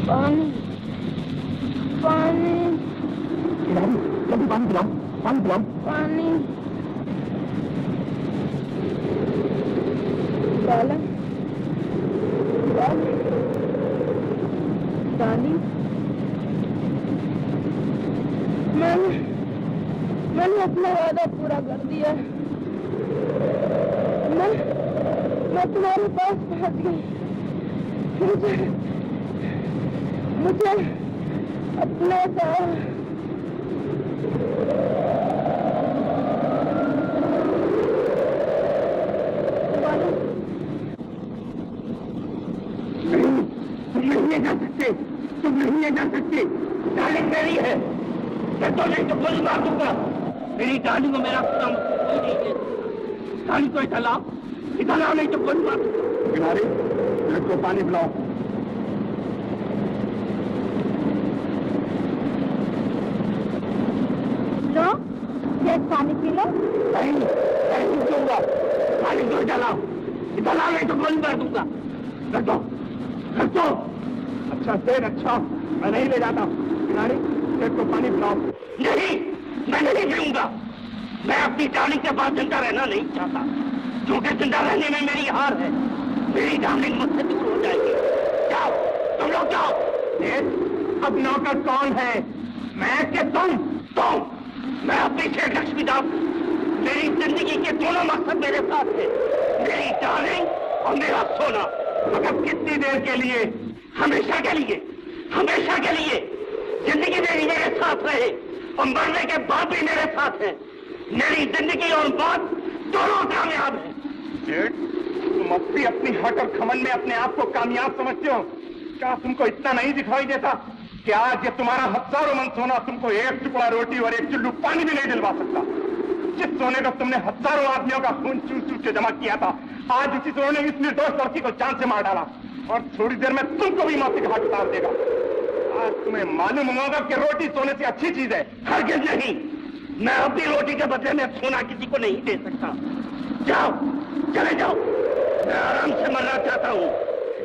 Speaker 3: पानी, पानी,
Speaker 10: जल्दी पानी पिलाओ, पानी पिलाओ।
Speaker 3: पानी। डाला, डाली। मैंने अपना वादा पूरा कर दिया। मैं तुम्हारे पास पहुंच गई। मुझे अपने साथ
Speaker 10: नहीं, उसकी। डार्लिंग मेरी है, तो नहीं तो गोली मार दूंगा। मेरी डार्लिंग को मेरा कोई नहीं दे। डार्लिंग को इधर लाओ नहीं तो गोली मार दूंगा।
Speaker 13: किनारे मेरे को पानी पिलाओ।
Speaker 1: लो ये पानी पी लो।
Speaker 10: नहीं दूंगा। डार्लिंग को इधर लाओ नहीं तो गोली मार दूंगा। रख दो। अच्छा सेठ, अच्छा मैं नहीं ले जाता। किनारे सेठ को पानी पिलाओ। नहीं, मैं नहीं पीऊंगा। मैं अपनी डार्लिंग के पास जिंदा रहना नहीं चाहता, क्योंकि जिंदा रहने में मेरी हार है। मेरी डार्लिंग मुझसे दूर हो जाएगी। जाओ, तुम लोग जाओ। अब नौकर कौन है, मैं कि तुम? मैं अपनी सेठ लक्ष्मीदास। मेरी जिंदगी के दोनों मकसद मेरे साथ है, मेरी डार्लिंग और मेरा सोना। मगर कितनी देर के लिए? हमेशा के लिए। जिंदगी मेरी मेरे साथ रहे और मरने के बाद भी मेरे साथ है। मेरी जिंदगी और मौत दोनों कामयाब है। सेठ, तुम अब भी अपनी हट और खमन में अपने आप को कामयाब समझते हो? क्या तुमको इतना नहीं दिखाई देता कि आज ये तुम्हारा हजारों मन सोना तुमको एक टुकड़ा रोटी और एक चुल्लू पानी भी नहीं दिलवा सकता? जिस सोने को तुमने हजारों आदमियों का खून चूस के जमा किया था, आज उसी सोने ने इस निर्दोष लड़की को जान से मार डाला और थोड़ी देर में तुमको भी मौत के घाट उतार देगा। आज तुम्हें मालूम होगा कि रोटी सोने से अच्छी चीज है। हरगिज नहीं, मैं अपनी रोटी के बदले में सोना किसी को नहीं दे सकता। जाओ, चले जाओ। मैं आराम से मरना चाहता हूँ।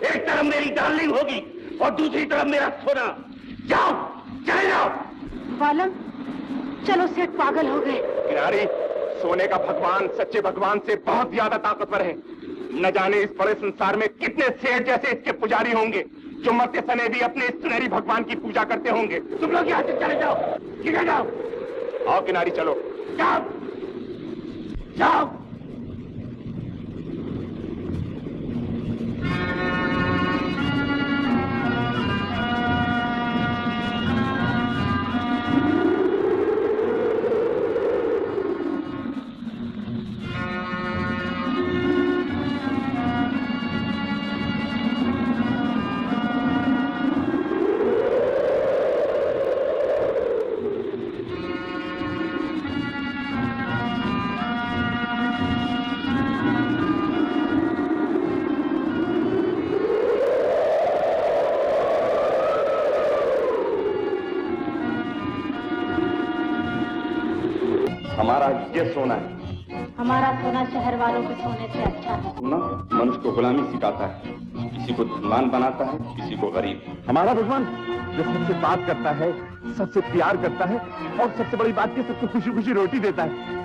Speaker 10: एक तरफ मेरी डार्लिंग होगी और दूसरी तरफ मेरा सोना। जाओ, चले जाओ।
Speaker 1: बालम, चलो सेठ पागल हो गए।
Speaker 10: किनारी, सोने का भगवान सच्चे भगवान से बहुत ज्यादा ताकतवर है। न जाने इस बड़े संसार में कितने सेठ जैसे इसके पुजारी होंगे जो मरते समय भी अपने इस सुनहरी भगवान की पूजा करते होंगे। तुम लोग यहाँ से चले जाओ, ठीक जाओ। आओ किनारी, चलो। जाओ, जाओ। हमारा ये सोना है।
Speaker 15: हमारा सोना शहर वालों के सोने से अच्छा है।
Speaker 10: सोना मनुष्य को गुलामी सिखाता है, किसी को धनवान बनाता है, किसी को गरीब। हमारा भगवान जो सबसे बात करता है, सबसे प्यार करता है और सबसे बड़ी बात की सबको खुशी खुशी रोटी देता है।